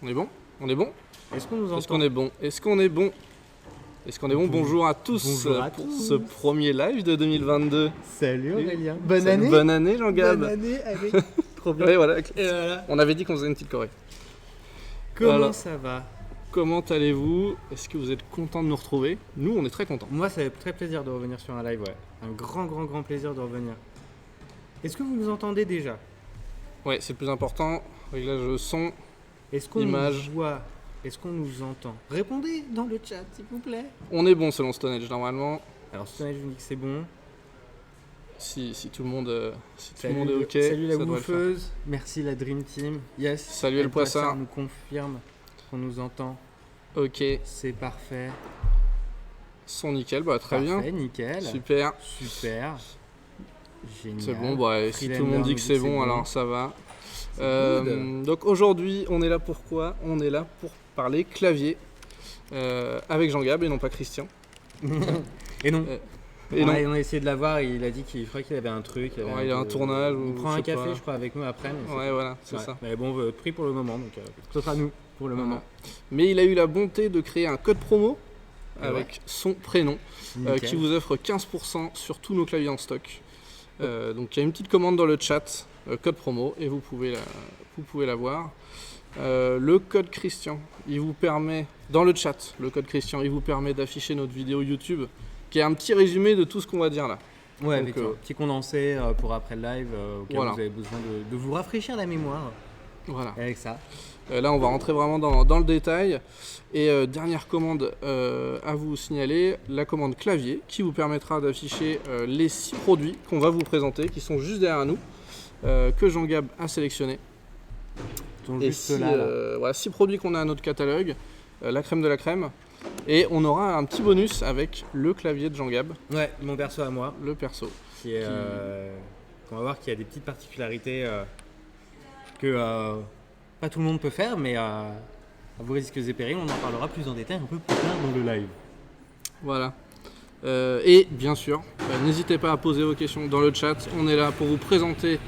On est bon? On est bon? Est-ce qu'on nous entend? Est-ce qu'on est bon? Est-ce qu'on est bon? Est-ce qu'on est bon? Bonjour à tous pour ce premier live de 2022. Salut Aurélien. Bonne année Jean-Gab. Bonne année avec... Trop bien. Ouais, voilà. Et voilà. On avait dit qu'on faisait une petite choré. Comment Voilà. ça va? Comment allez-vous? Est-ce que vous êtes contents de nous retrouver? Nous, on est très contents. Moi, ça fait très plaisir de revenir sur un live, ouais. Un grand plaisir de revenir. Est-ce que vous nous entendez déjà? Ouais, c'est le plus important. Réglage son. Est-ce qu'on Image. nous voit? Est-ce qu'on nous entend? Répondez dans le chat, s'il vous plaît. On est bon selon Stonehenge normalement. Alors, Stonehenge vous dit que c'est bon. Si tout le monde, tout le monde est ok. Salut la ça devrait le faire. bouffeuse. Merci la Dream Team. Yes. Salut El Poissard. nous confirme qu'on nous entend. Ok, C'est parfait. son nickel, bah très Parfait, bien. nickel. Super. Super. Génial. C'est bon, bah, et si Freelander tout le monde dit nous que c'est bon, alors ça va. good. Donc aujourd'hui, on est là pour quoi? On est là pour parler clavier avec Jean-Gab et non pas Christian. Et non. Et non. On a essayé de l'avoir et il a dit qu'il croit qu'il avait un truc. Ouais, il y a un tournage On ou prend je un sais café, pas. je crois, avec nous après. Mais Ouais, voilà, c'est ouais. ça. Mais bon, votre prix pour le moment, donc ce sera nous pour le Voilà. moment. Mais il a eu la bonté de créer un code promo Et avec son prénom Nickel. qui vous offre 15% sur tous nos claviers en stock. Donc il y a une petite commande dans le chat, code promo, et vous pouvez la voir. Le code Christian, il vous permet, dans le chat, le code Christian, il vous permet d'afficher notre vidéo YouTube, qui est un petit résumé de tout ce qu'on va dire là. Ouais, donc, avec un petit condensé pour après le live, auquel voilà. vous avez besoin de vous rafraîchir la mémoire Voilà. avec ça. Là, on va rentrer vraiment dans le détail. Et dernière commande à vous signaler, la commande clavier, qui vous permettra d'afficher les 6 produits qu'on va vous présenter, qui sont juste derrière nous, que Jean-Gab a sélectionné. Ils sont Et juste là. voilà, 6 produits qu'on a à notre catalogue, la crème de la crème. Et on aura un petit bonus avec le clavier de Jean-Gab, Ouais, mon perso à moi, le perso. qui est, qu'on va voir qu'il y a des petites particularités que pas tout le monde peut faire, mais à vos risques et périls, on en parlera plus en détail un peu plus tard dans le live. Voilà. Et bien sûr, n'hésitez pas à poser vos questions dans le chat. On est là pour vous présenter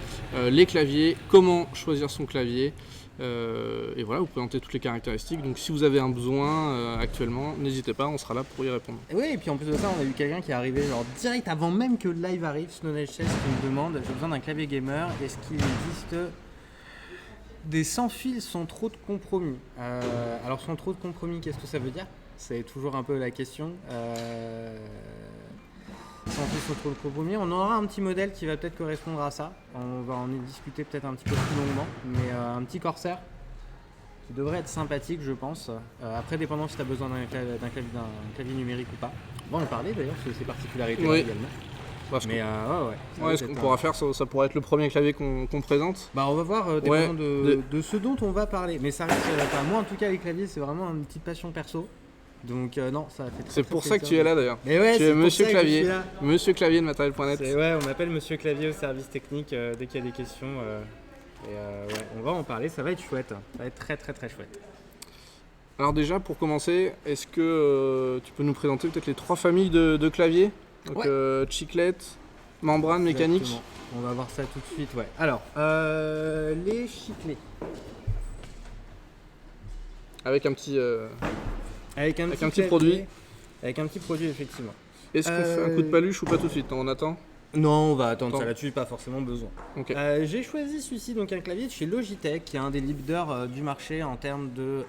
les claviers, comment choisir son clavier. Et voilà, vous présenter toutes les caractéristiques. Donc si vous avez un besoin actuellement, n'hésitez pas, on sera là pour y répondre. Et oui, et puis en plus de ça, on a eu quelqu'un qui est arrivé genre direct avant même que le live arrive, Stonehenge 16, qui me demande, j'ai besoin d'un clavier gamer, est-ce qu'il existe des sans fils sans trop de compromis? Alors sans trop de compromis, qu'est-ce que ça veut dire? C'est toujours un peu la question. Sans fils sans trop de compromis, on aura un petit modèle qui va peut-être correspondre à ça. On va en discuter peut-être un petit peu plus longuement, mais un petit Corsair qui devrait être sympathique, je pense. Après, dépendant si tu as besoin d'un clavier numérique ou pas. On va en parler d'ailleurs, sur ces particularités Oui. également. Parce que- Mais ouais. ça va Ouais, ce être qu'on pourra faire, ça pourrait être le premier clavier qu'on présente. Bah on va voir Ouais, dépendant de ce dont on va parler. Mais ça reste pas. Moi en tout cas les claviers c'est vraiment une petite passion perso. Donc non, ça fait très, C'est très pour ça que tu plaisir. es là d'ailleurs. Mais ouais, Tu c'est es pour Monsieur ça que je Clavier, suis là. Monsieur Clavier de matériel.net. Ouais, on m'appelle Monsieur Clavier au service technique dès qu'il y a des questions. Ouais, on va en parler, ça va être chouette. Ça va être très chouette. Alors déjà, pour commencer, est-ce que tu peux nous présenter peut-être les 3 familles de claviers? Donc Ouais. chiclette, membrane, mécanique. Exactement. On va voir ça tout de suite, ouais. Alors, les chiclets. Avec un petit... Avec un Avec petit un petit clavier, produit. Avec un petit produit, effectivement. Est-ce qu'on fait un coup de paluche ou pas tout de suite? On attend? Non, on va attendre Attends. ça là-dessus, pas forcément besoin. Ok. J'ai choisi celui-ci, donc un clavier de chez Logitech, qui est un des leaders du marché en termes de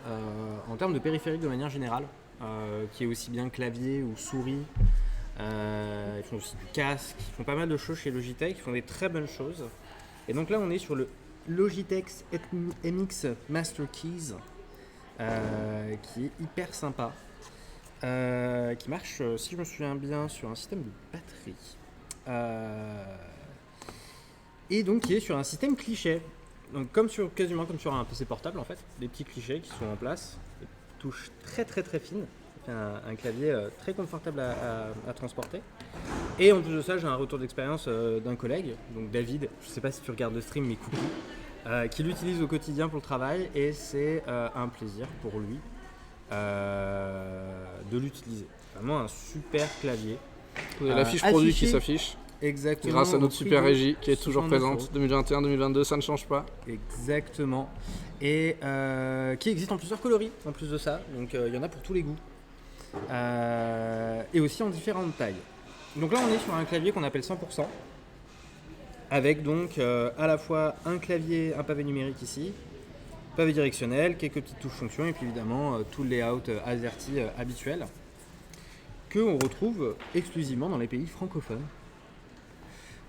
périphériques de manière générale, qui est aussi bien clavier ou souris. Ils font aussi du casque, ils font pas mal de choses chez Logitech, ils font des très bonnes choses. Et donc là, on est sur le Logitech MX Master Keys, qui est hyper sympa, qui marche, si je me souviens bien, sur un système de batterie. Et donc qui est sur un système cliché, donc quasiment comme sur un PC portable en fait, des petits clichés qui sont en place, des touches très fines, ça fait un clavier très confortable à transporter. Et en plus de ça, j'ai un retour d'expérience d'un collègue, donc David, je sais pas si tu regardes le stream mais coucou, qui l'utilise au quotidien pour le travail et c'est un plaisir pour lui de l'utiliser. Vraiment un super clavier. Vous avez la fiche produit qui affiché. s'affiche Exactement. grâce à notre au prix super de régie qui est toujours 69 présente. 2021-2022, ça ne change pas. Exactement. et qui existe en plusieurs coloris en plus de ça, donc il y en a pour tous les goûts. Et aussi en différentes tailles. Donc là on est sur un clavier qu'on appelle 100%, avec donc à la fois un clavier, un pavé numérique ici, pavé directionnel, quelques petites touches fonctions et puis évidemment tout le layout AZERTY habituel qu'on retrouve exclusivement dans les pays francophones.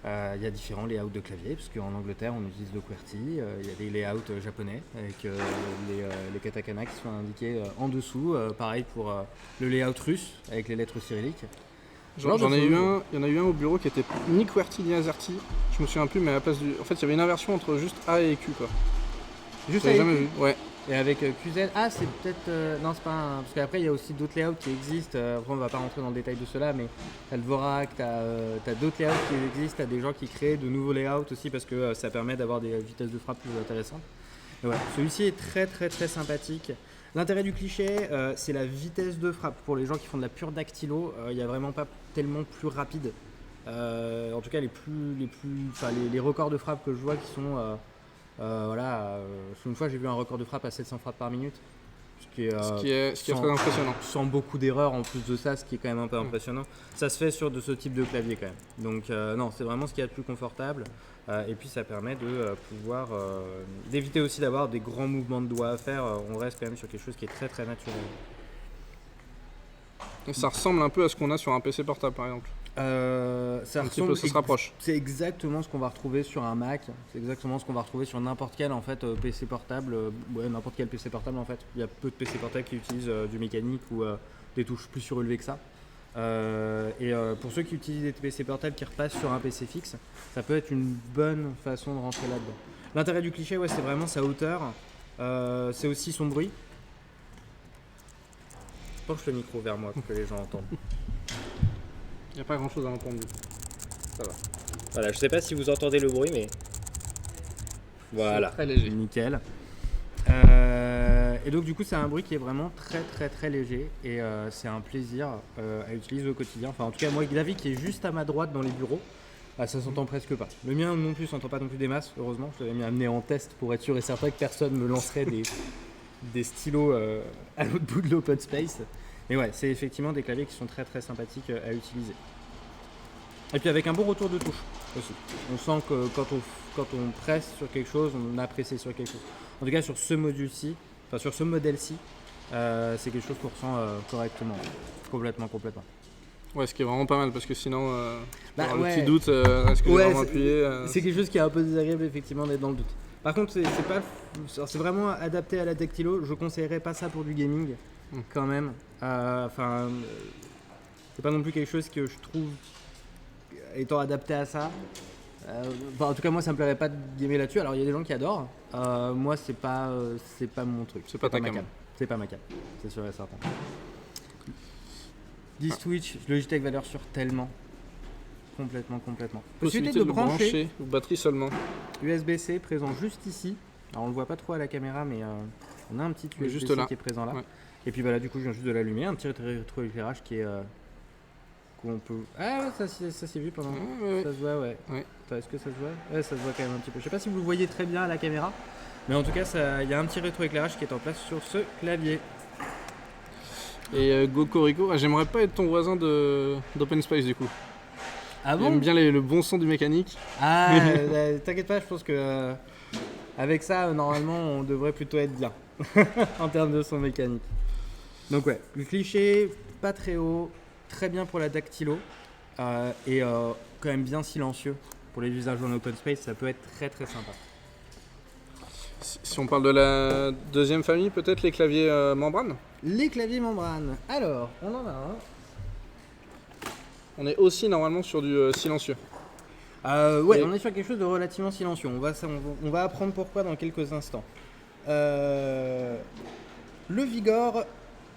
Il y a différents layouts de clavier, parce qu'en Angleterre on utilise le QWERTY, il y a des layouts japonais avec les katakana qui sont indiqués en dessous, pareil pour le layout russe avec les lettres cyrilliques. Il y en a eu un au bureau qui était ni QWERTY ni AZERTY, je me souviens plus, mais à la place du. En fait, il y avait une inversion entre juste A et Q, quoi. Juste J'avais jamais vu. Ouais. Et avec QZ, c'est peut-être. Non, c'est pas un. Parce qu'après, il y a aussi d'autres layouts qui existent. Après, on va pas rentrer dans le détail de cela, mais t'as le Dvorak, t'as d'autres layouts qui existent, t'as des gens qui créent de nouveaux layouts aussi parce que ça permet d'avoir des vitesses de frappe plus intéressantes. Et ouais, celui-ci est très très très sympathique. L'intérêt du cliché, c'est la vitesse de frappe. Pour les gens qui font de la pure dactylo, il n'y a vraiment pas tellement plus rapide. En tout cas, les records de frappe que je vois qui sont. Une fois j'ai vu un record de frappe à 700 frappes par minute, ce qui est très impressionnant. Sans beaucoup d'erreurs en plus de ça, ce qui est quand même un peu impressionnant. Ça se fait sur de ce type de clavier quand même. Donc non, c'est vraiment ce qu'il y a de plus confortable. Et puis ça permet de pouvoir d'éviter aussi d'avoir des grands mouvements de doigts à faire. On reste quand même sur quelque chose qui est très très naturel. Et ça ressemble un peu à ce qu'on a sur un PC portable par exemple. Ça se rapproche. C'est exactement ce qu'on va retrouver sur un Mac, c'est exactement ce qu'on va retrouver sur n'importe quel PC portable, n'importe quel PC portable en fait. Il y a peu de PC portables qui utilisent du mécanique ou des touches plus surélevées que ça. Pour ceux qui utilisent des PC portables qui repassent sur un PC fixe, ça peut être une bonne façon de rentrer là-dedans. L'intérêt du cliché, c'est vraiment sa hauteur, c'est aussi son bruit. Penche le micro vers moi pour que les gens entendent. Il n'y a pas grand chose à entendre. Ça va. Voilà, je sais pas si vous entendez le bruit, mais voilà, c'est très léger. Nickel. Et donc du coup c'est un bruit qui est vraiment très très très léger et c'est un plaisir à utiliser au quotidien. Enfin en tout cas moi Xavi qui est juste à ma droite dans les bureaux, ça s'entend presque pas. Le mien non plus s'entend pas non plus des masses, heureusement. Je l'avais mis amené en test pour être sûr et certain que personne me lancerait des stylos à l'autre bout de l'open space. Mais ouais, c'est effectivement des claviers qui sont très très sympathiques à utiliser. Et puis avec un bon retour de touche aussi. On sent que quand on presse sur quelque chose, on apprécie sur quelque chose. En tout cas sur ce module-ci, enfin sur ce modèle-ci, c'est quelque chose qu'on ressent correctement. Complètement. Ouais, ce qui est vraiment pas mal parce que sinon, le petit doute, est-ce que j'ai vraiment appuyé C'est quelque chose qui est un peu désagréable effectivement d'être dans le doute. Par contre, c'est vraiment adapté à la dactylo. Je conseillerais pas ça pour du gaming quand même. C'est pas non plus quelque chose que je trouve étant adapté à ça. En tout cas, moi, ça me plairait pas de gamer là-dessus. Alors, il y a des gens qui adorent. Moi, c'est pas mon truc. C'est pas ta cam. C'est pas ma cam. C'est sûr et certain. 10 Twitch, Logitech valeur sûre tellement. Complètement. Possibilité de brancher ou batterie seulement. USB-C présent juste ici. Alors, on le voit pas trop à la caméra, mais on a un petit USB-C qui est présent là. Ouais. Et puis voilà, du coup, je viens juste de l'allumer. Un petit rétroéclairage qui est. On peut... Ah ouais, ça s'est vu pendant. Ouais. Ça se voit, ouais. Attends, est-ce que ça se voit? Ouais, ça se voit quand même un petit peu. Je sais pas si vous le voyez très bien à la caméra, mais en tout cas, il y a un petit rétroéclairage qui est en place sur ce clavier. Et Gokorico, j'aimerais pas être ton voisin d'Open Space du coup. Ah bon? J'aime bien le bon son du mécanique. Ah, t'inquiète pas, je pense que avec ça, normalement, on devrait plutôt être bien en termes de son mécanique. Donc ouais, le cliché, pas très haut. Très bien pour la dactylo et quand même bien silencieux pour les usages en open space, ça peut être très très sympa. Si on parle de la deuxième famille, peut-être les claviers membrane. Les claviers membrane, alors on en a un. On est aussi normalement sur du silencieux. On est sur quelque chose de relativement silencieux, on va apprendre pourquoi dans quelques instants. Le Vigor,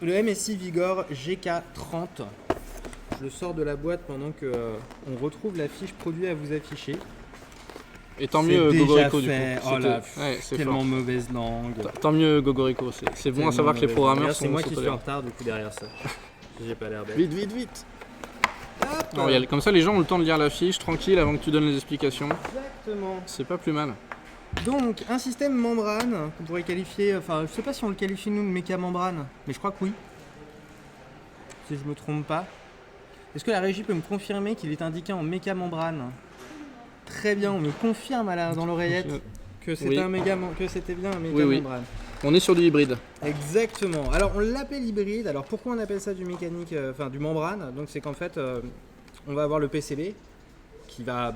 le MSI Vigor GK30. Je le sors de la boîte pendant que on retrouve la fiche produit à vous afficher. Et tant mieux Gogorico du coup. Oh là, tellement fort. Mauvaise langue. Tant mieux Gogorico, c'est bon à savoir que les programmeurs sont. C'est moi qui suis en retard du coup derrière ça. J'ai pas l'air bête. Vite. Non, comme ça les gens ont le temps de lire la fiche tranquille avant que tu donnes les explications. Exactement. C'est pas plus mal. Donc, un système membrane qu'on pourrait qualifier, enfin, je sais pas si on le qualifie nous de méca membrane, mais je crois que oui. Si je me trompe pas. Est-ce que la régie peut me confirmer qu'il est indiqué en méca membrane? Très bien, on me confirme dans l'oreillette que c'était bien un méca membrane. On est sur du hybride. Exactement. Alors, on l'appelle hybride. Alors, pourquoi on appelle ça du du membrane? Donc, c'est qu'en fait, on va avoir le PCB qui va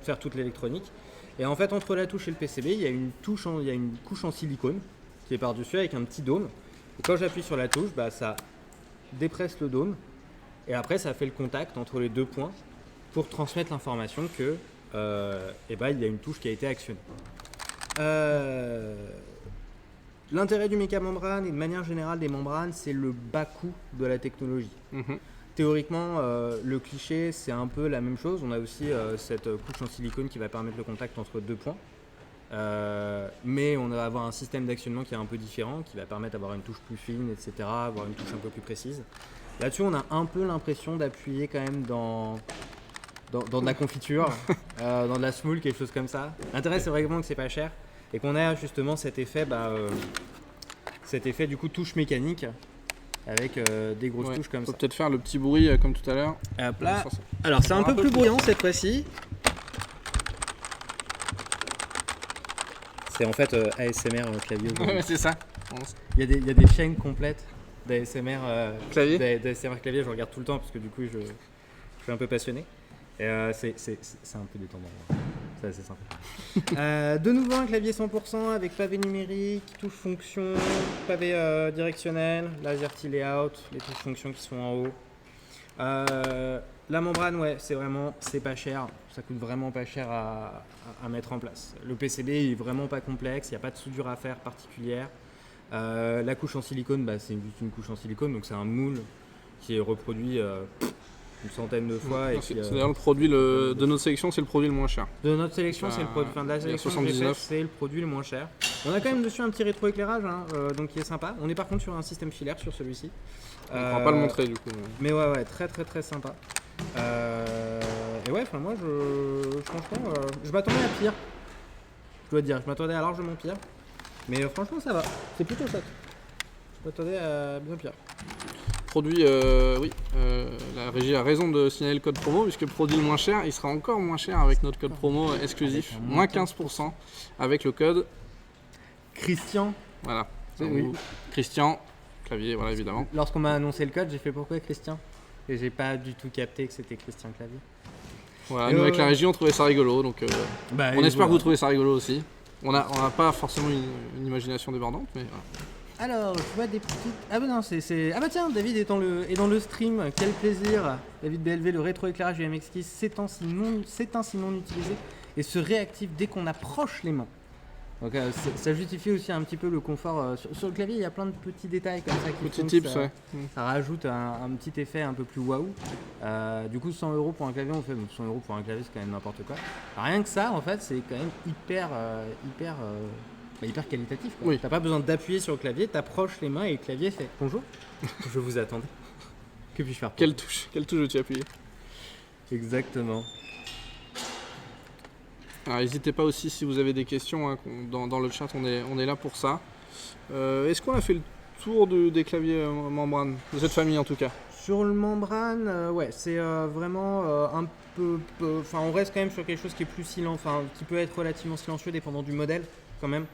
faire toute l'électronique. Et en fait, entre la touche et le PCB, il y a une couche en silicone qui est par-dessus avec un petit dôme. Et quand j'appuie sur la touche, ça dépresse le dôme. Et après, ça fait le contact entre les deux points pour transmettre l'information que il y a une touche qui a été actionnée. L'intérêt du méca-membrane et de manière générale des membranes, c'est le bas coût de la technologie. Théoriquement, le cliché, c'est un peu la même chose. On a aussi cette couche en silicone qui va permettre le contact entre deux points. Mais on va avoir un système d'actionnement qui est un peu différent, qui va permettre d'avoir une touche plus fine, etc., avoir une touche un peu plus précise. Là-dessus, on a un peu l'impression d'appuyer quand même dans de la confiture, dans de la semoule, quelque chose comme ça. L'intérêt, c'est vraiment que c'est pas cher et qu'on a justement cet effet du coup touche mécanique avec des grosses touches comme ça. Faut peut-être faire le petit bruit comme tout à l'heure. Hop là. Alors, c'est un peu plus bruyant cette fois-ci. C'est en fait ASMR clavier. Ouais, c'est ça. Il y a des chaînes complètes d'ASMR clavier. d'ASMR clavier, je regarde tout le temps parce que du coup je suis un peu passionné. Et c'est un peu détendant. C'est assez sympa. De nouveau un clavier 100% avec pavé numérique, touche fonction, pavé directionnel, laser layout, les touches fonction qui sont en haut. La membrane, c'est pas cher, ça coûte vraiment pas cher à mettre en place. Le PCB est vraiment pas complexe, il n'y a pas de soudure à faire particulière. La couche en silicone, c'est juste une couche en silicone, donc c'est un moule qui est reproduit une centaine de fois. C'est d'ailleurs le produit de notre sélection, c'est le produit le moins cher. De notre sélection, c'est le produit de la sélection 79. C'est le produit le moins cher. On a quand même dessus un petit rétroéclairage, donc qui est sympa. On est par contre sur un système filaire sur celui-ci. On ne pourra pas le montrer du coup. Mais ouais, très très très sympa. Et moi franchement, je m'attendais à pire. Je dois dire, je m'attendais à largement pire. Mais franchement, ça va. C'est plutôt chouette. Je m'attendais à bien pire. Produit, la régie a raison de signaler le code promo, puisque le produit le moins cher, il sera encore moins cher avec notre code promo exclusif, moins 15% avec le code Christian. Voilà. Oui. Christian, clavier, voilà évidemment. Lorsqu'on m'a annoncé le code, j'ai fait pourquoi Christian? Et j'ai pas du tout capté que c'était Christian Clavier. Voilà, nous avec la régie on trouvait ça rigolo, donc on espère que vous trouvez ça rigolo aussi. On n'a pas forcément une imagination débordante, mais voilà. Alors, je vois des petites... Ah bah non, Ah bah tiens, David est dans le stream, quel plaisir. David BLV, le rétroéclairage du MX-Keys s'éteint si non utilisé et se réactive dès qu'on approche les mains. Donc ça justifie aussi un petit peu le confort. Sur le clavier, il y a plein de petits détails comme ça qui font que ça rajoute un petit effet un peu plus waouh. Du coup, 100 € pour un clavier, on fait 100 € pour un clavier, c'est quand même n'importe quoi. Rien que ça, en fait, c'est quand même hyper qualitatif, quoi. Oui. T'as pas besoin d'appuyer sur le clavier, t'approches les mains et le clavier fait bonjour. Je vous attendais. Que puis-je faire pour Quelle touche veux-tu appuyer? Exactement. Alors n'hésitez pas aussi si vous avez des questions, dans le chat, on est là pour ça. Est-ce qu'on a fait le tour des claviers membrane, de cette famille en tout cas? Sur le membrane, c'est vraiment un peu... Enfin, on reste quand même sur quelque chose qui est plus silencieux, qui peut être relativement silencieux dépendant du modèle quand même.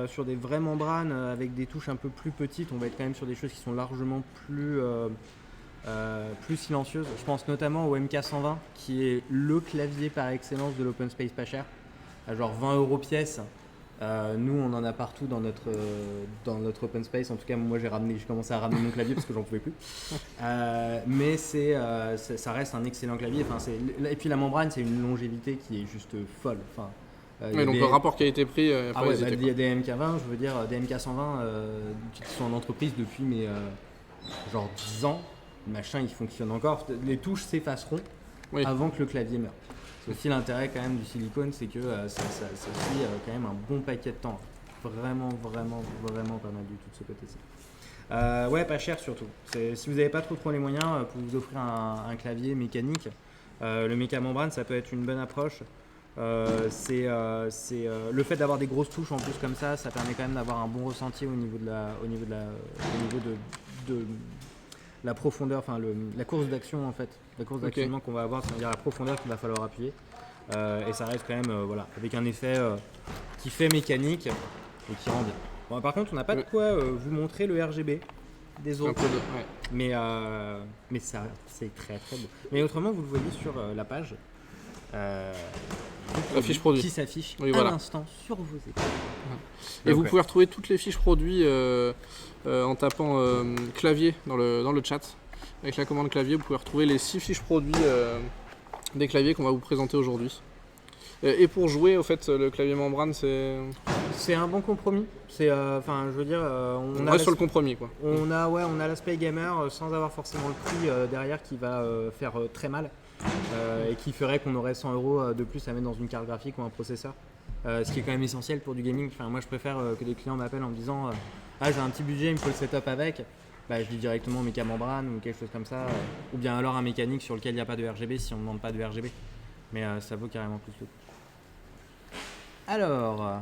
Sur des vraies membranes avec des touches un peu plus petites, on va être quand même sur des choses qui sont largement plus silencieuses. Je pense notamment au MK120 qui est le clavier par excellence de l'open space pas cher, à genre 20 € pièce. Nous on en a partout dans notre open space. En tout cas moi j'ai commencé à ramener mon clavier parce que j'en pouvais plus. Mais ça reste un excellent clavier. Et puis la membrane, c'est une longévité qui est juste folle. Donc le rapport qualité-prix, il y a des MK20, je veux dire des MK120 qui sont en entreprise depuis genre 10 ans. Le machin il fonctionne encore. Les touches s'effaceront avant que le clavier meure. C'est aussi l'intérêt quand même du silicone, c'est que ça suit quand même un bon paquet de temps. Vraiment pas mal du tout de ce côté-ci. Pas cher surtout. Si vous n'avez pas trop les moyens, pour vous offrir un clavier mécanique, le méca membrane ça peut être une bonne approche. Le fait d'avoir des grosses touches en plus comme ça permet quand même d'avoir un bon ressenti au niveau de la profondeur, enfin la course d'action en fait, la course d'actionnement qu'on va avoir, c'est-à-dire la profondeur qu'il va falloir appuyer. Et ça reste quand même avec un effet qui fait mécanique et qui rend bien. Bon, par contre, on n'a pas de quoi vous montrer le RGB des autres, mais ça c'est très très beau. Mais autrement, vous le voyez sur la page. La fiche produit qui s'affiche à l'instant sur vos écrans. Et vous pouvez retrouver toutes les fiches produits en tapant clavier dans le chat. Avec la commande clavier, vous pouvez retrouver les 6 fiches produits des claviers qu'on va vous présenter aujourd'hui. Et pour jouer, au fait, le clavier membrane, c'est un bon compromis. C'est, je veux dire, on reste sur le compromis, quoi. On a l'aspect gamer sans avoir forcément le prix derrière qui va faire très mal. Et qui ferait qu'on aurait 100 € de plus à mettre dans une carte graphique ou un processeur, ce qui est quand même essentiel pour du gaming. Enfin, moi je préfère que des clients m'appellent en me disant j'ai un petit budget, il me faut le setup avec, je dis directement méca membrane ou quelque chose comme ça, ou bien alors un mécanique sur lequel il n'y a pas de RGB si on ne demande pas de RGB, mais ça vaut carrément plus le coup. Alors,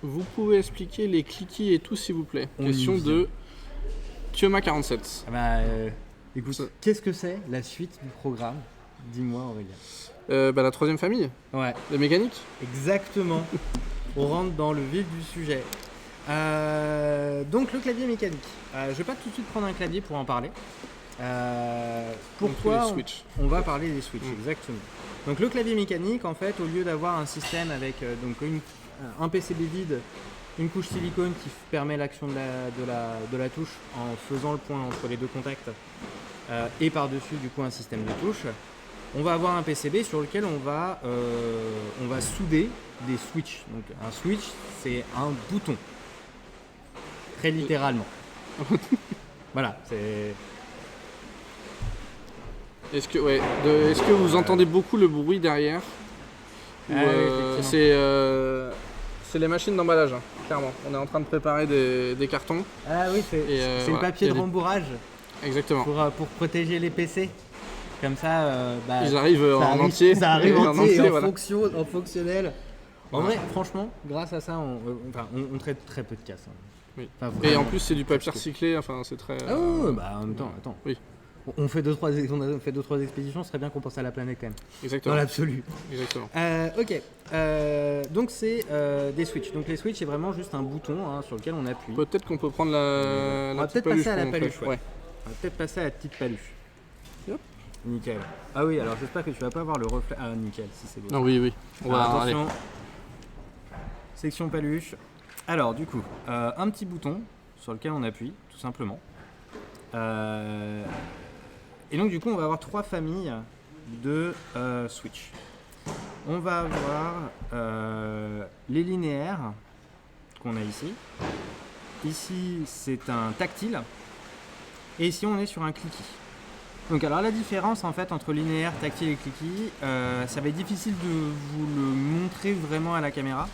vous pouvez expliquer les cliquis et tout s'il vous plaît. Question de Thioma47. Écoute, qu'est-ce que c'est la suite du programme? Dis-moi Aurélien. La troisième famille. Ouais. Les mécaniques. Exactement. On rentre dans le vif du sujet. Donc le clavier mécanique. Je vais pas tout de suite prendre un clavier pour en parler. Pourquoi on va parler des switches, exactement. Donc le clavier mécanique, en fait, au lieu d'avoir un système avec un PCB vide, une couche silicone qui permet l'action de la touche en faisant le point entre les deux contacts, et par-dessus du coup un système de touche, on va avoir un PCB sur lequel on va souder des switches. Donc un switch, c'est un bouton. Très littéralement. Voilà, c'est... Est-ce que vous entendez beaucoup le bruit derrière? C'est les machines d'emballage, hein, clairement. On est en train de préparer des cartons. Ah oui, c'est le papier de rembourrage. Exactement. Pour protéger les PC. Comme ça, ils arrivent en entier. Ça arrive en entier, en fonctionnel. En vrai, franchement, grâce à ça, on traite très peu de casse. Hein. Oui. Et en plus, c'est du papier recyclé. Enfin, c'est très. En même temps, attends. Oui. On fait 2-3 expéditions, ce serait bien qu'on pense à la planète quand même. Exactement. Dans l'absolu. Exactement. Ok. Donc c'est des switches. Donc les switches, c'est vraiment juste un bouton sur lequel on appuie. Peut-être qu'on peut prendre la on va peut-être passer à la paluche. Ouais. On va peut-être passer à la petite paluche. Yep. Nickel. Ah oui, alors j'espère que tu vas pas avoir le reflet. Ah nickel, si c'est bon. Non, oui. Attention. Section paluche. Alors du coup, un petit bouton sur lequel on appuie, tout simplement. Et donc du coup, on va avoir 3 familles de switch. On va avoir les linéaires qu'on a ici. Ici, c'est un tactile. Et ici, on est sur un cliquis. Donc alors la différence en fait entre linéaire, tactile et cliquis, ça va être difficile de vous le montrer vraiment à la caméra.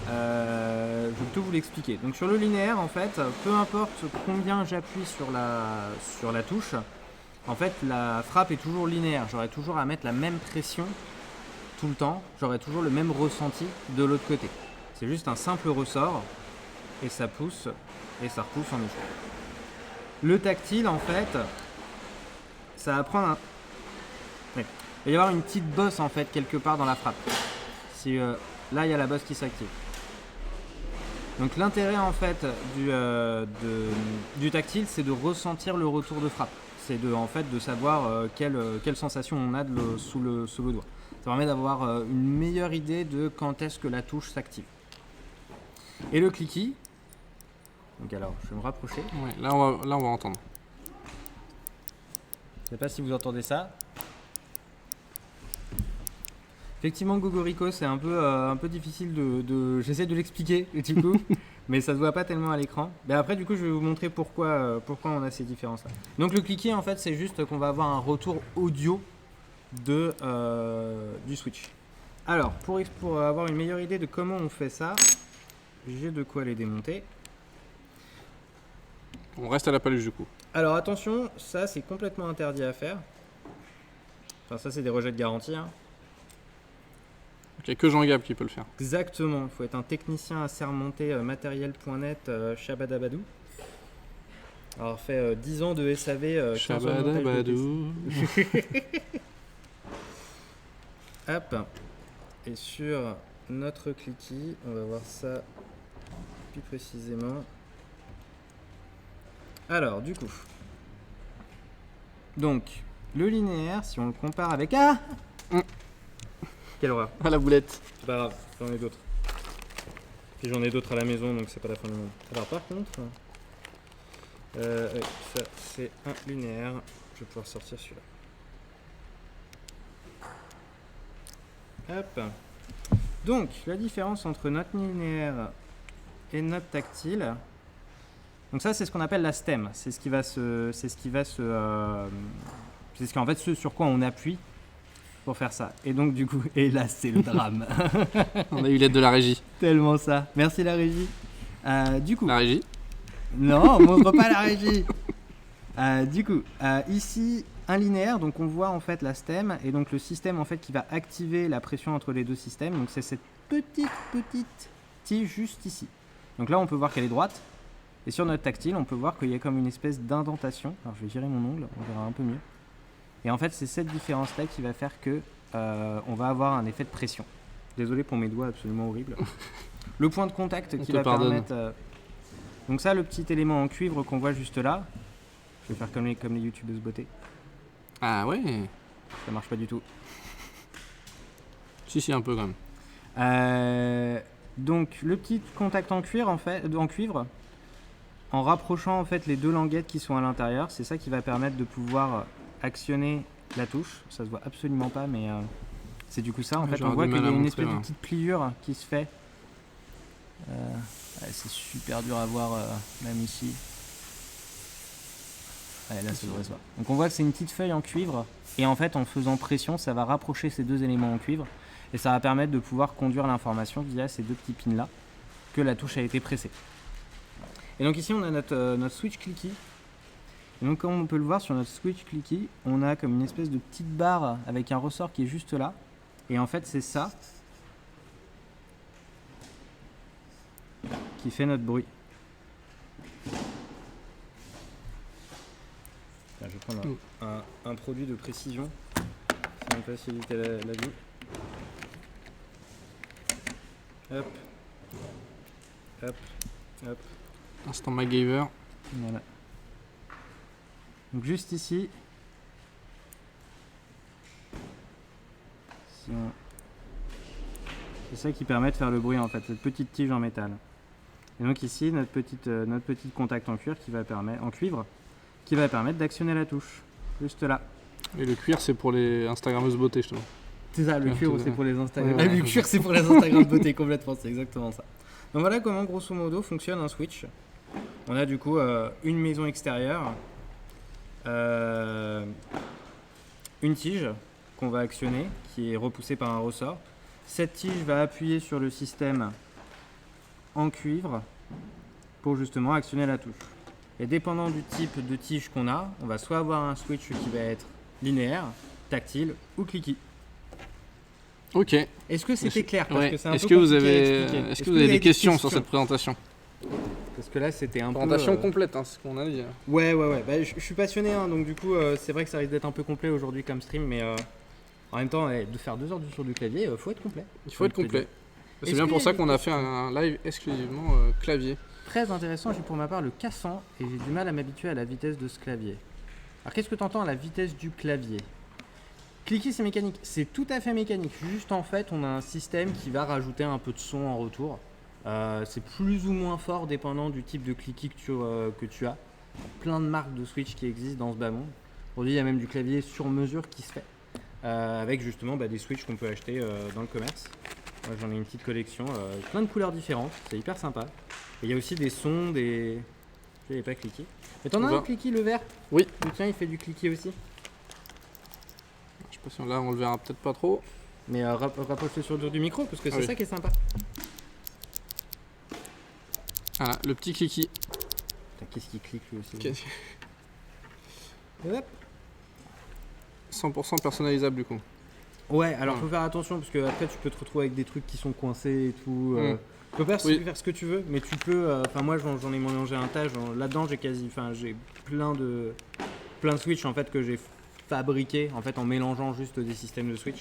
Je vais plutôt vous l'expliquer. Donc sur le linéaire, en fait, peu importe combien j'appuie sur la touche, en fait la frappe est toujours linéaire. J'aurai toujours à mettre la même pression tout le temps. J'aurai toujours le même ressenti de l'autre côté. C'est juste un simple ressort et ça pousse et ça repousse en échec. Le tactile, en fait, ça va prendre un... Ouais. Il va y avoir une petite bosse en fait quelque part dans la frappe. Là, il y a la bosse qui s'active. Donc l'intérêt en fait du tactile, c'est de ressentir le retour de frappe. C'est de savoir quelle sensation on a sous le doigt. Ça permet d'avoir une meilleure idée de quand est-ce que la touche s'active. Et le cliquis. Donc alors, je vais me rapprocher. Ouais, là on va entendre. Je ne sais pas si vous entendez ça. Effectivement, Gogorico, c'est un peu difficile j'essaie de l'expliquer du coup, mais ça se voit pas tellement à l'écran. Mais après, du coup, je vais vous montrer pourquoi on a ces différences-là. Donc le cliquet, en fait, c'est juste qu'on va avoir un retour audio du switch. Alors, pour avoir une meilleure idée de comment on fait ça, j'ai de quoi les démonter. On reste à la paluche du coup. Alors attention, ça c'est complètement interdit à faire. Enfin ça c'est des rejets de garantie. Hein. Il n'y a que Jean Gab qui peut le faire. Exactement, il faut être un technicien assermenté matériel.net Chabadabadou. Alors fait 10 ans de SAV, 15 ans de montage de Chabadabadou. Hop. Et sur notre cliquis, on va voir ça plus précisément. Alors, du coup. Donc, le linéaire, si on le compare avec... Ah Quelle horreur. Ah, la boulette. C'est pas grave, j'en ai d'autres. Puis j'en ai d'autres à la maison, donc c'est pas la fin du monde. Alors, par contre... oui, ça, c'est un linéaire. Je vais pouvoir sortir celui-là. Hop. Donc, la différence entre notre linéaire et notre tactile. Donc ça, c'est ce qu'on appelle la stem. C'est ce qu'en fait ce sur quoi on appuie pour faire ça. Et donc du coup, et là, c'est le drame. On a eu l'aide de la régie. Tellement ça. Merci la régie. Du coup. La régie. Non, montre pas la régie. Ici, un linéaire, donc on voit en fait la stem et donc le système en fait qui va activer la pression entre les deux systèmes. Donc c'est cette petite tige juste ici. Donc là, on peut voir qu'elle est droite. Et sur notre tactile, on peut voir qu'il y a comme une espèce d'indentation. Alors je vais girer mon ongle, on verra un peu mieux. Et en fait, c'est cette différence-là qui va faire que on va avoir un effet de pression. Désolé pour mes doigts absolument horribles. Le point de contact qui va permettre... donc ça, le petit élément en cuivre qu'on voit juste là. Je vais faire comme les youtubeuses beauté. Ah ouais. Ça marche pas du tout. Si, un peu quand même. Donc le petit contact en cuivre, en rapprochant en fait les deux languettes qui sont à l'intérieur, c'est ça qui va permettre de pouvoir actionner la touche. Ça se voit absolument pas, mais c'est du coup ça. En fait, on voit qu'il y a une espèce de petite pliure qui se fait. C'est super dur à voir, même ici. Ouais, là, ça devrait se voir. Donc on voit que c'est une petite feuille en cuivre, et en fait, en faisant pression, ça va rapprocher ces deux éléments en cuivre, et ça va permettre de pouvoir conduire l'information via ces deux petits pins là que la touche a été pressée. Et donc ici on a notre switch clicky. Et donc comme on peut le voir sur notre switch clicky, on a comme une espèce de petite barre avec un ressort qui est juste là. Et en fait c'est ça qui fait notre bruit. Là, je vais prendre un produit de précision. Ça va me faciliter la vie. Hop. Hop. Hop. Instant MacGyver. Voilà. Donc juste ici, c'est ça qui permet de faire le bruit en fait, cette petite tige en métal. Et donc ici notre petit contact en cuivre qui va permettre d'actionner la touche, juste là. Et le cuir c'est pour les Instagrammeuses beauté justement. C'est ça, le cuir c'est pour les Instagram. Le cuir c'est pour les Instagram beauté complètement, c'est exactement ça. Donc voilà comment grosso modo fonctionne un switch. On a du coup une maison extérieure, une tige qu'on va actionner qui est repoussée par un ressort. Cette tige va appuyer sur le système en cuivre pour justement actionner la touche. Et dépendant du type de tige qu'on a, on va soit avoir un switch qui va être linéaire, tactile ou clicky. Ok. Est-ce que c'était clair? Parce que c'est un Est-ce peu que vous compliqué à expliquer. avez, est-ce que vous avez des questions sur cette présentation? Parce que là c'était un présentation peu... complète, hein, c'est ce qu'on a dit. Ouais. Bah, je suis passionné, hein, donc du coup c'est vrai que ça risque d'être un peu complet aujourd'hui comme stream, mais en même temps, de faire 2 heures sur du clavier, faut être complet. Il faut être complet. C'est bien pour ça qu'on a fait un live exclusivement clavier. Très intéressant, j'ai pour ma part le cassant et j'ai du mal à m'habituer à la vitesse de ce clavier. Alors qu'est-ce que tu entends à la vitesse du clavier? Clicky c'est mécanique, c'est tout à fait mécanique, juste en fait on a un système qui va rajouter un peu de son en retour. C'est plus ou moins fort dépendant du type de clicky que tu as. Plein de marques de Switch qui existent dans ce bas monde. Aujourd'hui il y a même du clavier sur mesure qui se fait. Avec justement des Switch qu'on peut acheter dans le commerce. Moi j'en ai une petite collection, plein de couleurs différentes, c'est hyper sympa. Et il y a aussi des sons, des... Il n'est pas clicky. Mais t'en as un clicky le vert? Oui. Le tien il fait du clicky aussi. Je sais pas si là on le verra peut-être pas trop. Mais rapproche-le sur du micro parce que c'est ça qui est sympa. Voilà, le petit clicky. Qu'est-ce qui clique lui aussi? Okay. Hop. 100% personnalisable du coup. Ouais, alors faut faire attention parce que après tu peux te retrouver avec des trucs qui sont coincés et tout. Tu peux faire ce que tu veux, mais tu peux. Enfin moi j'en ai mélangé un tas. Là-dedans j'ai plein de Switch en fait que j'ai fabriqué en fait en mélangeant juste des systèmes de Switch.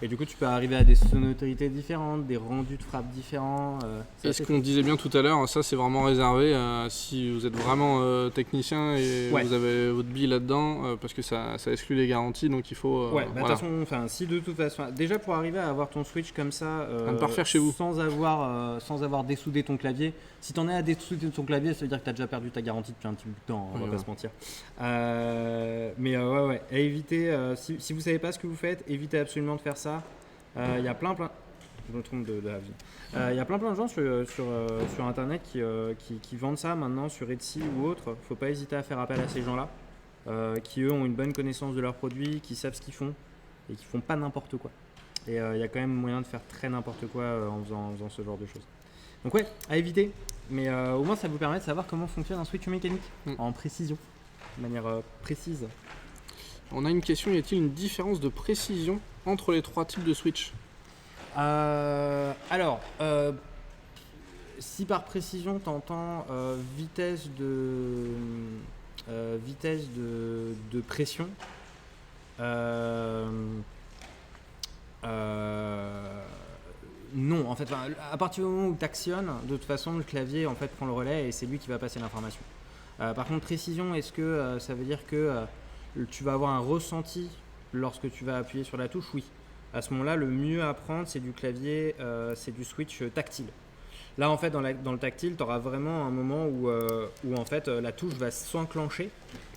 Et du coup tu peux arriver à des sonorités différentes, des rendus de frappe différents. Et ce qu'on disait bien tout à l'heure, ça c'est vraiment réservé si vous êtes vraiment technicien et vous avez votre bille là-dedans, parce que ça exclut les garanties, donc il faut. De toute façon, si de toute façon, déjà pour arriver à avoir ton Switch comme ça, à ne pas refaire chez vous, sans avoir dessoudé ton clavier. Si t'en es à dessouder ton clavier, ça veut dire que t'as déjà perdu ta garantie depuis un petit bout de temps, on va pas se mentir. Ouais, à éviter. Si vous savez pas ce que vous faites, évitez absolument de faire ça. Il y a plein. Je me trompe de la vie. Il y a plein de gens sur internet qui vendent ça maintenant sur Etsy ou autre. Faut pas hésiter à faire appel à ces gens-là, qui eux ont une bonne connaissance de leurs produits, qui savent ce qu'ils font et qui font pas n'importe quoi. Et il y a quand même moyen de faire très n'importe quoi en faisant ce genre de choses. Donc ouais, à éviter. Mais au moins ça vous permet de savoir comment fonctionne un switch mécanique en précision, de manière précise. On a une question, y a-t-il une différence de précision entre les 3 types de switch ? Alors, si par précision t'entends vitesse de pression, non, en fait, à partir du moment où tu actionnes, de toute façon, le clavier en fait prend le relais et c'est lui qui va passer l'information. Par contre, précision, est-ce que ça veut dire que tu vas avoir un ressenti lorsque tu vas appuyer sur la touche ? Oui. À ce moment-là, le mieux à prendre, c'est du clavier, c'est du switch tactile. Là, en fait, dans le tactile, tu auras vraiment un moment où en fait, la touche va s'enclencher.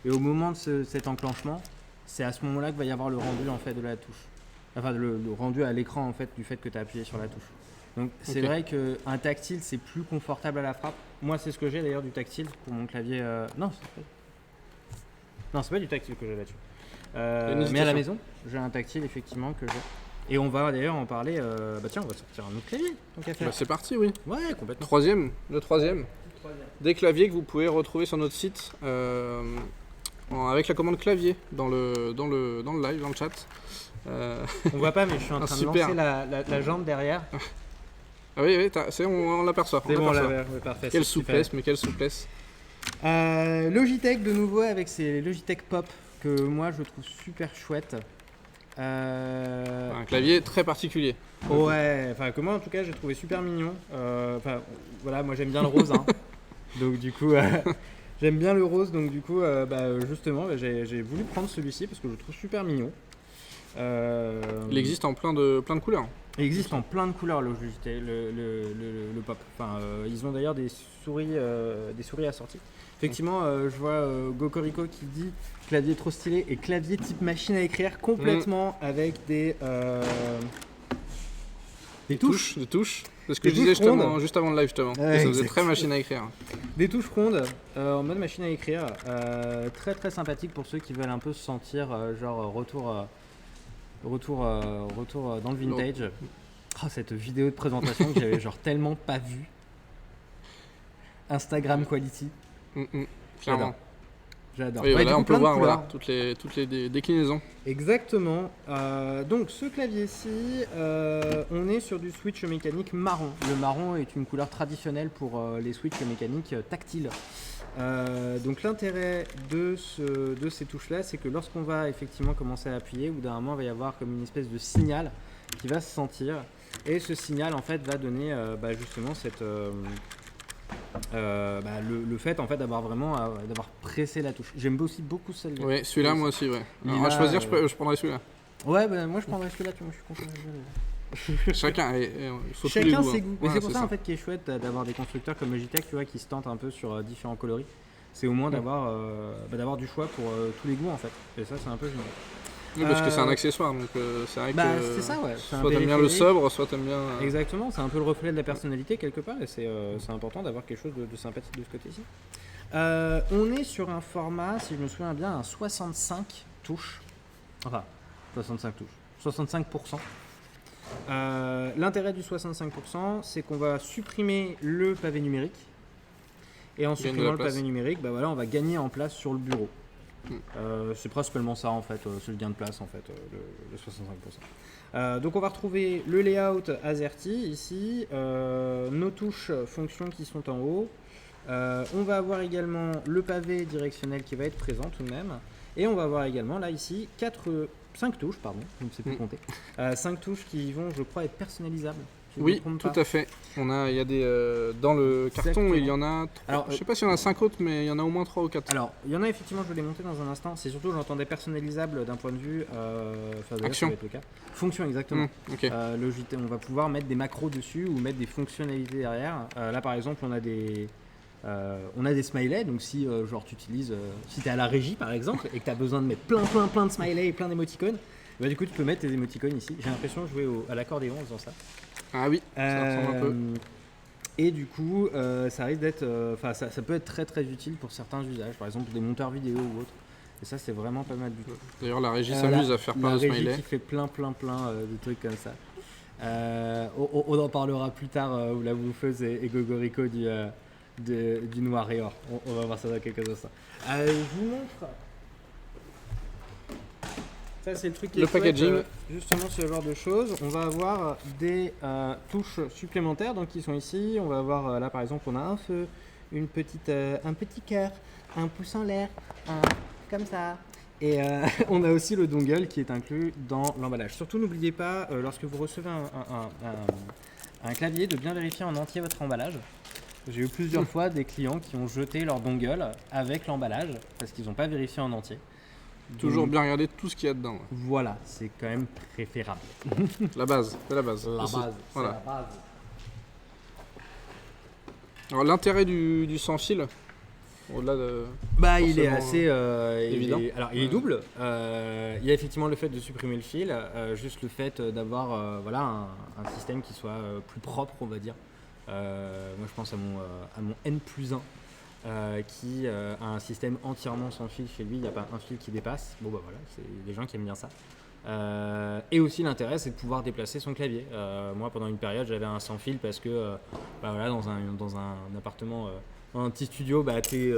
Et au moment de cet enclenchement, c'est à ce moment-là que va y avoir le rendu en fait, de la touche. Enfin, le rendu à l'écran en fait, du fait que tu as appuyé sur la touche. Donc, c'est vrai qu'un tactile, c'est plus confortable à la frappe. Moi, c'est ce que j'ai d'ailleurs du tactile pour mon clavier. Non, c'est pas du tactile que j'ai là-dessus. Mais à la maison, j'ai un tactile effectivement que j'ai. Et on va d'ailleurs en parler. Tiens, on va sortir un autre clavier. C'est parti, oui. Ouais, complètement. Le troisième. Des claviers que vous pouvez retrouver sur notre site avec la commande clavier dans le live, dans le chat. On voit pas, mais je suis en train de lancer la jambe derrière. Ah oui, on l'aperçoit. C'est bon, parfait. Quelle souplesse, mais quelle souplesse. Logitech de nouveau avec ses Logitech Pop que moi je trouve super chouette. Un clavier très particulier. Ouais, enfin que moi en tout cas j'ai trouvé super mignon. Voilà, moi j'aime bien le rose, hein. Donc du coup j'aime bien le rose, donc du coup justement j'ai voulu prendre celui-ci parce que je le trouve super mignon. Il existe en plein de couleurs. Il existe en plein de couleurs le Pop. Enfin, ils ont d'ailleurs des souris assorties. Effectivement, je vois Gokorico qui dit clavier trop stylé et clavier type machine à écrire complètement avec des touches. Des touches. C'est ce que je disais juste avant le live justement. Ouais, ça faisait très machine à écrire. Des touches rondes en mode machine à écrire. Très très sympathique pour ceux qui veulent un peu se sentir genre retour dans le vintage. Cette vidéo de présentation que j'avais genre tellement pas vue. Instagram quality. Clairement. J'adore. Oui, là on peut voir toutes les déclinaisons. Exactement. Donc ce clavier-ci, on est sur du switch mécanique marron. Le marron est une couleur traditionnelle pour les switches mécaniques tactiles. Donc l'intérêt de ces touches-là, c'est que lorsqu'on va effectivement commencer à appuyer, au bout d'un moment, il va y avoir comme une espèce de signal qui va se sentir. Et ce signal en fait va donner justement cette le fait en fait d'avoir pressé la touche. J'aime aussi beaucoup celle-là. Oui, celui-là moi aussi, ouais. Alors, à choisir, je prendrais celui-là. Ouais, moi je prendrais celui-là, tu vois, je suis content. Chacun ses goûts. Mais c'est pour ça en fait qu'il est chouette d'avoir des constructeurs comme Logitech, tu vois, qui se tentent un peu sur différents coloris. C'est au moins d'avoir du choix pour tous les goûts en fait. Et ça c'est un peu génial. Oui, parce que c'est un accessoire, donc c'est vrai que c'est ça, ouais. Soit t'aimes bien le sobre, soit t'aimes bien... Exactement, c'est un peu le reflet de la personnalité quelque part, et c'est important d'avoir quelque chose de sympathique de ce côté-ci. On est sur un format, si je me souviens bien, un 65 touches. Enfin, 65 touches. 65%. L'intérêt du 65%, c'est qu'on va supprimer le pavé numérique. Et en supprimant le pavé numérique, on va gagner en place sur le bureau. C'est principalement ça en fait, c'est le gain de place en fait, le 65%. Donc on va retrouver le layout AZERTY ici, nos touches fonctions qui sont en haut. On va avoir également le pavé directionnel qui va être présent tout de même. Et on va avoir également là ici 5 touches, pardon, je ne sais plus compter. 5 touches qui vont, je crois, être personnalisables. Si Oui, tout à fait. Il y a des dans le carton, Exactement. il y en a. Alors, je sais pas s'il y en a 5 autres, mais il y en a au moins 3 ou 4. Alors, il y en a effectivement, je vais les monter dans un instant. C'est surtout, j'entendais personnalisable d'un point de vue. Action. Ça va être le cas. Fonction, exactement. Ok. On va pouvoir mettre des macros dessus ou mettre des fonctionnalités derrière. Là, par exemple, on a des smileys. Donc, si genre tu utilises, si tu es à la régie par exemple et que tu as besoin de mettre plein de smileys et plein d'émoticônes, bah, du coup, tu peux mettre tes émoticônes ici. J'ai l'impression de jouer à l'accordéon en faisant ça. Ah oui, ça ressemble un peu. Et du coup, ça risque d'être, ça peut être très très utile pour certains usages, par exemple des monteurs vidéo ou autres. Et ça, c'est vraiment pas mal du tout. D'ailleurs, la régie s'amuse à faire plein de smileys. La régie smileys. qui fait plein de trucs comme ça. On en parlera plus tard où la bouffeuse et Gogorico du noir et or. On va voir ça dans quelques instants. Je vous montre. Ça, c'est le truc qui Le est chouette, packaging. justement ce genre de choses. On va avoir des touches supplémentaires donc, qui sont ici. On va avoir là par exemple, on a un feu, un petit cœur, un pouce en l'air, comme ça. Et on a aussi le dongle qui est inclus dans l'emballage. Surtout n'oubliez pas, lorsque vous recevez un clavier, de bien vérifier en entier votre emballage. J'ai eu plusieurs fois des clients qui ont jeté leur dongle avec l'emballage parce qu'ils n'ont pas vérifié en entier. Toujours bien regarder tout ce qu'il y a dedans. Ouais. Voilà, c'est quand même préférable. La base, c'est la base. La Aussi. base, Voilà. c'est la base. Alors l'intérêt du sans fil, au-delà de... Bah, il est forcément, assez évident. Il est double. Il y a effectivement le fait de supprimer le fil, juste le fait d'avoir un système qui soit plus propre, on va dire. Moi, je pense à mon N+1 qui a un système entièrement sans fil chez lui. Il n'y a pas un fil qui dépasse. Bon, bah voilà, c'est des gens qui aiment bien ça. Et aussi l'intérêt, c'est de pouvoir déplacer son clavier. Moi, pendant une période, j'avais un sans fil parce que dans un appartement, dans un petit studio, t'es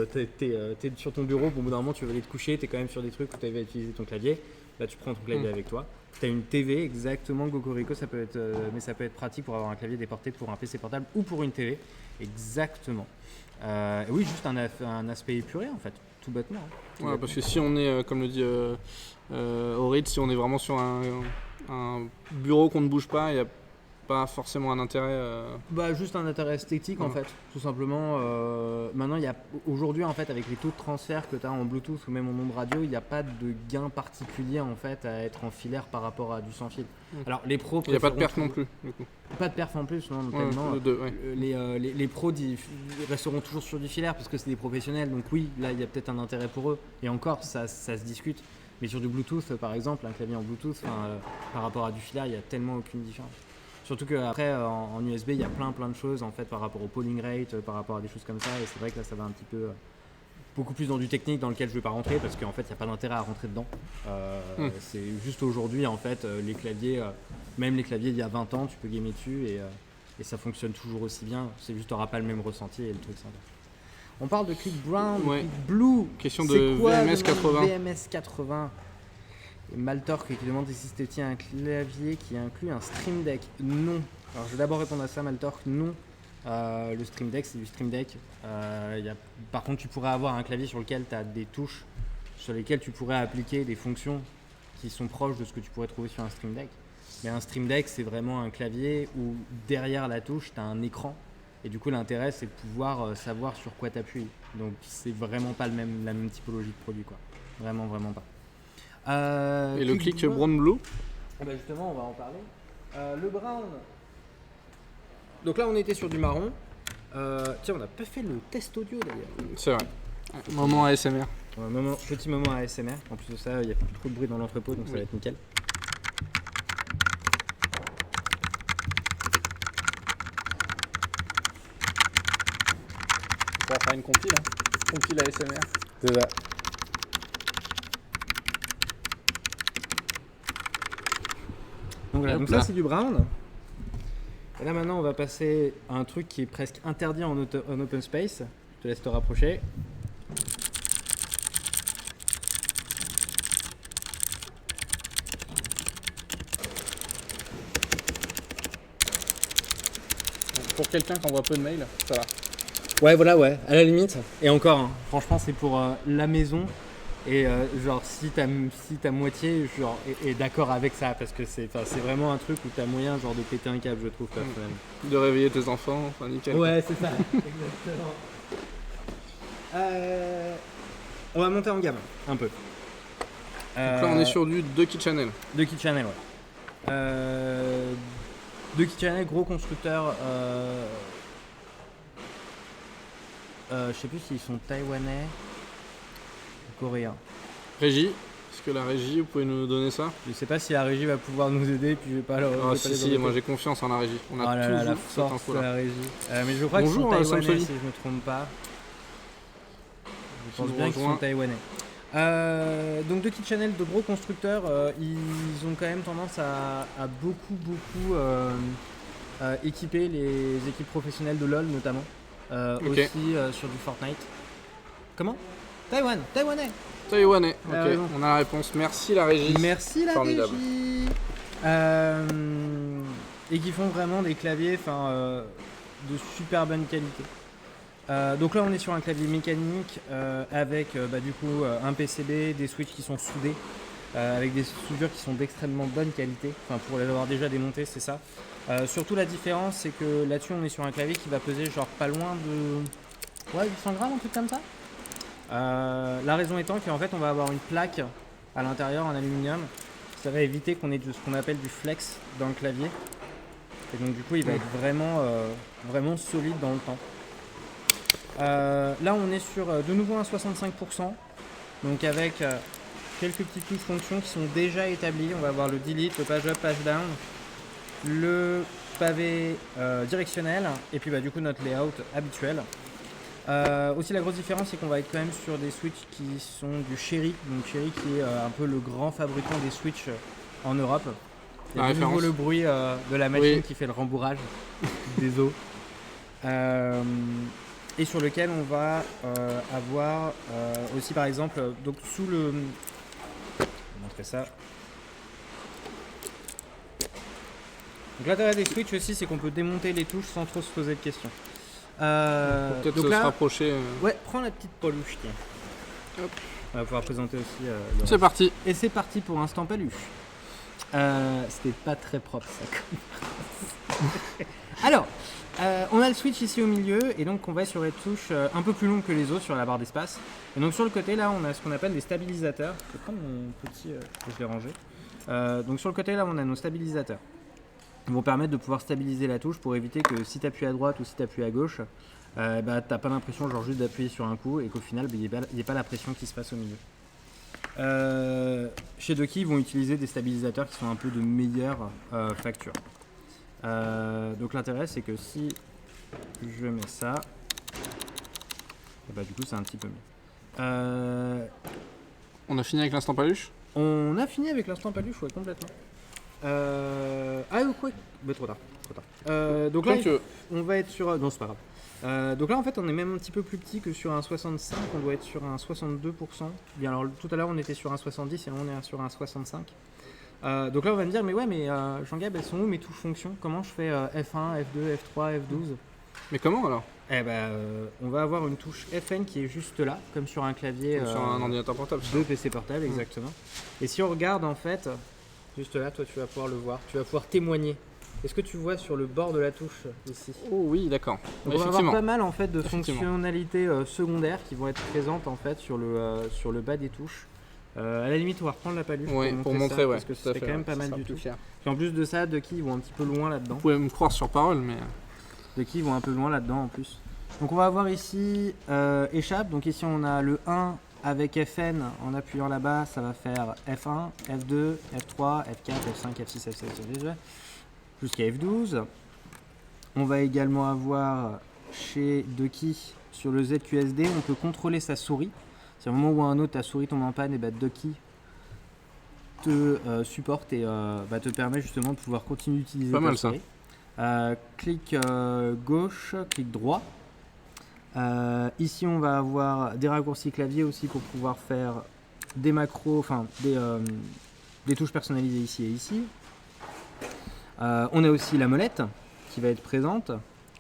sur ton bureau. Au bout d'un moment, tu vas aller te coucher, t'es quand même sur des trucs où tu vas utiliser ton clavier. Là, tu prends ton clavier avec toi. Tu as une TV, exactement, Gogorico, mais ça peut être pratique pour avoir un clavier déporté pour un PC portable ou pour une TV. Exactement. Oui, juste un aspect épuré en fait, tout bêtement. Ouais, parce que si on est, comme le dit Aurid, si on est vraiment sur un bureau qu'on ne bouge pas, il n'y a pas forcément un intérêt. Juste un intérêt esthétique en fait, tout simplement. Maintenant, aujourd'hui en fait, avec les taux de transfert que tu as en Bluetooth ou même en ondes radio, il n'y a pas de gain particulier en fait à être en filaire par rapport à du sans fil. Alors les pros, il n'y a pas de perf non plus. Du coup. Pas de perf en plus, non, tellement. Les pros resteront toujours sur du filaire parce que c'est des professionnels, donc oui, là il y a peut-être un intérêt pour eux. Et encore, ça se discute. Mais sur du Bluetooth, par exemple, un clavier en Bluetooth, par rapport à du filaire, il n'y a tellement aucune différence. Surtout qu'après, en USB, il y a plein de choses en fait par rapport au polling rate, par rapport à des choses comme ça. Et c'est vrai que là, ça va un petit peu beaucoup plus dans du technique dans lequel je ne vais pas rentrer parce qu'en fait, il n'y a pas d'intérêt à rentrer dedans. C'est juste aujourd'hui, en fait, les claviers, même les claviers d'il y a 20 ans, tu peux gamer dessus et ça fonctionne toujours aussi bien. C'est juste, tu n'auras pas le même ressenti et le truc sympa. On parle de Click Brown, Click Blue. Question de VMS 80. VMS 80. Maltorque qui demande si c'était un clavier qui inclut un Stream Deck. Non. Alors je vais d'abord répondre à ça, Maltorque. Non. Le Stream Deck, c'est du Stream Deck. Par contre, tu pourrais avoir un clavier sur lequel tu as des touches sur lesquelles tu pourrais appliquer des fonctions qui sont proches de ce que tu pourrais trouver sur un Stream Deck. Mais un Stream Deck, c'est vraiment un clavier où derrière la touche, tu as un écran. Et du coup, l'intérêt, c'est de pouvoir savoir sur quoi tu appuies. Donc, c'est vraiment pas la même typologie de produit, quoi. Vraiment pas. Et le Click Brown Blue justement, on va en parler. Le brown. Donc là, on était sur du marron. Tiens, on n'a pas fait le test audio d'ailleurs. C'est vrai. Moment ASMR. Petit moment ASMR. En plus de ça, il n'y a plus trop de bruit dans l'entrepôt, donc ça va être nickel. Ça va faire une compile, compile ASMR. C'est ça. Donc ça c'est du brown. Et là maintenant on va passer à un truc qui est presque interdit en open space. Je te laisse te rapprocher. pour quelqu'un qui envoie peu de mails, ça va. Ouais, voilà, ouais, à la limite. Et encore, hein, franchement, c'est pour la maison. Et genre, si ta moitié genre, est d'accord avec ça, parce que c'est vraiment un truc où t'as moyen genre, de péter un câble, je trouve, personnellement. De réveiller tes enfants, enfin nickel. Ouais, c'est ça, exactement. On va monter en gamme, un peu. Donc là, on est sur du Ducky Channel. Ducky Channel, ouais. Ducky Channel, gros constructeur. Je sais plus s'ils sont taïwanais ou coréens. Régie, est-ce que la régie, vous pouvez nous donner ça? Je sais pas si la régie va pouvoir nous aider, puis je vais pas leur. Ah, si, moi j'ai confiance en la régie. On a toujours la cette force info de là. la régie. Mais je crois qu'ils sont Bonjour, taïwanais, Samsoli. si je me trompe pas. Je pense nous bien qu'ils rejoint. sont taïwanais. Donc Ducky Channel, de gros constructeurs, ils ont quand même tendance à beaucoup équiper les équipes professionnelles de LoL notamment. Ok. Aussi sur du Fortnite. Comment? Taïwanais. Taïwanais, ok, raison. on a la réponse. Merci la régie. Merci la Formidable. régie. Et qui font vraiment des claviers de super bonne qualité. Donc là on est sur un clavier mécanique avec du coup un PCB, des switches qui sont soudés, avec des soudures qui sont d'extrêmement bonne qualité. Enfin pour l'avoir déjà démonté c'est ça. Surtout la différence c'est que là-dessus on est sur un clavier qui va peser genre pas loin de 800 grammes, un truc comme ça. La raison étant qu'en fait on va avoir une plaque à l'intérieur en aluminium. Ça va éviter qu'on ait ce qu'on appelle du flex dans le clavier. Et donc du coup il va être vraiment solide dans le temps. Là on est sur de nouveau un 65%. Donc avec quelques petites touches fonctions qui sont déjà établies. On va avoir le delete, le page up, page down, le pavé directionnel et puis du coup notre layout habituel. Aussi la grosse différence c'est qu'on va être quand même sur des switches qui sont du Cherry, donc Cherry qui est un peu le grand fabricant des switches en Europe. Il y a de nouveau le bruit de la machine qui fait le rembourrage des os. Et sur lequel on va avoir aussi par exemple donc sous le... Je vais montrer ça. Donc l'intérêt des switches aussi c'est qu'on peut démonter les touches sans trop se poser de questions. Peut-être donc se là, rapprocher. Ouais, prends la petite peluche, tiens. Hop. On va pouvoir présenter aussi le C'est parti. Et c'est parti pour Instant Paluche. C'était pas très propre ça. Alors, on a le switch ici au milieu et donc on va sur les touches un peu plus longues que les autres sur la barre d'espace. Et donc sur le côté là, on a ce qu'on appelle des stabilisateurs. Je vais prendre mon petit, je l'ai rangé. Donc sur le côté là, on a nos stabilisateurs. Ils vont permettre de pouvoir stabiliser la touche pour éviter que si tu appuies à droite ou si tu appuies à gauche, t'as pas l'impression genre juste d'appuyer sur un coup et qu'au final il n'y ait pas la pression qui se passe au milieu. Chez Ducky ils vont utiliser des stabilisateurs qui sont un peu de meilleure facture. Donc l'intérêt c'est que si je mets ça, et du coup c'est un petit peu mieux. On a fini avec l'instant paluche? On a fini avec l'instant paluche, ouais, complètement. Quoi trop tard. Donc là, on va être sur... Non, c'est pas grave. Donc là, en fait, on est même un petit peu plus petit que sur un 65. On doit être sur un 62%. Bien, alors, tout à l'heure, on était sur un 70 et là, on est sur un 65. Donc là, on va me dire, mais Jean-Gab, elles sont où mes touches fonctions? Comment je fais F1, F2, F3, F12? Mais comment alors? On va avoir une touche FN qui est juste là, comme sur un clavier... Comme sur un ordinateur portable. De PC portable, exactement. Et si on regarde, en fait... Juste là, toi tu vas pouvoir le voir, tu vas pouvoir témoigner. Est-ce que tu vois sur le bord de la touche ici? Oh oui, d'accord. On va avoir pas mal en fait de fonctionnalités secondaires qui vont être présentes en fait sur le bas des touches. À la limite, on va reprendre la paluche pour montrer, parce que c'est quand même pas mal du tout. Et en plus de ça, Ducky ils vont un petit peu loin là-dedans. Vous pouvez me croire sur parole, mais Ducky ils vont un peu loin là-dedans en plus. Donc on va avoir ici échappe. Donc ici on a le 1. Avec FN, en appuyant là-bas, ça va faire F1, F2, F3, F4, F5, F6, F7, F8, jusqu'à F12. On va également avoir chez Ducky, sur le ZQSD, on peut contrôler sa souris. Si à un moment ou à un autre ta souris tombe en panne, et Ducky te supporte et te permet justement de pouvoir continuer d'utiliser ta souris. Clic gauche, clic droit. Ici on va avoir des raccourcis clavier aussi pour pouvoir faire des macros, enfin des touches personnalisées ici et ici. On a aussi la molette qui va être présente.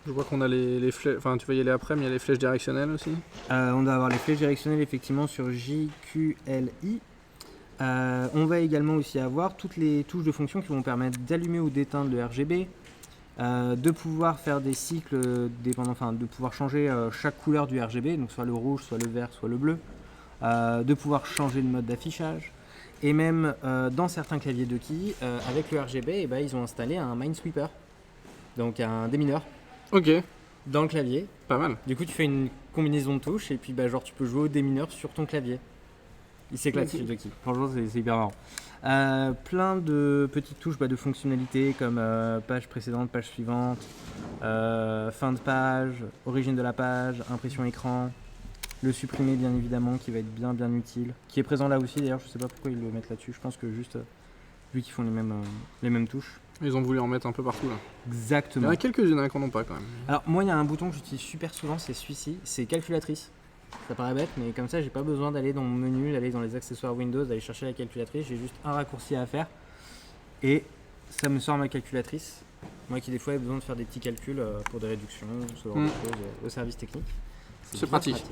Je vois qu'on a les flèches, enfin tu vas y aller après, mais il y a les flèches directionnelles aussi. On doit avoir les flèches directionnelles effectivement sur JQLI. On va également aussi avoir toutes les touches de fonction qui vont permettre d'allumer ou d'éteindre le RGB, de pouvoir faire des cycles dépendant, enfin de pouvoir changer chaque couleur du RGB, donc soit le rouge, soit le vert, soit le bleu, de pouvoir changer le mode d'affichage. Et même dans certains claviers de Key, avec le RGB, ils ont installé un Minesweeper, donc un démineur. Ok, Dans le clavier. pas mal. Du coup, tu fais une combinaison de touches et puis genre tu peux jouer au démineur sur ton clavier. Il s'éclate ce de qui. Franchement, c'est hyper marrant. Plein de petites touches de fonctionnalités comme page précédente, page suivante, fin de page, origine de la page, impression écran, le supprimer bien évidemment qui va être bien utile, qui est présent là aussi d'ailleurs. Je sais pas pourquoi ils le mettent là-dessus. Je pense que juste vu qu'ils font les mêmes touches. Ils ont voulu en mettre un peu partout là. Il y Exactement. en a quelques-uns qui n'en ont pas quand même. Alors moi il y a un bouton que j'utilise super souvent, c'est celui-ci, c'est calculatrice. Ça paraît bête, mais comme ça j'ai pas besoin d'aller dans mon menu, d'aller dans les accessoires Windows, d'aller chercher la calculatrice, j'ai juste un raccourci à faire et ça me sort ma calculatrice. Moi qui des fois ai besoin de faire des petits calculs pour des réductions, ce genre de choses au service technique. C'est bien pratique.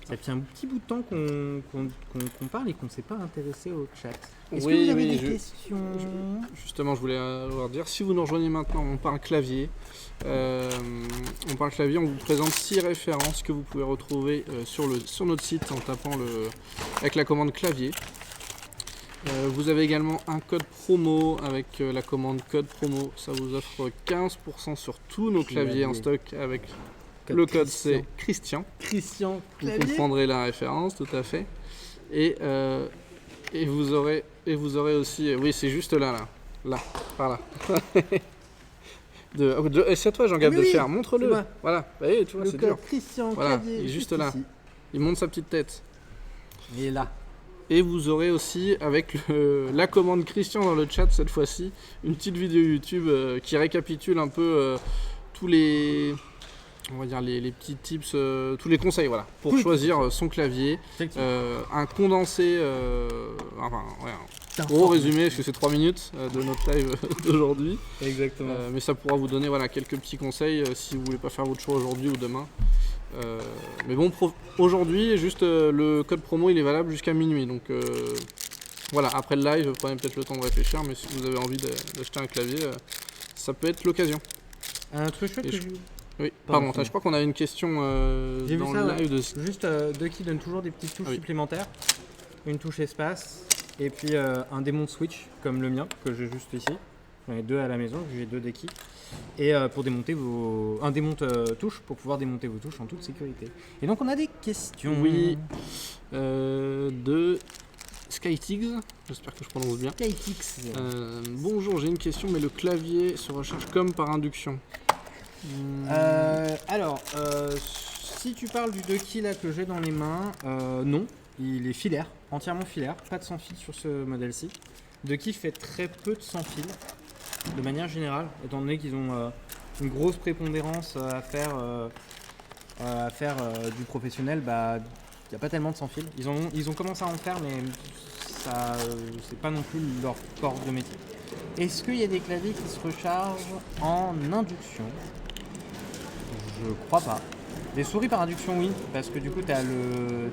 Ça fait un petit bout de temps qu'on parle et qu'on ne s'est pas intéressé au chat. Est-ce Oui, que vous avez oui, des questions Justement, je voulais vous dire, si vous nous rejoignez maintenant, on parle clavier. On vous présente 6 références que vous pouvez retrouver sur notre site en tapant avec la commande clavier. Vous avez également un code promo avec la commande code promo. Ça vous offre 15% sur tous nos claviers en stock avec le code c'est Christian. Christian Vous clavier. comprendrez la référence, tout à fait. Et vous aurez aussi, oui c'est juste là, par là. Et c'est à toi Jean-Gab de le faire, montre-le. Voilà, voyez, tu vois, Le c'est code dur. Christian Voilà, clavier. il est juste là. Ici. Il monte sa petite tête. Il est là. Et vous aurez aussi, avec la commande Christian dans le chat cette fois-ci, une petite vidéo YouTube qui récapitule un peu tous les, on va dire les petits tips, tous les conseils, voilà, pour choisir son clavier. Un condensé, un gros résumé, parce que c'est 3 minutes de notre live d'aujourd'hui. Exactement. Mais ça pourra vous donner quelques petits conseils si vous voulez pas faire votre choix aujourd'hui ou demain. Mais bon, aujourd'hui, juste le code promo il est valable jusqu'à minuit. Donc voilà, après le live, prenez peut-être le temps de réfléchir, mais si vous avez envie d'acheter un clavier, ça peut être l'occasion. Un truc chouette que j'ai vu. Oui, pardon, je crois qu'on a une question dans le live de. Juste de qui donne toujours des petites touches supplémentaires. Une touche espace et puis un démon switch comme le mien que j'ai juste ici. J'en ai 2 à la maison, j'ai 2 déquis. Et pour démonter un démonte touche pour pouvoir démonter vos touches en toute sécurité. Et donc on a des questions. Oui, de SkyTigs, j'espère que je prononce bien. KTX. Bonjour, j'ai une question, mais le clavier se recharge comme par induction. Alors, si tu parles du Ducky là que j'ai dans les mains, non, il est filaire, entièrement filaire, pas de sans fil sur ce modèle-ci. Ducky fait très peu de sans fil, de manière générale, étant donné qu'ils ont une grosse prépondérance à faire du professionnel, il n'y a pas tellement de sans fil. Ils ont commencé à en faire, mais ça, c'est pas non plus leur corps de métier. Est-ce qu'il y a des claviers qui se rechargent en induction ? Je crois pas. Les souris par induction, oui, parce que du coup, t'as le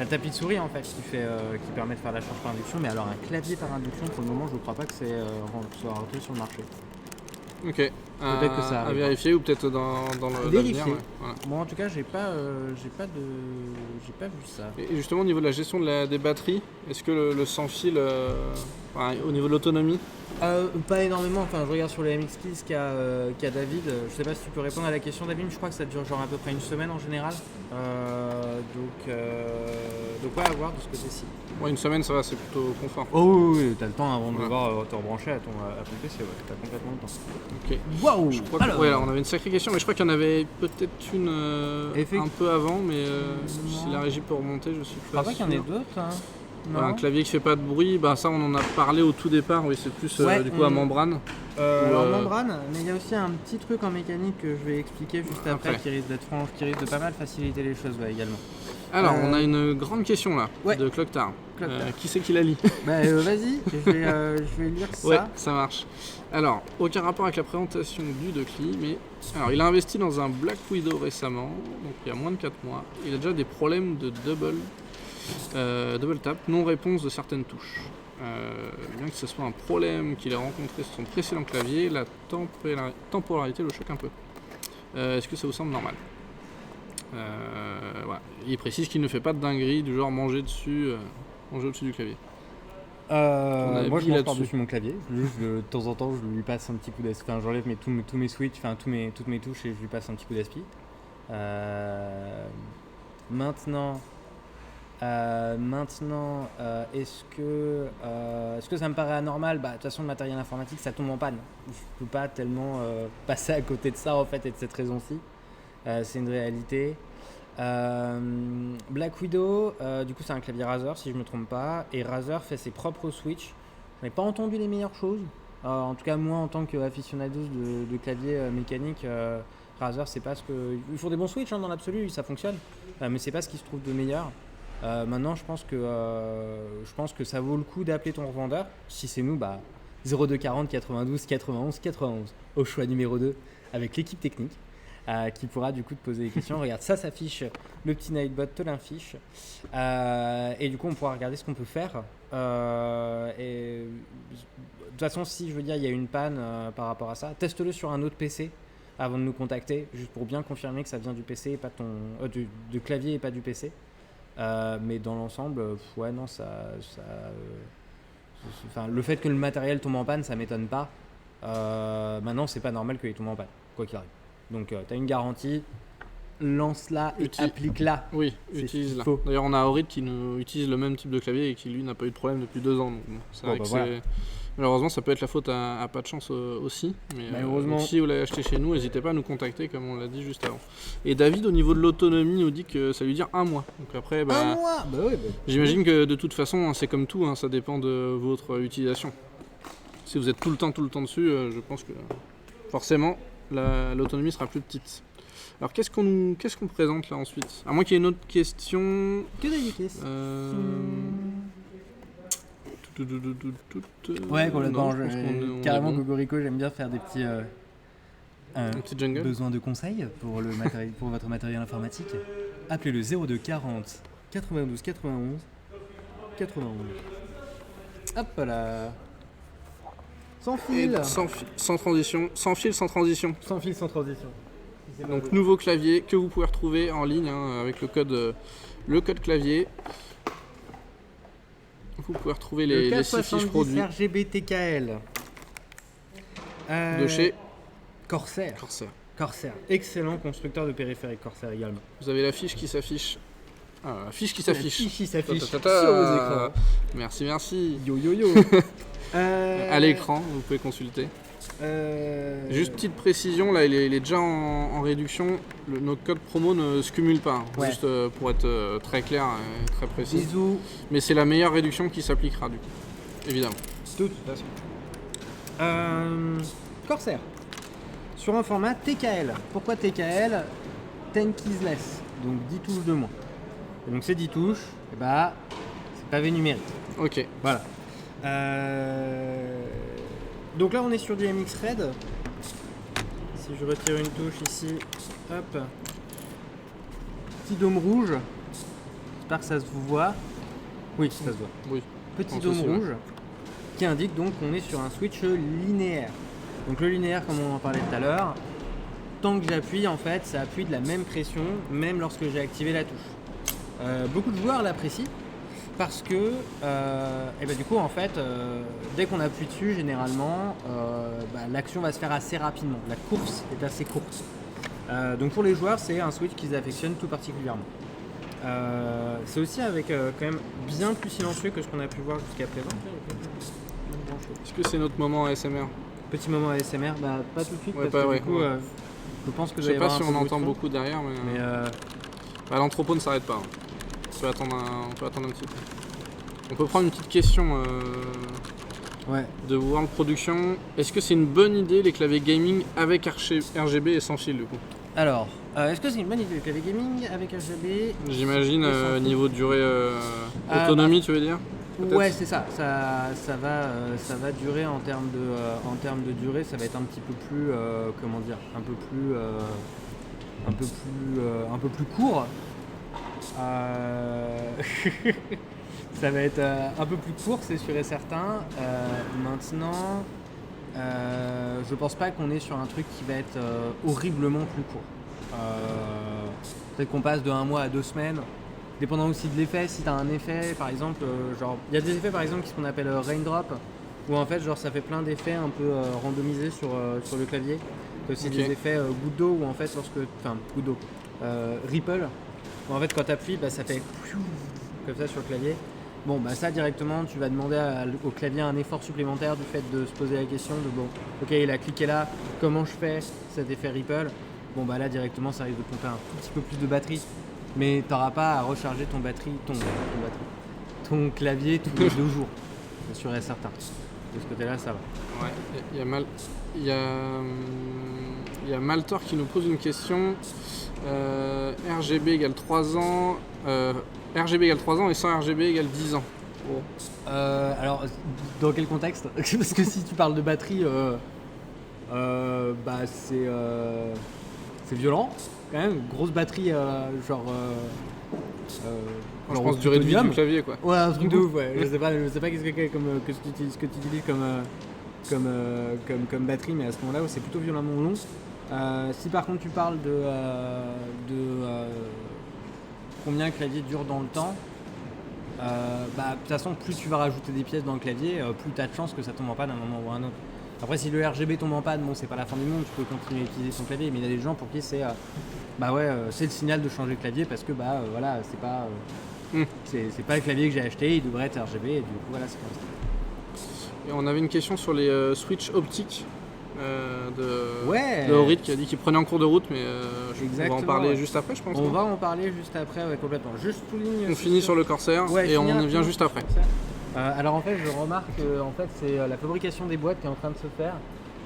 tapis de souris en fait qui permet de faire la charge par induction, mais alors un clavier par induction, pour le moment, je crois pas que soit rentré sur le marché. Ok, Peut-être que ça à arrive. vérifier ou peut-être dans le Vérifier. l'avenir, voilà. Moi, en tout cas, j'ai pas vu ça. Et justement au niveau de la gestion des batteries, est-ce que le sans fil, au niveau de l'autonomie, Pas énormément, enfin je regarde sur les MX Keys qu'a David, je sais pas si tu peux répondre à la question David, mais je crois que ça dure genre à peu près une semaine en général, donc ouais, à voir de ce côté-ci. une semaine ça va, c'est plutôt confort. Oh oui, t'as le temps avant de devoir te rebrancher à ton PC, ouais, t'as complètement le temps. Ok. Waouh. Je crois on avait une sacrée question, mais je crois qu'il y en avait peut-être une un peu avant, mais si la régie peut remonter, je suis Je pas crois pas qu'il y en ait sûr. d'autres, hein. Non. Un clavier qui fait pas de bruit, bah ça on en a parlé au tout départ, oui c'est plus Ouais, du coup à membrane. Alors membrane, mais il y a aussi un petit truc en mécanique que je vais expliquer juste après, Après. qui risque d'être franche, qui risque de pas mal faciliter les choses également. Alors on a une grande question là, Ouais. de Clocktar. Clocktar. Qui c'est qui la lit? Vas-y, je vais lire ça. Ouais, ça marche. Alors, aucun rapport avec la présentation du Decli, mais alors il a investi dans un Black Widow récemment, donc il y a moins de 4 mois. Il a déjà des problèmes de double tap, non réponse de certaines touches. Bien que ce soit un problème qu'il a rencontré sur son précédent clavier, la temporalité le choque un peu. Est-ce que ça vous semble normal? Voilà. Il précise qu'il ne fait pas de dinguerie du genre manger au-dessus du clavier. Moi je là-dessus. mange par-dessus mon clavier, juste de temps en temps je lui passe un petit coup d'aspi, enfin j'enlève tous mes switches, enfin toutes mes touches et je lui passe un petit coup d'aspi. Maintenant, est-ce que ça me paraît anormal? Bah de toute façon le matériel informatique ça tombe en panne. Je peux pas tellement passer à côté de ça en fait et de cette raison-ci. C'est une réalité. Black Widow, du coup c'est un clavier Razer si je me trompe pas, et Razer fait ses propres switches. Je n'ai pas entendu les meilleures choses. En tout cas moi en tant qu'aficionados de clavier mécanique, Razer c'est pas ce que... Ils font des bons switches dans l'absolu, ça fonctionne, mais c'est pas ce qui se trouve de meilleur. Maintenant je pense que ça vaut le coup d'appeler ton revendeur. Si c'est nous, 0240 92 91 91 au choix numéro 2 avec l'équipe technique. Qui pourra du coup te poser des questions. Regarde, ça s'affiche, le petit Nightbot te l'infiche. Et du coup, on pourra regarder ce qu'on peut faire. Et de toute façon, si je veux dire, il y a une panne par rapport à ça, teste-le sur un autre PC avant de nous contacter, juste pour bien confirmer que ça vient du PC et pas du clavier et pas du PC. Mais dans l'ensemble, ouais, non, le fait que le matériel tombe en panne, ça m'étonne pas. Maintenant, c'est pas normal qu'il tombe en panne, quoi qu'il arrive. Donc, tu as une garantie, lance-la et applique-la. Oui, utilise-la. D'ailleurs, on a Aurid qui nous utilise le même type de clavier et qui, lui, n'a pas eu de problème depuis 2 ans. Donc, c'est vrai que voilà. Malheureusement, ça peut être la faute à pas de chance aussi. Mais malheureusement, si vous l'avez acheté chez nous, n'hésitez pas à nous contacter, comme on l'a dit juste avant. Et David, au niveau de l'autonomie, nous dit que ça lui dit 1 mois. Donc après, un mois j'imagine que de toute façon, c'est comme tout, ça dépend de votre utilisation. Si vous êtes tout le temps dessus, je pense que forcément, l'autonomie sera plus petite. Alors qu'est-ce qu'on présente là ensuite? À moins qu'il y ait une autre question. Que des questions. Ouais, complètement. Carrément, Cocorico, j'aime bien faire des petits. Un petit jungle. Besoin de conseils pour votre matériel informatique? Appelez le 02 40 92 91 91. Hop là. Sans fil. Sans transition. Sans fil, sans transition. Sans fil, sans transition. Donc nouveau clavier que vous pouvez retrouver en ligne avec le code clavier. Vous pouvez retrouver les 6 fiches produits. RGB TKL. De chez Corsair. Excellent constructeur de périphériques Corsair également. Vous avez la fiche qui s'affiche. La fiche qui s'affiche sur vos écrans. Merci. Yo. À l'écran, vous pouvez consulter. Juste petite précision, là il est déjà en réduction. Notre code promo ne se cumule pas, juste pour être très clair et très précis. Bisous. Mais c'est la meilleure réduction qui s'appliquera du coup, évidemment. De toute façon. Corsair. Sur un format TKL. Pourquoi TKL? 10 keys less, donc 10 touches de moins. Et donc ces 10 touches, c'est pavé numérique. Ok. Voilà. Donc là on est sur du MX Red. Si je retire une touche ici, hop, petit dôme rouge. J'espère que ça se vous voit. Oui, ça se voit. Oui. Petit dôme rouge qui indique donc qu'on est sur un switch linéaire. Donc le linéaire, comme on en parlait tout à l'heure, tant que j'appuie, en fait, ça appuie de la même pression, même lorsque j'ai activé la touche. Beaucoup de joueurs l'apprécient. Parce que, du coup, en fait, dès qu'on appuie dessus, généralement, l'action va se faire assez rapidement. La course est assez courte. Donc pour les joueurs, c'est un switch qu'ils affectionnent tout particulièrement. C'est aussi avec quand même bien plus silencieux que ce qu'on a pu voir jusqu'à présent. Est-ce que c'est notre moment ASMR? Petit moment ASMR, pas tout de suite, parce que du coup, je pense que je sais pas si on entend beaucoup derrière, mais l'entrepôt ne s'arrête pas. On peut attendre un petit peu. On peut prendre une petite question Ouais. de World Production. Est-ce que c'est une bonne idée les claviers gaming avec RGB et sans fil du coup? Alors, est-ce que c'est une bonne idée le clavier gaming avec RGB? J'imagine Et sans fil. niveau de durée autonomie, tu veux dire? Peut-être. Ouais, c'est ça. Ça va durer en termes de durée. Ça va être un petit peu plus, comment dire, un peu plus court. Ça va être un peu plus court, c'est sûr et certain. Maintenant, je pense pas qu'on est sur un truc qui va être horriblement plus court. Peut-être qu'on passe de 1 mois à 2 semaines. Dépendant aussi de l'effet, si tu as un effet par exemple, genre il y a des effets par exemple qui qu'on appelle raindrop, où en fait genre ça fait plein d'effets un peu randomisés sur le clavier. Tu as aussi des effets goutte d'eau où en fait goutte d'eau, ripple, où en fait quand tu appuies ça fait comme ça sur le clavier. Bon bah ça directement tu vas demander au clavier un effort supplémentaire du fait de se poser la question de bon ok il a cliqué là, comment je fais cet effet ripple. Bon bah là directement ça risque de pomper un tout petit peu plus de batterie. Mais tu n'auras pas à recharger ton clavier tous les 2 jours, c'est sûr et certain. De ce côté-là, ça va. Ouais, il y a Maltor qui nous pose une question. RGB égale 3 ans. RGB égale 3 ans et sans RGB égale 10 ans. Oh. Alors, dans quel contexte? Parce que si tu parles de batterie, c'est violent. Quand même, grosse batterie, Je pense durée de vie du clavier quoi. Ouais, un truc de ouf, ouais. Je sais pas qu'est-ce que tu utilises comme batterie, mais à ce moment-là, c'est plutôt violemment long. Si par contre tu parles de combien le clavier dure dans le temps, de toute façon, plus tu vas rajouter des pièces dans le clavier, plus tu as de chances que ça tombe en panne à un moment ou à un autre. Après, si le RGB tombe en panne, bon, c'est pas la fin du monde, tu peux continuer à utiliser ton clavier, mais il y a des gens pour qui c'est c'est le signal de changer le clavier parce que voilà, c'est pas le clavier que j'ai acheté, il devrait être RGB, et du coup voilà, c'est comme ça. Et on avait une question sur les switches optiques de Aurid qui a dit qu'il prenait en cours de route, mais on va en parler juste après, je pense. On va en parler juste après, ouais, complètement. Juste on finit sur le Corsair et on y vient juste après. Alors en fait, je remarque que c'est la fabrication des boîtes qui est en train de se faire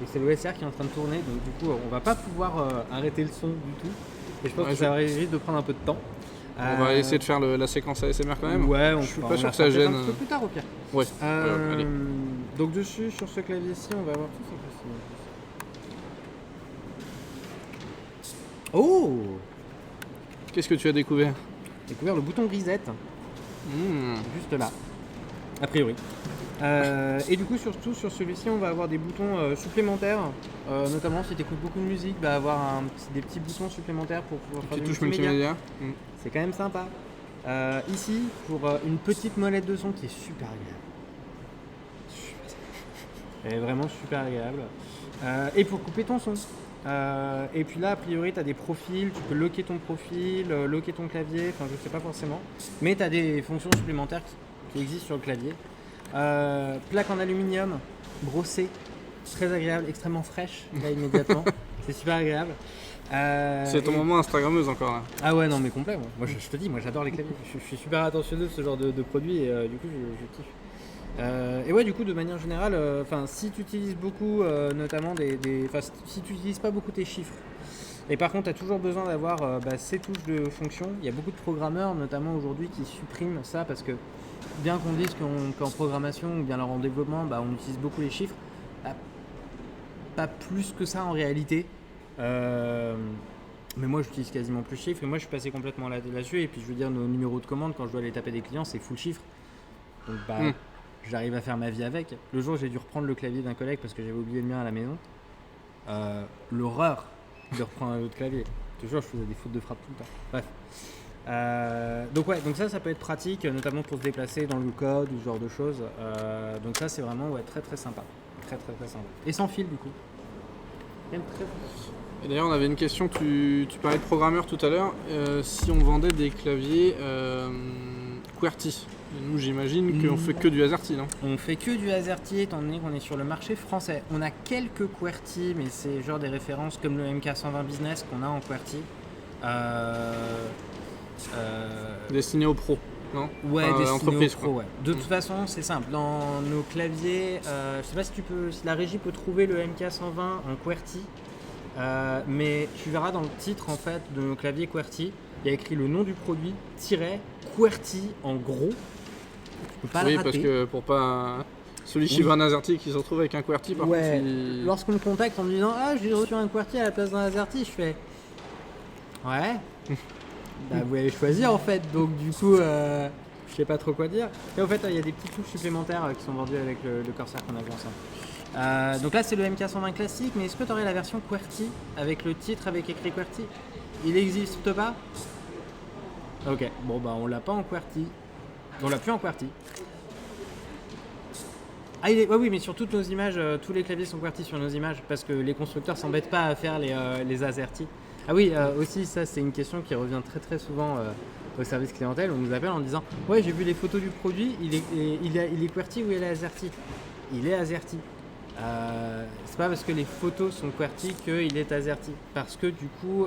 et c'est l'OSR qui est en train de tourner, donc du coup on va pas pouvoir arrêter le son du tout et je pense que ça risque de prendre un peu de temps. On va essayer de faire la séquence ASMR quand même. Ouais, je suis pas sûr que ça gêne. Un peu plus tard au pire. Ouais. Allez. Donc dessus, sur ce clavier-ci, on va avoir tout ça. Oh! Qu'est-ce que tu as découvert? J'ai découvert le bouton reset. Juste là, a priori. Et du coup, surtout sur celui-ci, on va avoir des boutons supplémentaires. Notamment si tu écoutes beaucoup de musique, avoir des petits boutons supplémentaires pour pouvoir faire des touches multimédia. C'est quand même sympa. Ici, pour une petite molette de son qui est super agréable. Elle est vraiment super agréable. Et pour couper ton son. Et puis là, a priori, tu as des profils, tu peux locker ton profil, locker ton clavier, enfin je sais pas forcément. Mais tu as des fonctions supplémentaires qui existent sur le clavier. Plaque en aluminium, brossée, très agréable, extrêmement fraîche, là immédiatement. C'est super agréable. C'est ton moment Instagrammeuse encore là. Ah ouais, non mais complet. Moi je te dis, moi j'adore les claviers. Je suis super attentionneux de ce genre de produits et du coup je kiffe. Et ouais, du coup, de manière générale, si tu utilises beaucoup, notamment si tu n'utilises pas beaucoup tes chiffres, et par contre, tu as toujours besoin d'avoir ces touches de fonction. Il y a beaucoup de programmeurs, notamment aujourd'hui, qui suppriment ça parce que, bien qu'on dise qu'en programmation ou bien en développement, on utilise beaucoup les chiffres, pas plus que ça en réalité. Mais moi, j'utilise quasiment plus de chiffres et moi, je suis passé complètement là-dessus. Et puis, je veux dire, nos numéros de commande, quand je dois aller taper des clients, c'est full chiffre. Donc, j'arrive à faire ma vie avec. Le jour, j'ai dû reprendre le clavier d'un collègue parce que j'avais oublié le mien à la maison. L'horreur de reprendre un autre clavier. Toujours, je faisais des fautes de frappe tout le temps. Bref. Donc ça peut être pratique, notamment pour se déplacer dans le code ou ce genre de choses. Donc ça, c'est vraiment très très sympa. Très très très sympa. Et sans fil, du coup. Très, très... Et d'ailleurs, on avait une question, tu parlais de programmeur tout à l'heure. Si on vendait des claviers QWERTY. Nous, j'imagine qu'on fait que du AZERTY, non? On fait que du AZERTY, étant donné qu'on est sur le marché français. On a quelques QWERTY, mais c'est genre des références comme le MK120 Business qu'on a en QWERTY. Destiné aux pros. non? Ouais, Enfin, destiné entreprise, aux pros, quoi. ouais. De toute façon, c'est simple. Dans nos claviers, je sais pas si la régie peut trouver le MK120 en QWERTY, mais tu verras dans le titre en fait de nos claviers QWERTY, il y a écrit le nom du produit QWERTY en gros. Tu peux pas le Oui, rater. parce que pour pas. Celui qui Oui. veut un AZERTY qui se retrouve avec un QWERTY, par Ouais. contre, il... Lorsqu'on me contacte en me disant ah j'ai reçu un QWERTY à la place d'un AZERTY, je fais ouais. Bah vous avez choisi en fait, donc du coup je sais pas trop quoi dire. Et en fait il y a des petites touches supplémentaires qui sont vendues avec le Corsair qu'on a vu ensemble. Donc là c'est le MK120 classique, mais est-ce que tu aurais la version QWERTY avec le titre avec écrit QWERTY? Il n'existe pas? Ok, bon bah on l'a pas en QWERTY. On l'a plus en QWERTY. Ah oui, mais sur toutes nos images, tous les claviers sont QWERTY sur nos images parce que les constructeurs s'embêtent pas à faire les AZERTY. Ah oui, aussi ça c'est une question qui revient très très souvent au service clientèle. On nous appelle en disant ouais j'ai vu les photos du produit, il est QWERTY ou il est AZERTY? Il est AZERTY. C'est pas parce que les photos sont QWERTY qu'il est AZERTY, parce que du coup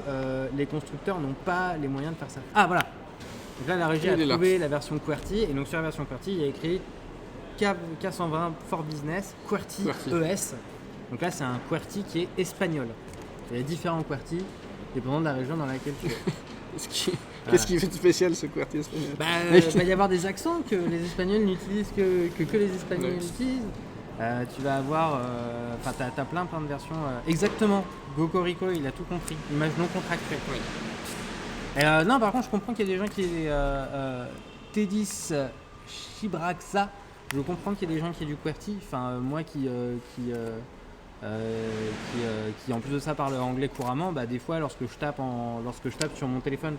les constructeurs n'ont pas les moyens de faire ça. Ah voilà. Donc là la régie a trouvé la version QWERTY et donc sur la version QWERTY il y a écrit K120 for Business QWERTY ES. Donc là c'est un QWERTY qui est espagnol. Il y a différents QWERTY dépendant de la région dans laquelle tu es. Qu'est-ce qui fait de spécial ce QWERTY espagnol? Il va y avoir des accents que les Espagnols n'utilisent que les Espagnols utilisent. Tu vas avoir, t'as plein de versions. Exactement. Gocorico, il a tout compris. Image non contractée. Oui. Non, par contre, je comprends qu'il y a des gens qui Tedis Chibraxa. Je comprends qu'il y a des gens qui aient du QWERTY. Enfin, moi qui en plus de ça parle anglais couramment, bah, des fois lorsque je tape sur mon téléphone,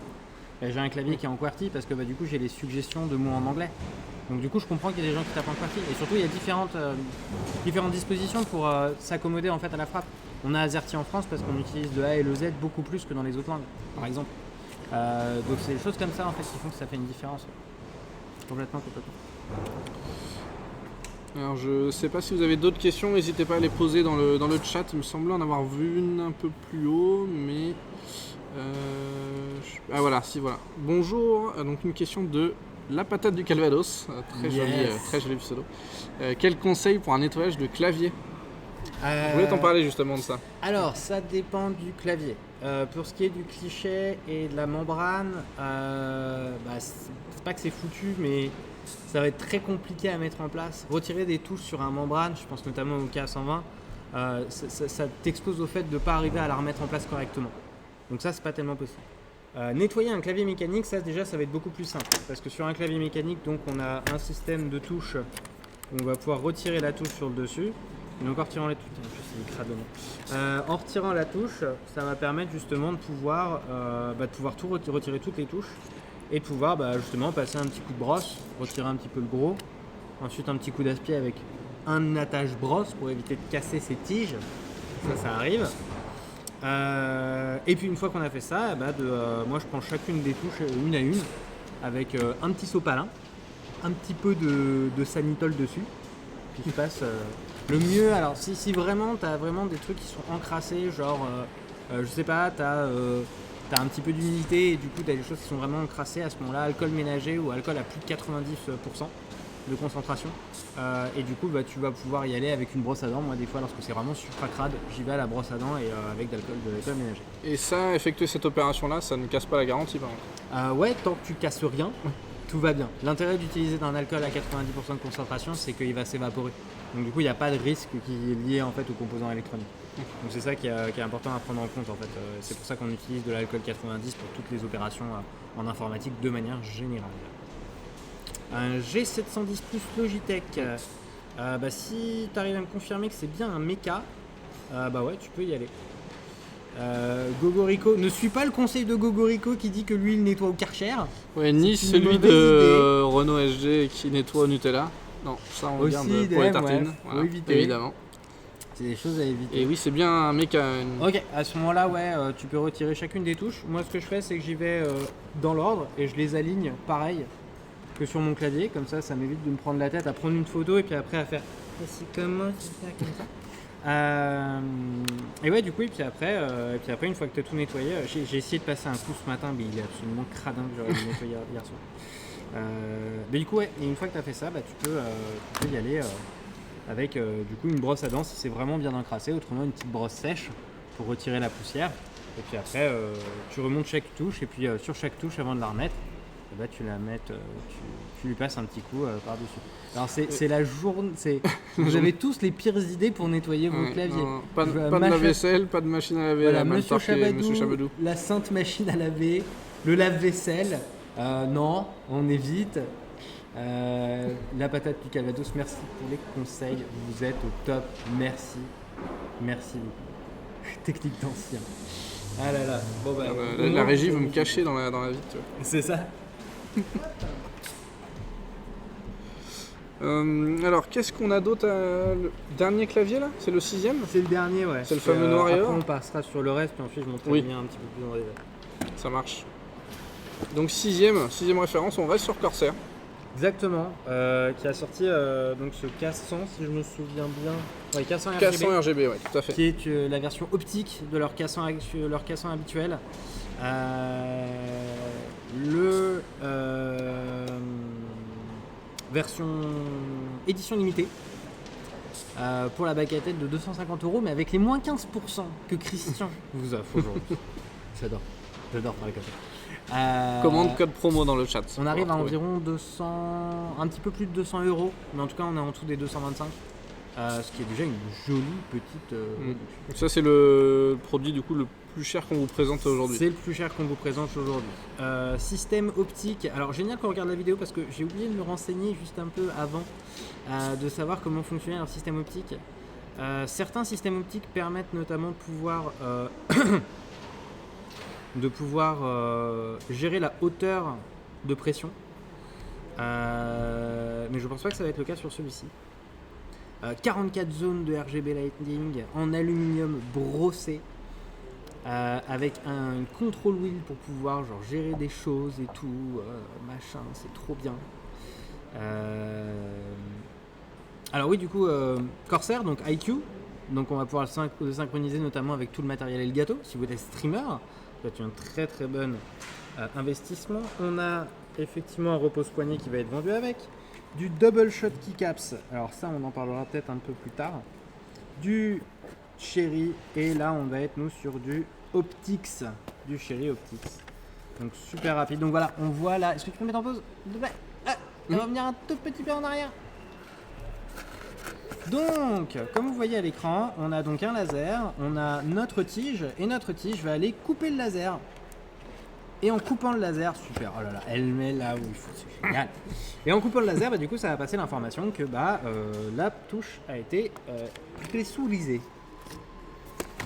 j'ai un clavier qui est en QWERTY parce que bah, du coup j'ai les suggestions de mots en anglais. Donc du coup je comprends qu'il y a des gens qui tapent en QWERTY. Et surtout il y a différentes dispositions pour s'accommoder en fait à la frappe. On a AZERTY en France parce qu'on utilise le A et le Z beaucoup plus que dans les autres langues, par exemple. Donc c'est des choses comme ça en fait qui font que ça fait une différence. Complètement. Alors je sais pas si vous avez d'autres questions, n'hésitez pas à les poser dans le chat. Il me semblait en avoir vu une un peu plus haut, mais ah voilà, si voilà. Bonjour, donc une question de La Patate du Calvados, très joli pseudo. Quel conseil pour un nettoyage de clavier? Je voulais t'en parler justement de ça. Alors ça dépend du clavier. Pour ce qui est du cliché et de la membrane, c'est pas que c'est foutu, mais ça va être très compliqué à mettre en place. Retirer des touches sur un membrane, je pense notamment au K120, ça t'expose au fait de ne pas arriver à la remettre en place correctement. Donc ça, c'est pas tellement possible. Nettoyer un clavier mécanique, ça déjà, ça va être beaucoup plus simple. Parce que sur un clavier mécanique, donc, on a un système de touches où on va pouvoir retirer la touche sur le dessus. Et donc en retirant la touche, en retirant la touche, ça va permettre justement de pouvoir retirer toutes les touches. Et de pouvoir justement passer un petit coup de brosse, retirer un petit peu le gros, ensuite un petit coup d'aspi avec un attache brosse pour éviter de casser ses tiges, ça arrive. Et puis une fois qu'on a fait ça, moi je prends chacune des touches une à une avec un petit sopalin, un petit peu de sanitol dessus, puis je passe le mieux. Alors si vraiment tu as vraiment des trucs qui sont encrassés, genre je sais pas, t'as un petit peu d'humidité et du coup tu as des choses qui sont vraiment encrassées, à ce moment-là, alcool ménager ou alcool à plus de 90% de concentration. Et du coup tu vas pouvoir y aller avec une brosse à dents. Moi des fois lorsque c'est vraiment super crade, j'y vais à la brosse à dents et avec de l'alcool ménager. Et ça, effectuer cette opération-là, ça ne casse pas la garantie par contre? Ouais, tant que tu casses rien, tout va bien. L'intérêt d'utiliser d'un alcool à 90% de concentration, c'est qu'il va s'évaporer. Donc du coup il n'y a pas de risque qui est lié en fait aux composants électroniques. Donc c'est ça qui est important à prendre en compte en fait. C'est pour ça qu'on utilise de l'alcool 90 pour toutes les opérations en informatique de manière générale. Un G710 Plus Logitech. Si tu arrives à me confirmer que c'est bien un mecha, ouais, tu peux y aller. Gogorico, ne suis pas le conseil de Gogorico qui dit que lui il nettoie au Karcher. Ouais, ni celui de Renault SG qui nettoie au Nutella. Non, ça on regarde pour les tartines. Ouais, voilà, éviter. évidemment. C'est des choses à éviter. Et oui, c'est bien un méca. Ok, à ce moment-là, ouais, tu peux retirer chacune des touches. Moi, ce que je fais, c'est que j'y vais dans l'ordre et je les aligne pareil que sur mon clavier. Comme ça m'évite de me prendre la tête à prendre une photo et puis après à faire c'est comment c'est comme ça. Et ouais, du coup, et puis après une fois que tu as tout nettoyé, j'ai essayé de passer un coup ce matin, mais il est absolument cradin que j'aurais dû nettoyer hier soir. Mais du coup, ouais, et une fois que tu as fait ça, tu peux y aller avec du coup une brosse à dents si c'est vraiment bien encrassé, autrement une petite brosse sèche pour retirer la poussière. Et puis après, tu remontes chaque touche et puis sur chaque touche avant de la remettre, tu la mets, tu lui passes un petit coup par-dessus. Alors c'est la journée, vous avez tous les pires idées pour nettoyer vos claviers. Pas de lave-vaisselle, pas de machine à laver. Voilà, Monsieur Chabadou, la sainte machine à laver, le lave-vaisselle. Non, on évite. La patate du Calvados, merci pour les conseils. Vous êtes au top. Merci beaucoup. Technique d'ancien. Ah là là. Bon la régie veut me cacher dans la vitre. C'est ça. Alors, qu'est-ce qu'on a d'autre Le dernier clavier là? C'est le 6e? C'est le dernier, ouais. C'est le fameux noir et or. Après, on passera sur le reste, puis ensuite je montrerai un petit peu plus dans les détails. Ça marche. Donc, sixième référence, on reste sur Corsair. Exactement, qui a sorti donc ce K100, si je me souviens bien. Ouais, K100 RGB. K100 RGB, ouais, tout à fait. Qui est la version optique de leur K100 habituel. Version édition limitée pour la bagatelle de 250 €, mais avec les moins 15% que Christian vous offre aujourd'hui. J'adore parler comme ça. Commande code promo dans le chat. On arrive à environ 200, un petit peu plus de 200 €, mais en tout cas on est en dessous des 225. Ce qui est déjà une jolie petite Ça c'est le produit du coup le plus cher qu'on vous présente aujourd'hui. C'est le plus cher qu'on vous présente aujourd'hui. Système optique. Alors génial qu'on regarde la vidéo parce que j'ai oublié de me renseigner juste un peu avant de savoir comment fonctionnait leur système optique. Certains systèmes optiques permettent notamment de pouvoir gérer la hauteur de pression. Mais je pense pas que ça va être le cas sur celui-ci. 44 zones de RGB lighting en aluminium brossé avec un control wheel pour pouvoir gérer des choses et tout, machin, c'est trop bien. Alors oui, du coup, Corsair, donc IQ, donc on va pouvoir le synchroniser notamment avec tout le matériel Elgato si vous êtes streamer. C'est un très très bon investissement. On a effectivement un repose-poignet qui va être vendu avec. Du double shot keycaps, alors ça on en parlera peut-être un peu plus tard. Du Cherry, et là on va être nous sur du Optics, du Cherry Optics. Donc super rapide. Donc voilà, on voit là. Est-ce que tu peux mettre en pause? On va revenir un tout petit peu en arrière. Donc, comme vous voyez à l'écran, on a donc un laser, on a notre tige, et notre tige va aller couper le laser. Et en coupant le laser, super, oh là là, elle met là où il faut, c'est génial. Et en coupant le laser, du coup, ça va passer l'information que la touche a été pressurisée.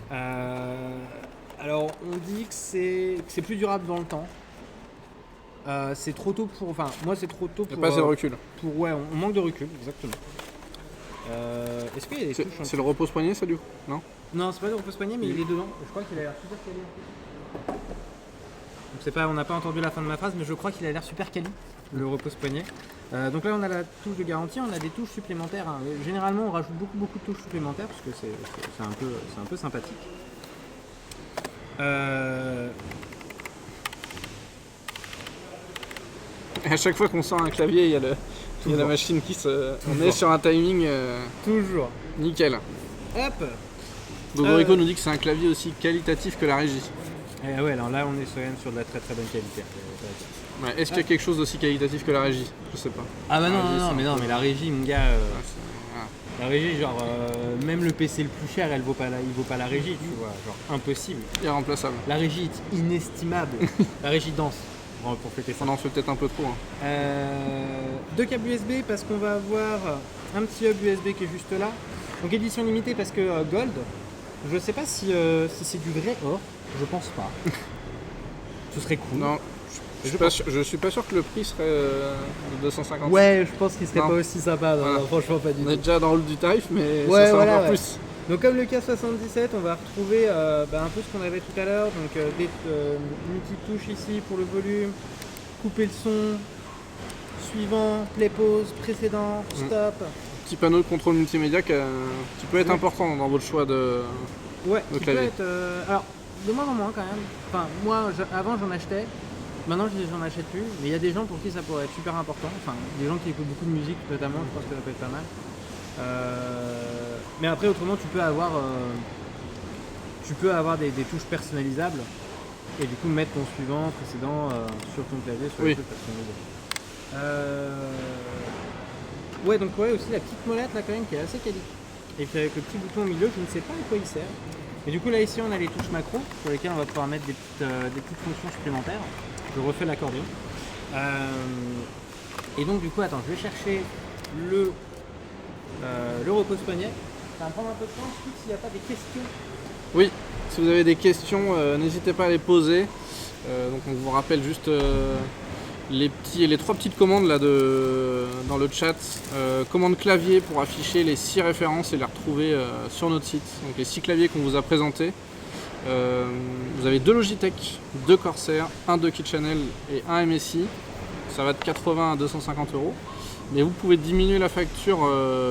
Alors, on dit que c'est plus durable dans le temps. C'est trop tôt pour. Enfin, moi, c'est trop tôt pour. Il n'y a pas assez de recul. Ouais, on manque de recul, exactement. Est-ce qu'il y a des touches C'est le repose-poignet, ça, du coup? Non? Non, c'est pas le repose-poignet, mais il est dedans. Je crois qu'il a l'air super quali. Donc on n'a pas entendu la fin de ma phrase, mais je crois qu'il a l'air super quali, le repose-poignet. Donc là, on a la touche de garantie, on a des touches supplémentaires. Hein. Généralement, on rajoute beaucoup de touches supplémentaires parce que c'est un peu sympathique. À chaque fois qu'on sort un clavier, il y a la machine qui se. On est sur un timing. Toujours. Nickel. Hop. Gogorico nous dit que c'est un clavier aussi qualitatif que la régie. Ouais, alors là on est sur de la très très bonne qualité. Ouais, est-ce qu'il y a quelque chose d'aussi qualitatif que la régie? Je sais pas. Ah bah non, mais la régie, mon gars. La régie, même le PC le plus cher, il vaut pas la régie, tu vois, impossible. Irremplaçable. La régie est inestimable. La régie danse. Pour fêter ça. On en fait peut-être un peu trop. Hein. Deux câbles USB parce qu'on va avoir un petit hub USB qui est juste là. Donc édition limitée parce que Gold. Je sais pas si c'est du vrai or. Je pense pas. Ce serait cool. Non, je suis pas sûr que le prix serait de 250. Ouais, je pense qu'il serait pas aussi sympa. Non, franchement, pas du tout. On est déjà dans le haut du tarif, mais ouais, ça sera encore plus. Donc comme le K77, on va retrouver un peu ce qu'on avait tout à l'heure. Donc une petite touche ici pour le volume, couper le son, suivant, play pause, précédent, stop. Petit panneau de contrôle multimédia qui peut être important dans votre choix de clavier. Peut être, alors, de moins en moins quand même. Enfin, moi, avant j'en achetais. maintenant j'en achète plus, mais il y a des gens pour qui ça pourrait être super important. Enfin, des gens qui écoutent beaucoup de musique notamment, je pense que ça peut être pas mal. Mais après, autrement, tu peux avoir des touches personnalisables et du coup mettre ton suivant, précédent sur ton clavier, sur les trucs personnalisables. Ouais, donc aussi la petite molette là quand même qui est assez quali. Et puis avec le petit bouton au milieu, je ne sais pas à quoi il sert. Et du coup là ici on a les touches macro sur lesquelles on va pouvoir mettre des petites fonctions supplémentaires. Je refais l'accordéon. Et donc du coup attends, je vais chercher le repose-poignet. Ça va me prendre un peu de temps, je trouve s'il n'y a pas des questions. Oui, si vous avez des questions, n'hésitez pas à les poser. Donc on vous rappelle juste les 3 petites commandes là dans le chat. Commande clavier pour afficher les 6 références et les retrouver sur notre site. Donc les 6 claviers qu'on vous a présentés. Vous avez 2 Logitech, 2 Corsair, un de KitChannel et un MSI. Ça va de 80 à 250 €. Mais vous pouvez diminuer la facture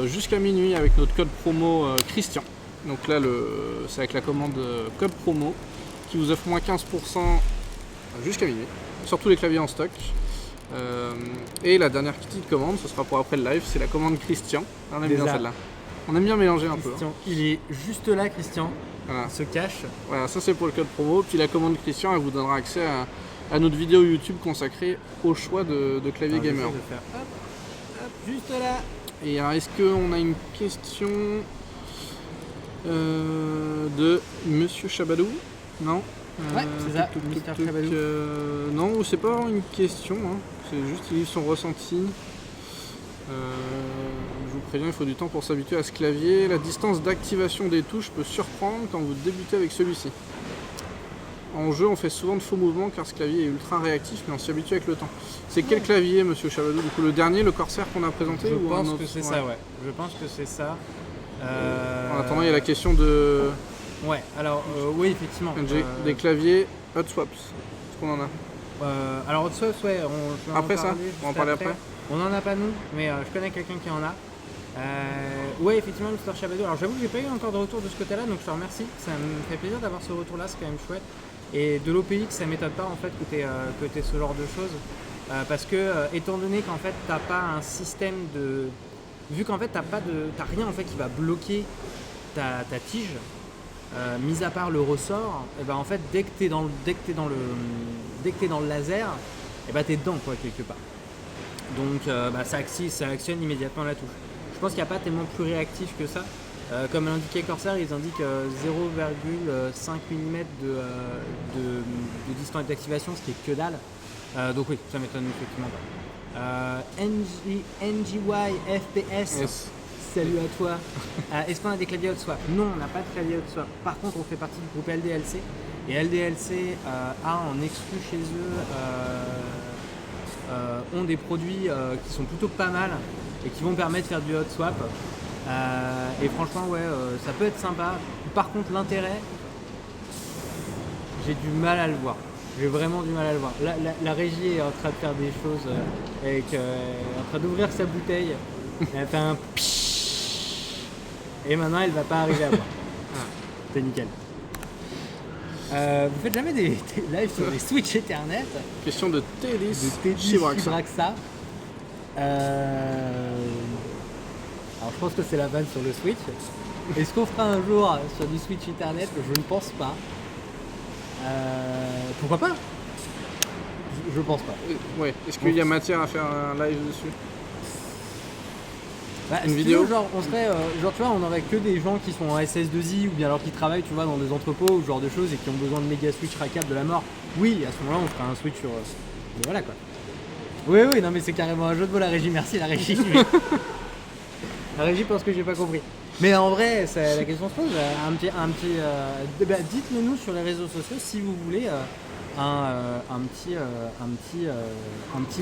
jusqu'à minuit avec notre code promo Christian. Donc là, c'est avec la commande code promo qui vous offre moins 15% jusqu'à minuit sur tous les claviers en stock. Et la dernière petite commande, ce sera pour après le live, c'est la commande Christian. On aime bien celle-là. On aime bien mélanger un peu. Hein. Il est juste là, Christian. Voilà. Il se cache. Voilà, ça c'est pour le code promo. Puis la commande Christian, elle vous donnera accès à notre vidéo YouTube consacrée au choix de clavier gamer. De faire hop, hop, juste là. Et alors, est-ce qu'on a une question de Monsieur Chabadou? Non. Ouais, c'est ça, Mr. Chabadou. Non, c'est pas une question, hein. C'est juste qu'il livre son ressenti. Je vous préviens, il faut du temps pour s'habituer à ce clavier. La distance d'activation des touches peut surprendre quand vous débutez avec celui-ci. En jeu, on fait souvent de faux mouvements car ce clavier est ultra réactif, mais on s'y habitue avec le temps. C'est quel clavier, Monsieur Chabadou? Du coup, le dernier, le Corsair qu'on a présenté? Je pense que c'est ça, ouais. Je pense que c'est ça. En attendant, il y a la question de... Ouais, alors, oui, effectivement. Des claviers hot swaps. Est-ce qu'on en a? Alors, hot swaps, ouais. Après ça? On va en parler après. On n'en a pas nous, mais je connais quelqu'un qui en a. Ouais, effectivement, Mr. Chabadou. Alors, j'avoue que j'ai pas eu encore de retour de ce côté-là, donc je te remercie. Ça me fait plaisir d'avoir ce retour-là, c'est quand même chouette. Et de l'OPX, ça m'étonne pas en fait que tu aies ce genre de choses. Parce que, étant donné qu'en fait, t'as pas un système de. Vu qu'en fait, t'as rien en fait qui va bloquer ta tige, mis à part le ressort, et ben en fait, dès que t'es dans le laser, et ben t'es dedans quoi, quelque part. Donc, ça actionne immédiatement la touche. Je pense qu'il n'y a pas tellement plus réactif que ça. Comme l'indiquait Corsair, ils indiquent 0,5 mm de distance d'activation, ce qui est que dalle. Donc oui, ça m'étonne effectivement pas. NGY FPS, yes. Salut à toi. Est-ce qu'on a des claviers hot swap? Non, on n'a pas de clavier hot swap. Par contre, on fait partie du groupe LDLC. Et LDLC a en exclu chez eux ont des produits qui sont plutôt pas mal et qui vont permettre de faire du hot swap. Et franchement, ouais, ça peut être sympa. Par contre, l'intérêt, j'ai du mal à le voir. J'ai vraiment du mal à le voir. La régie est en train de faire des choses en train d'ouvrir sa bouteille. Elle fait un pshhh. Et maintenant, elle va pas arriver à boire. C'est nickel. Vous faites jamais des lives sur les Switch Ethernet? Question de Teddy Chibraxa. Alors je pense que c'est la vanne sur le Switch. Est-ce qu'on fera un jour sur du Switch Ethernet? Je ne pense pas. Pourquoi pas? Je pense pas. Ouais. Est-ce qu'il y a matière à faire un live dessus? Une vidéo genre, on serait, genre tu vois, on n'aurait que des gens qui sont en SS2I ou bien alors qui travaillent tu vois, dans des entrepôts ou ce genre de choses et qui ont besoin de méga Switch rackable de la mort. Oui, à ce moment-là, on fera un Switch sur... Mais voilà quoi. Oui, non mais c'est carrément un jeu de mots la régie, merci la régie. La régie pense que j'ai pas compris. Mais en vrai, la question se pose. Dites-le nous sur les réseaux sociaux si vous voulez un petit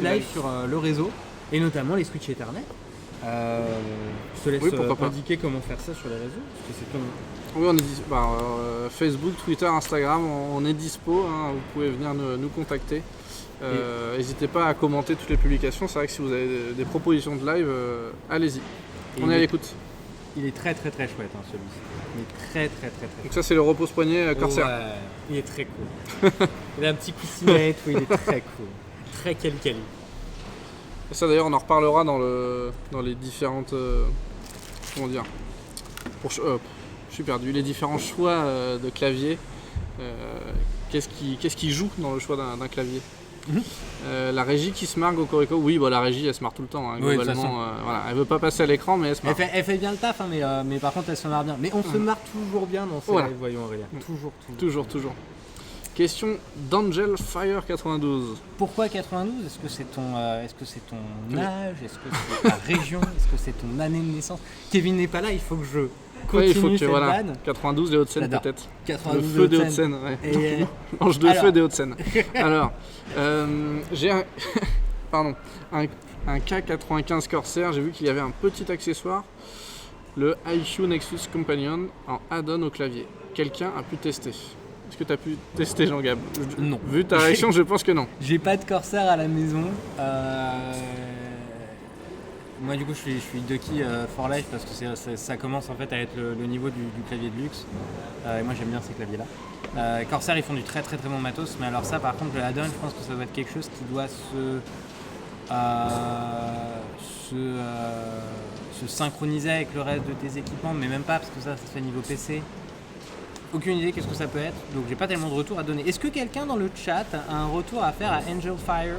live sur le réseau et notamment les Switch Ethernet. Je te laisse indiquer comment faire ça sur les réseaux. Parce que c'est Oui, on est Facebook, Twitter, Instagram, on est dispo. Hein, vous pouvez venir nous contacter. N'hésitez pas à commenter toutes les publications. C'est vrai que si vous avez des propositions de live, allez-y. On est à l'écoute. Il est très très très chouette hein, celui-ci. Il est très très très très Donc ça c'est le repose-poignet Corsair. Ouais, il est très cool. Il a un petit coussinet et tout, il est très cool. Très quali. Et ça d'ailleurs on en reparlera dans les différentes... comment dire je suis perdu. Les différents choix de clavier. Qu'est-ce qui joue dans le choix d'un clavier? La régie qui se marque au Corico, oui, bah, la régie elle se marre tout le temps. Hein, oui, globalement, voilà, elle veut pas passer à l'écran, mais elle se marre. Elle fait bien le taf, hein, mais par contre elle se marre bien. Mais on se marre toujours bien dans ces lives, voyons Aurélien. Toujours. Question d'Angel Fire 92. Pourquoi 92? Est-ce que c'est ton âge? Est-ce que c'est ta région? Est-ce que c'est ton année de naissance? Kevin n'est pas là, il faut que je continue cette vanne. 92 les Hauts-de-Seine peut-être. 92 le feu des Hauts-de-Seine, ouais. L'ange de feu des Hauts-de-Seine. Alors, j'ai un K95 Corsair, j'ai vu qu'il y avait un petit accessoire, le iQ Nexus Companion en add-on au clavier. Quelqu'un a pu tester? Est-ce que tu as pu tester, Jean-Gab? Non. Vu ta réaction, je pense que non. J'ai pas de Corsair à la maison. Moi du coup je suis Ducky for life parce que ça commence en fait à être le niveau du clavier de luxe. Et moi j'aime bien ces claviers là. Corsair ils font du très très très bon matos, mais alors ça par contre le add-on je pense que ça doit être quelque chose qui doit se synchroniser avec le reste de tes équipements, mais même pas parce que ça se fait niveau PC. Aucune idée qu'est-ce que ça peut être, donc j'ai pas tellement de retour à donner. Est-ce que quelqu'un dans le chat a un retour à faire à Angel Fire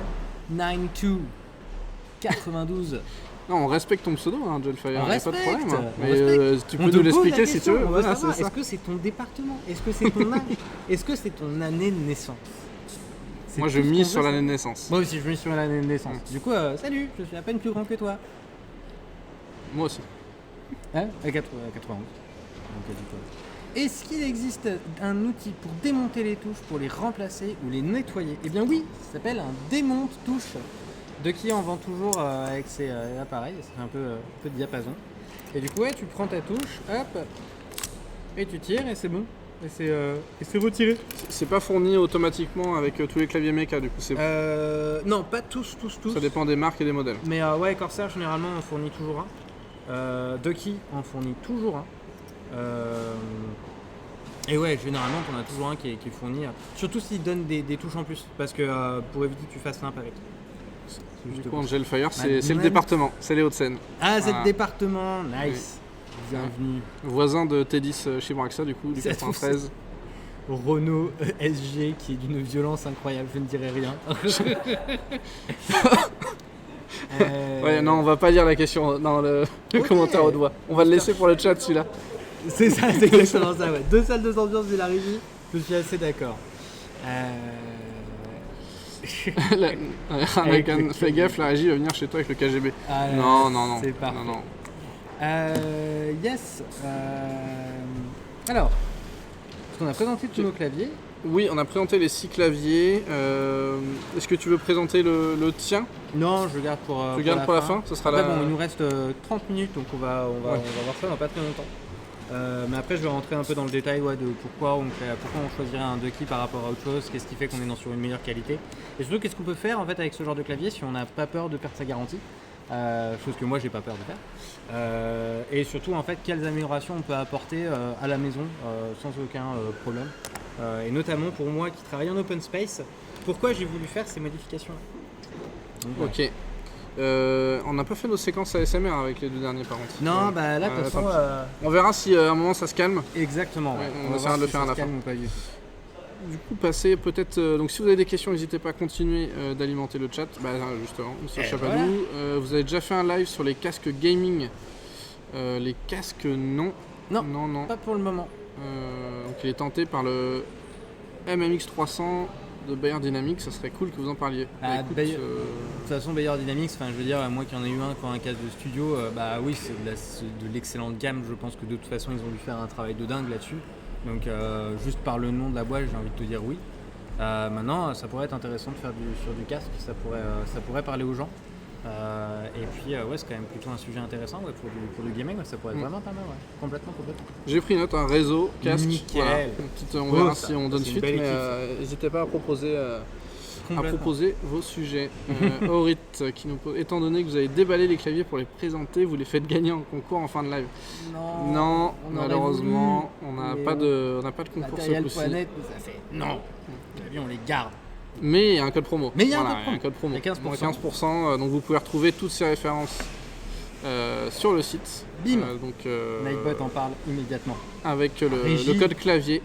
92? Non, on respecte ton pseudo, hein, Angel Fire, On y a pas de respecte, problème. on Mais respecte. tu peux nous l'expliquer si tu veux. Voilà, c'est ça. Est-ce que c'est ton département? Est-ce que c'est ton âge? Est-ce que c'est ton année de naissance? Moi je mise sur l'année de naissance. Moi aussi je mise sur l'année de naissance. Du coup, salut, je suis à peine plus grand que toi. Moi aussi. Hein? 91. Donc, du coup. Est-ce qu'il existe un outil pour démonter les touches, pour les remplacer ou les nettoyer? Eh bien oui, ça s'appelle un démonte-touche. Ducky en vend toujours avec ses appareils, ça fait un peu de diapason. Et du coup, ouais, tu prends ta touche, hop, et tu tires et c'est bon. Et c'est retiré. C'est pas fourni automatiquement avec tous les claviers méca, du coup c'est... Non, pas tous. Ça dépend des marques et des modèles. Mais ouais, Corsair généralement en fournit toujours un. Ducky en fournit toujours un. Et ouais, généralement t'en as toujours un qui est fourni. Surtout s'il donne des touches en plus, parce que pour éviter que tu fasses limp avec. Du coup, Angel Fire, c'est le département, c'est les Hauts-de-Seine. Ah, c'est le département, nice. Oui. Bienvenue. Voisin de T10 chez Braxa, du coup, du 93. Renault SG qui est d'une violence incroyable, je ne dirai rien. Ouais, non, on va pas lire la question dans le commentaire au doigt. On va le laisser pour le chat celui-là. C'est ça, c'est exactement ça, ouais. 2 salles, 2 ambiances de la régie, je suis assez d'accord. Fais gaffe, la régie va venir chez toi avec le KGB. Non. C'est parfait. Non. Yes. Alors, est-ce qu'on a présenté tous nos claviers? Oui, on a présenté les 6 claviers. Est-ce que tu veux présenter le tien? Non, je garde pour Tu gardes pour la fin. Ça sera après, bon, il nous reste 30 minutes, donc on va voir ça dans pas très longtemps. Mais après, je vais rentrer un peu dans le détail de pourquoi on choisirait un Ducky par rapport à autre chose, qu'est-ce qui fait qu'on est sur une meilleure qualité. Et surtout, qu'est-ce qu'on peut faire en fait avec ce genre de clavier si on n'a pas peur de perdre sa garantie. Chose que moi j'ai pas peur de faire. Et surtout en fait quelles améliorations on peut apporter à la maison sans aucun problème. Et notamment pour moi qui travaille en open space, pourquoi j'ai voulu faire ces modifications. Donc, voilà. Ok. On n'a pas fait nos séquences ASMR avec les 2 derniers par contre. Non, bah là de toute façon. On verra si à un moment ça se calme. Exactement. Ouais, on va essaiera de le faire à la fin. Du coup, passer peut-être. Donc, si vous avez des questions, n'hésitez pas à continuer d'alimenter le chat. Bah, justement, Monsieur Chapadou, voilà. Vous avez déjà fait un live sur les casques gaming. Les casques, non. Non. Pas pour le moment. Donc, il est tenté par le MMX 300 de Bayer Dynamics. Ça serait cool que vous en parliez. De toute façon, Bayer Dynamics, je veux dire, moi qui en ai eu un quand un casque de studio, bah oui, c'est de l'excellente gamme. Je pense que de toute façon, ils ont dû faire un travail de dingue là-dessus. Donc juste par le nom de la boîte, j'ai envie de te dire oui. Maintenant, ça pourrait être intéressant de faire sur du casque, ça pourrait parler aux gens. Et puis ouais, c'est quand même plutôt un sujet intéressant pour du gaming, ça pourrait être vraiment pas mal, ouais. Complètement. J'ai pris note, un réseau, casque, nickel. voilà. On verra si on donne suite, mais n'hésitez pas à proposer Complètement. proposer vos sujets. Aurit qui nous pose, étant donné que vous avez déballé les claviers pour les présenter, vous les faites gagner en concours en fin de live. Non, on aurait malheureusement, voulu, on n'a mais pas de concours ce coup-ci. Matériel.net nous a fait non, les claviers on les garde. Mais il y a un code promo. Mais il y a un Voilà, code promo. Il y a 15%. moins 15%, donc vous pouvez retrouver toutes ces références sur le site. Bim. Nightbot en parle immédiatement. Avec Régie. le code clavier,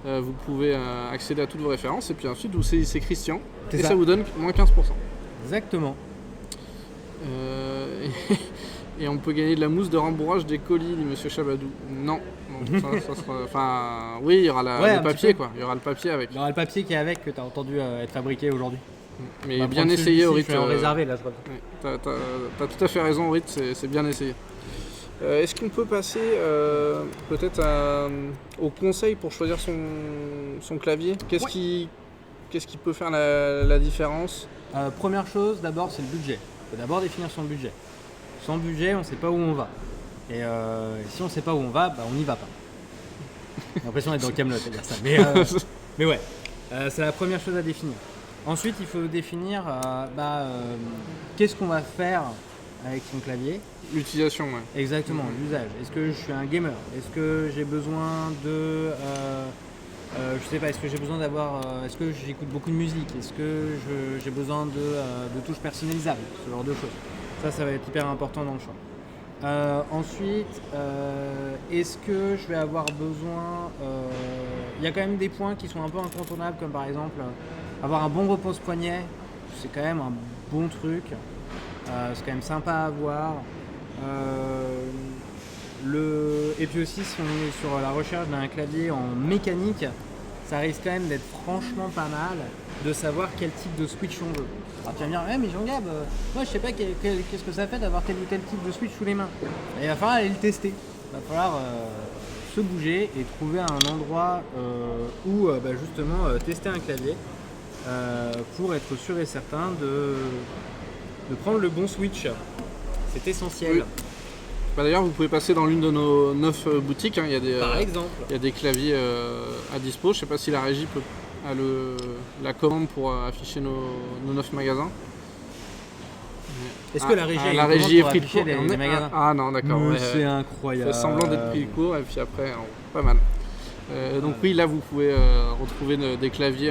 vous pouvez accéder à toutes vos références. Et puis ensuite, vous saisissez Christian. C'est Et ça. ça vous donne moins 15%. Exactement. Et on peut gagner de la mousse de rembourrage des colis, dit Monsieur Chabadou. Non. Ça sera... Enfin, oui, il y aura Ouais, le un papier, petit peu. quoi. Il y aura le papier avec. Il y aura le papier qui est avec que tu as entendu être fabriqué aujourd'hui. Mais On va bien prendre essayé, celui-ci, Aurit. Je vais en réserver là, je crois. Ouais, t'as tout à fait raison, Aurit, c'est bien essayé. Est-ce qu'on peut passer peut-être au conseil pour choisir son clavier? Qu'est-ce qui peut faire la différence? Première chose, d'abord, c'est le budget. Il faut d'abord définir son budget. Sans budget, on ne sait pas où on va. Et si on ne sait pas où on va, bah, on n'y va pas. J'ai l'impression d'être dans Kaamelott à dire ça. Mais ouais, c'est la première chose à définir. Ensuite, il faut définir qu'est-ce qu'on va faire avec son clavier. L'utilisation, ouais. Exactement, l'usage. Est-ce que je suis un gamer? Est-ce que j'ai besoin de... je sais pas, est-ce que j'ai besoin d'avoir... est-ce que j'écoute beaucoup de musique? Est-ce que j'ai besoin de touches personnalisables? Ce genre de choses. Ça va être hyper important dans le choix. Ensuite, est-ce que je vais avoir besoin... Il y a quand même des points qui sont un peu incontournables, comme par exemple avoir un bon repose-poignet. C'est quand même un bon truc. C'est quand même sympa à avoir. Et puis aussi, si on est sur la recherche d'un clavier en mécanique, ça risque quand même d'être franchement pas mal de savoir quel type de switch on veut. Alors tu vas me dire, mais Jean-Gab, moi je sais pas qu'est-ce que ça fait d'avoir tel ou tel type de switch sous les mains. Et il va falloir aller le tester. Il va falloir se bouger et trouver un endroit où justement tester un clavier pour être sûr et certain de prendre le bon switch. C'est essentiel. Oui. D'ailleurs, vous pouvez passer dans l'une de nos 9 boutiques. Hein. Il y a des, Par exemple. il y a des claviers à dispo. Je ne sais pas si la régie a la commande pour afficher nos 9 magasins. Est-ce que la régie a une la commande régie est pour pris de afficher court. les magasins? Ah non, d'accord. Mais Ouais, c'est on incroyable. fait semblant d'être pris de court et puis après, pas mal. Donc oui, là, vous pouvez retrouver des claviers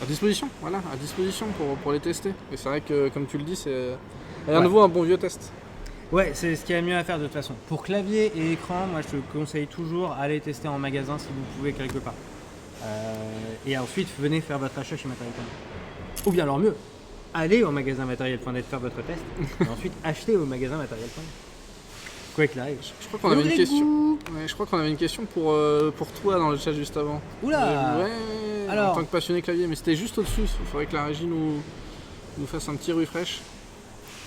à disposition, pour les tester. Et c'est vrai que, comme tu le dis, c'est rien de vaut un bon vieux test. Ouais, c'est ce qu'il y a mieux à faire de toute façon. Pour clavier et écran, moi je te conseille toujours aller tester en magasin si vous pouvez quelque part. Et ensuite, venez faire votre achat chez Matériel.net. Ou bien alors mieux, allez au magasin Matériel.net faire votre test et ensuite achetez au magasin Matériel.net. Quoi qu'il arrive. Je crois qu'on avait une question. Ouais, je crois qu'on avait une question pour toi dans le chat juste avant. Oula Ouais, Alors. en tant que passionné clavier, mais c'était juste au-dessus. Il faudrait que la régie nous fasse un petit refresh.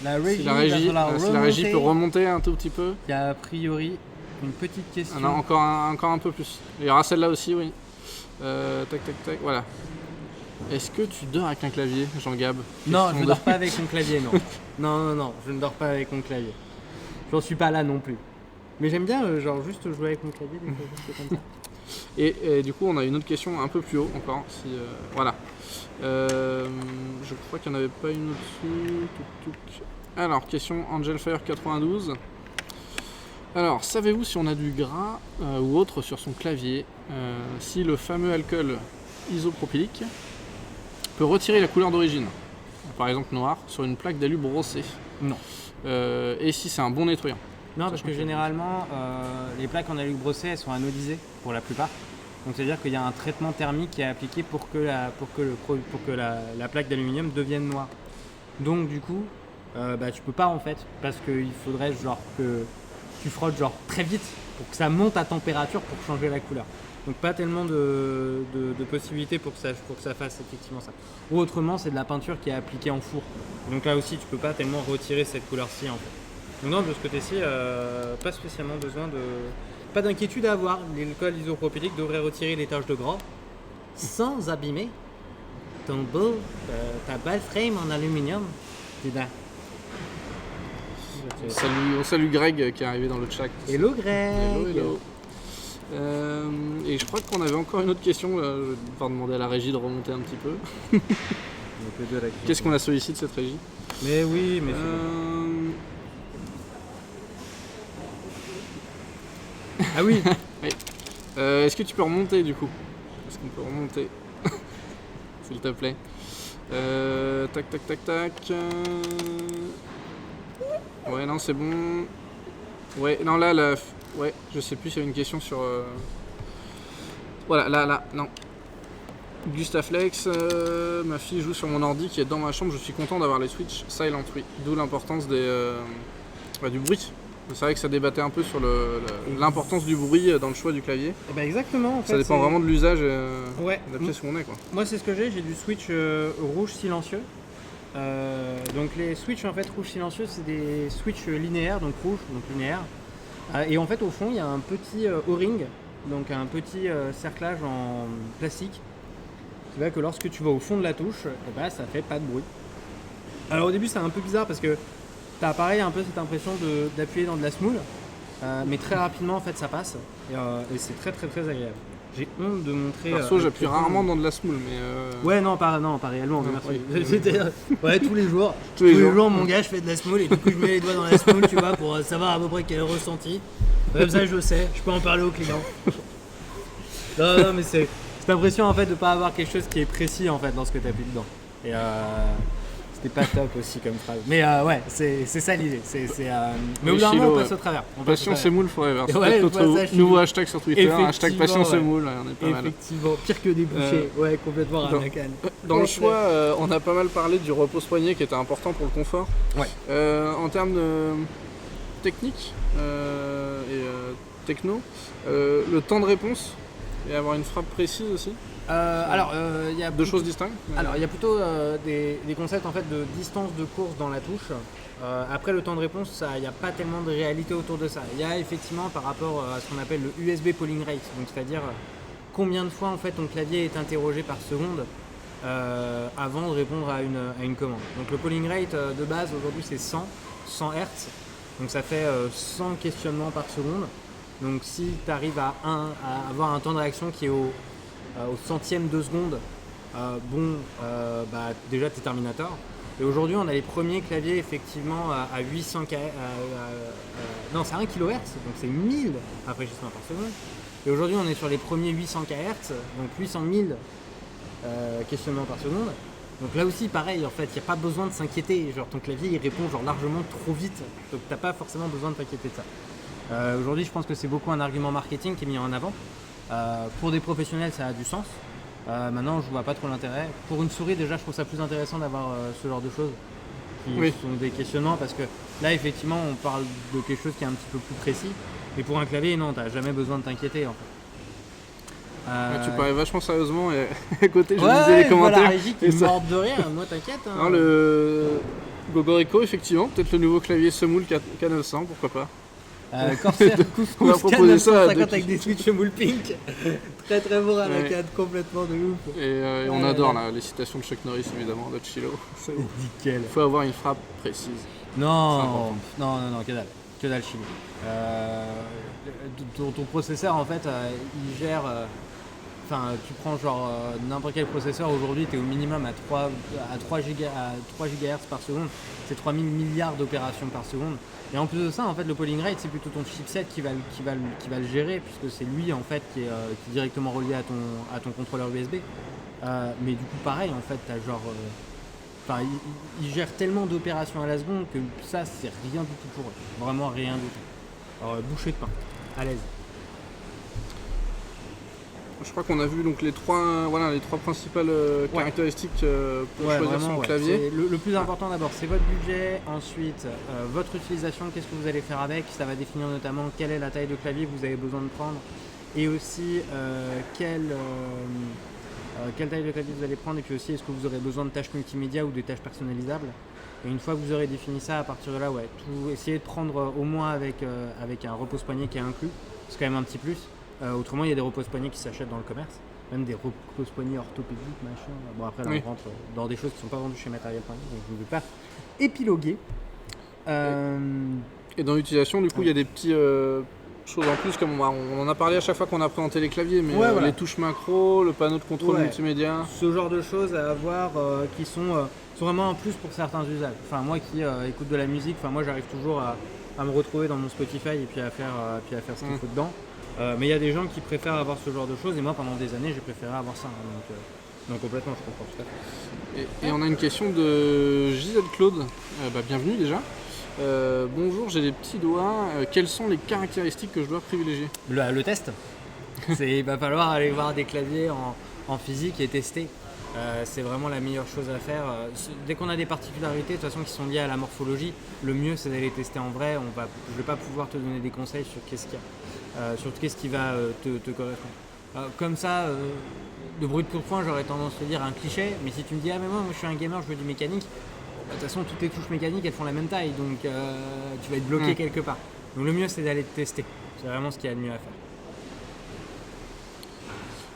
La régie, Si la régie remonter. peut remonter un tout petit peu. Il y a a priori une petite question. Ah non, encore un peu plus. Il y aura celle-là aussi, oui. Tac, voilà. Est-ce que tu dors avec un clavier, Jean-Gab? Non, je ne dors pas avec mon clavier, non. non, je ne dors pas avec mon clavier. J'en suis pas là non plus. Mais j'aime bien juste jouer avec mon clavier, des fois, juste comme ça. Et du coup, on a une autre question un peu plus haut encore. Voilà. Je crois qu'il n'y en avait pas une au-dessus. Alors, question AngelFire92. Alors, savez-vous si on a du gras ou autre sur son clavier, si le fameux alcool isopropylique peut retirer la couleur d'origine, par exemple noire, sur une plaque d'alu brossée? Non. Et si c'est un bon nettoyant? Non, parce que généralement, les plaques en alu brossé, elles sont anodisées pour la plupart. Donc c'est-à-dire qu'il y a un traitement thermique qui est appliqué pour que la plaque d'aluminium devienne noire. Donc du coup, tu peux pas en fait, parce qu'il faudrait que tu frottes très vite pour que ça monte à température pour changer la couleur. Donc pas tellement de possibilités pour que ça fasse effectivement ça. Ou autrement, c'est de la peinture qui est appliquée en four. Donc là aussi, tu peux pas tellement retirer cette couleur-ci en fait. Donc non, de ce côté-ci, pas spécialement besoin de... Pas d'inquiétude à avoir. L'alcool isopropylique devrait retirer les taches de gras sans abîmer ta belle frame en aluminium. On salue Greg qui est arrivé dans le chat. Hello Greg. Hello. Et je crois qu'on avait encore une autre question. Je vais devoir demander à la régie de remonter un petit peu. Qu'est-ce qu'on a sollicité cette régie? Mais oui, mais Ah oui. Oui. Est-ce que tu peux remonter du coup? Est-ce qu'on peut remonter? S'il te plaît. Tac, tac, tac, tac. Ouais, non, c'est bon. Ouais, non, là. Ouais, je sais plus s'il y avait une question sur. Voilà, là, non. Gustaflex, ma fille joue sur mon ordi qui est dans ma chambre. Je suis content d'avoir les Switch Silent, oui. D'où l'importance du bruit. C'est vrai que ça débattait un peu sur l'importance du bruit dans le choix du clavier. Et exactement. En fait, ça dépend vraiment de l'usage et de la pièce où on est, quoi. Moi, c'est ce que j'ai du Switch rouge silencieux. Donc les Switch en fait rouge silencieux, c'est des Switch linéaires, donc rouge, donc linéaire. Et en fait, au fond, il y a un petit O-ring, donc un petit cerclage en plastique, qui fait que lorsque tu vas au fond de la touche, ça fait pas de bruit. Alors au début, c'est un peu bizarre parce que t'as pareil un peu cette impression d'appuyer dans de la semoule, mais très rapidement en fait ça passe et c'est très très très agréable. J'ai honte de montrer. Perso, j'appuie rarement dans de la semoule, mais. Ouais, non, pas réellement. Oui. Ouais, tous les jours. Tous les jours, mon gars, je fais de la semoule et du coup, je mets les doigts dans la semoule, tu vois, pour savoir à peu près quel est le ressenti. Comme ça, je sais, je peux en parler aux clients. Non, mais c'est cette impression en fait de pas avoir quelque chose qui est précis en fait lorsque tu appuies dedans. Et c'était pas top aussi comme phrase. Mais ouais, c'est ça l'idée. Mais au bout d'un moment, on passe au travers. Passion semoule forever. C'est ouais, notre nouveau hashtag sur Twitter. Hashtag passion semoule. On est pas mal. Effectivement, pire que des bouchées. Ouais, complètement ramacan. Dans le choix, on a pas mal parlé du repose-poignet qui était important pour le confort. Ouais. En termes de technique et techno, le temps de réponse et avoir une frappe précise aussi. Il y a deux choses distinctes. Alors il y a plutôt des concepts en fait de distance de course dans la touche. Après le temps de réponse, il n'y a pas tellement de réalité autour de ça. Il y a effectivement par rapport à ce qu'on appelle le USB polling rate, donc c'est-à-dire combien de fois en fait ton clavier est interrogé par seconde avant de répondre à une commande. Donc le polling rate de base aujourd'hui c'est 100 Hz, donc ça fait 100 questionnements par seconde. Donc si tu arrives à avoir un temps de réaction qui est au centième de seconde, déjà t'es Terminator. Et aujourd'hui on a les premiers claviers effectivement à 800 kHz, non c'est 1 kHz, donc c'est 1000 rafraîchissements par seconde. Et aujourd'hui on est sur les premiers 800 kHz, donc 800 000 questionnements par seconde. Donc là aussi pareil en fait, il n'y a pas besoin de s'inquiéter, genre ton clavier il répond genre largement trop vite, donc t'as pas forcément besoin de t'inquiéter de ça. Aujourd'hui je pense que c'est beaucoup un argument marketing qui est mis en avant. Pour des professionnels ça a du sens. Maintenant je vois pas trop l'intérêt. Pour une souris déjà je trouve ça plus intéressant d'avoir ce genre de choses qui sont des questionnements parce que là effectivement on parle de quelque chose qui est un petit peu plus précis. Mais pour un clavier non, t'as jamais besoin de t'inquiéter en fait. Tu parlais vachement sérieusement et à côté je lisais les commentaires. La régie qui me morde de rien, moi t'inquiète. Hein. Non, le Gogorico effectivement, peut-être le nouveau clavier semoule K900, pourquoi pas. Corsair Couscous proposer ça 950 avec des switches moule pink. Très très beau à la cadre, complètement de ouf. Et on adore les citations de Chuck Norris évidemment, de Chilo. Nickel. Il faut avoir une frappe précise. Non, que dalle Chilo. Ton processeur en fait, il gère. Tu prends genre n'importe quel processeur aujourd'hui, tu es au minimum à 3 GHz par seconde, c'est 3000 milliards d'opérations par seconde. Et en plus de ça, en fait, le polling rate, c'est plutôt ton chipset qui va le gérer, puisque c'est lui en fait qui est directement relié à ton contrôleur USB. Mais du coup, pareil, en fait, t'as genre, il gère tellement d'opérations à la seconde que ça, c'est rien du tout pour eux, vraiment rien du tout. Alors, bouchée de pain, à l'aise. Je crois qu'on a vu donc les trois principales caractéristiques pour choisir son clavier. Le plus important d'abord, c'est votre budget. Ensuite, votre utilisation, qu'est-ce que vous allez faire avec. Ça va définir notamment quelle est la taille de clavier que vous avez besoin de prendre. Et aussi, quelle taille de clavier vous allez prendre. Et puis aussi, est-ce que vous aurez besoin de tâches multimédia ou des tâches personnalisables. Et une fois que vous aurez défini ça, à partir de là, essayez de prendre au moins avec un repose-poignet qui est inclus. C'est quand même un petit plus. Autrement, il y a des repose-poignets qui s'achètent dans le commerce, même des repose-poignets orthopédiques, machin. Bon, après, là, on rentre dans des choses qui ne sont pas vendues chez Material.net, donc je ne vais pas épiloguer. Et dans l'utilisation, du coup, il y a des petits chose en plus, comme on en a parlé à chaque fois qu'on a présenté les claviers, mais Ouais, voilà. les touches macro, le panneau de contrôle Ouais. multimédia. Ce genre de choses à avoir qui sont vraiment un plus pour certains usages. Enfin, moi qui écoute de la musique, moi j'arrive toujours à me retrouver dans mon Spotify et puis à faire ce qu'il faut dedans. Mais il y a des gens qui préfèrent avoir ce genre de choses et moi pendant des années j'ai préféré avoir ça. Donc complètement, je comprends tout à fait. Et on a une question de JZ Claude. Bienvenue déjà. Bonjour, j'ai des petits doigts. Quelles sont les caractéristiques que je dois privilégier? Le test, il va falloir aller voir des claviers en physique et tester. C'est vraiment la meilleure chose à faire. Dès qu'on a des particularités de toute façon qui sont liées à la morphologie, le mieux c'est d'aller tester en vrai. Je ne vais pas pouvoir te donner des conseils sur qu'est-ce qu'il y a, sur qu'est-ce qui va te correspondre. Comme ça, de bruit de pourpoint, j'aurais tendance à te dire un cliché, mais si tu me dis ah mais moi je suis un gamer, je veux du mécanique, de toute façon toutes les touches mécaniques elles font la même taille, donc tu vas être bloqué quelque part. Donc le mieux c'est d'aller te tester. C'est vraiment ce qu'il y a de mieux à faire.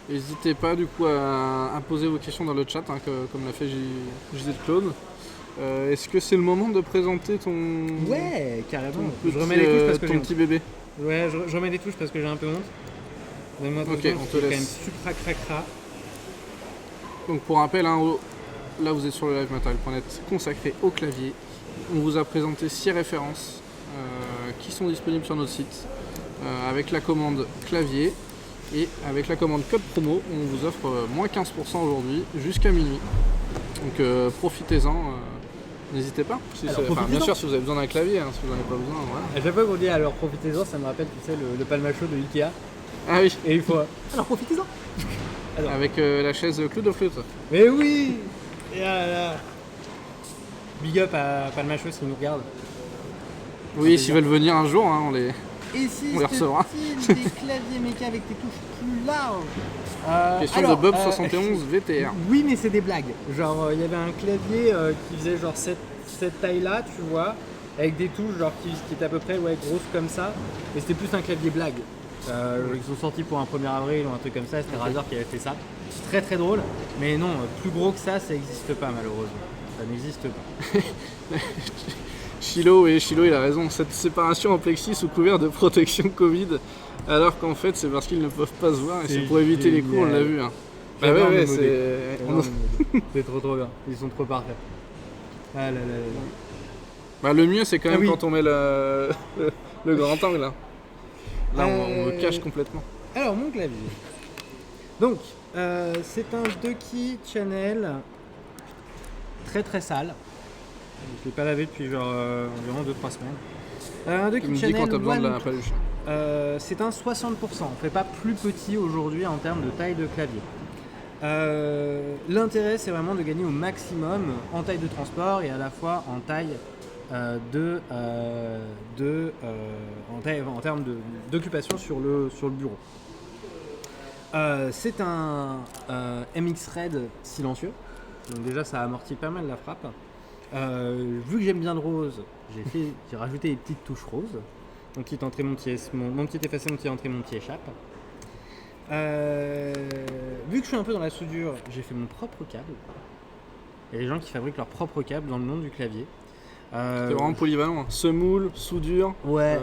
N'hésitez pas du coup à poser vos questions dans le chat, comme l'a fait JZ Claude. Est-ce que c'est le moment de présenter ton Carrément. petit, Je remets les touches parce que ton petit bébé? Ouais, je remets des touches parce que j'ai un peu honte. Donne-moi Ok, on te quand même laisse. supra cracra. Donc pour rappel, là vous êtes sur le livematériel.net consacré au clavier. On vous a présenté 6 références qui sont disponibles sur notre site avec la commande clavier et avec la commande code promo. On vous offre moins 15% aujourd'hui jusqu'à minuit. Donc profitez-en, n'hésitez pas. Bien sûr si vous avez besoin d'un clavier, si vous n'en avez pas besoin. Voilà. À chaque fois qu'on dit alors profitez-en, ça me rappelle tu sais le palmacho de Ikea. Ah oui, Et il faut alors profitez-en. avec la chaise Claude de Flûte. Mais oui. Et là. Big up à Palmacho s'il nous regarde. Oui, s'ils veulent venir un jour, on les... Et si On les recevra. des claviers méca avec des touches plus larges. Question de Bob 71 VTR. Oui, mais c'est des blagues. Genre, il y avait un clavier qui faisait genre cette taille-là, tu vois, avec des touches genre qui étaient à peu près grosses comme ça. Et c'était plus un clavier blague. Ils sont sortis pour un 1er avril ou un truc comme ça. C'était Razer qui avait fait ça. C'est très très drôle. Mais non, plus gros que ça n'existe pas malheureusement. Ça n'existe pas. Chilo, il a raison. Cette séparation en plexi sous couvert de protection Covid, alors qu'en fait c'est parce qu'ils ne peuvent pas se voir et c'est pour éviter les coups, on l'a vu. C'est trop bien. Ils sont trop parfaits. Ah là là. Le mieux c'est quand même oui. quand on met le grand angle là. Là on le cache complètement. Alors mon clavier. Donc c'est un Ducky Channel très très sale. Je l'ai pas lavé depuis genre environ 2-3 semaines. Un Tu Ducky me dis Channel quand t'as besoin de la One- paluche. c'est un 60%. On fait pas plus petit aujourd'hui en termes de taille de clavier. L'intérêt c'est vraiment de gagner au maximum en taille de transport et à la fois en taille en termes d'occupation sur le bureau. C'est un MX Red silencieux, donc déjà ça amortit pas mal la frappe. Vu que j'aime bien le rose, j'ai rajouté des petites touches roses. Mon petit entrée, mon petit effacé, mon petit entrée, mon petit échappe. Vu que je suis un peu dans la soudure, j'ai fait mon propre câble. Il y a des gens qui fabriquent leur propre câble dans le nom du clavier. C'est vraiment polyvalent. Semoule, soudure, Ouais.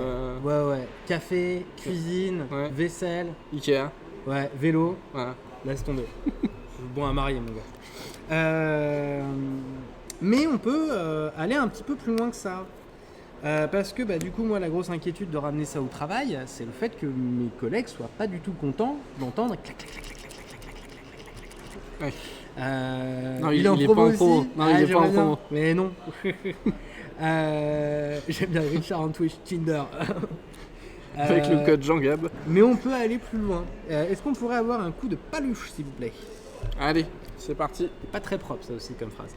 Café, cuisine, Ouais. vaisselle, Ikea. ouais, vélo. Voilà. Laisse tomber. Je suis bon à marier, mon gars. Mais on peut aller un petit peu plus loin que ça. Parce que du coup, moi, la grosse inquiétude de ramener ça au travail, c'est le fait que mes collègues soient pas du tout contents d'entendre clac, clac, clac, clac, clac, clac, clac, clac. Non, il il en est promo pas en promo. aussi. Non, il est pas en j'aimerais bien. promo. Mais non. J'aime bien Richard en Twitch, Tinder. Avec le code Jean Gab. Mais on peut aller plus loin. Est-ce qu'on pourrait avoir un coup de paluche, s'il vous plaît? Allez, c'est parti. Pas très propre, ça aussi, comme phrase.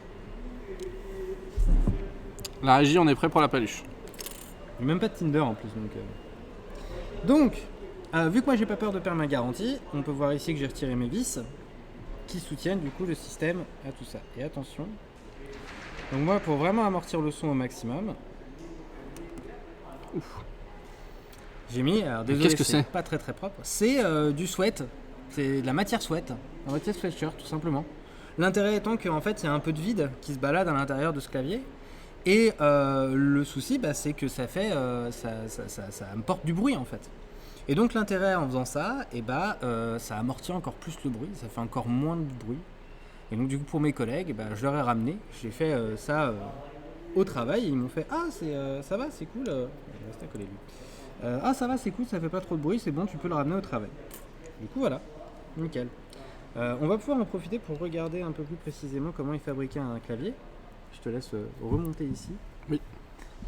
La régie, on est prêt pour la paluche. J'ai même pas de Tinder en plus. Donc, vu que moi j'ai pas peur de perdre ma garantie, on peut voir ici que j'ai retiré mes vis qui soutiennent du coup le système à tout ça. Et attention. Donc moi, pour vraiment amortir le son au maximum, j'ai mis, alors désolé, Qu'est-ce que c'est pas très très propre, c'est du sweat, c'est de la matière sweat, la matière sweatshirt tout simplement. L'intérêt étant qu'en fait il y a un peu de vide qui se balade à l'intérieur de ce clavier. Et le souci, c'est que ça fait, ça apporte du bruit en fait. Et donc l'intérêt en faisant ça, ça amortit encore plus le bruit, ça fait encore moins de bruit. Et donc du coup pour mes collègues, je leur ai ramené, j'ai fait ça au travail, et ils m'ont fait « Ah, ça va, c'est cool. Reste à côté de lui. Ah, ça va, c'est cool, ça fait pas trop de bruit, c'est bon, tu peux le ramener au travail. » Du coup voilà, nickel. On va pouvoir en profiter pour regarder un peu plus précisément comment ils fabriquaient un clavier. Je te laisse remonter ici. Oui.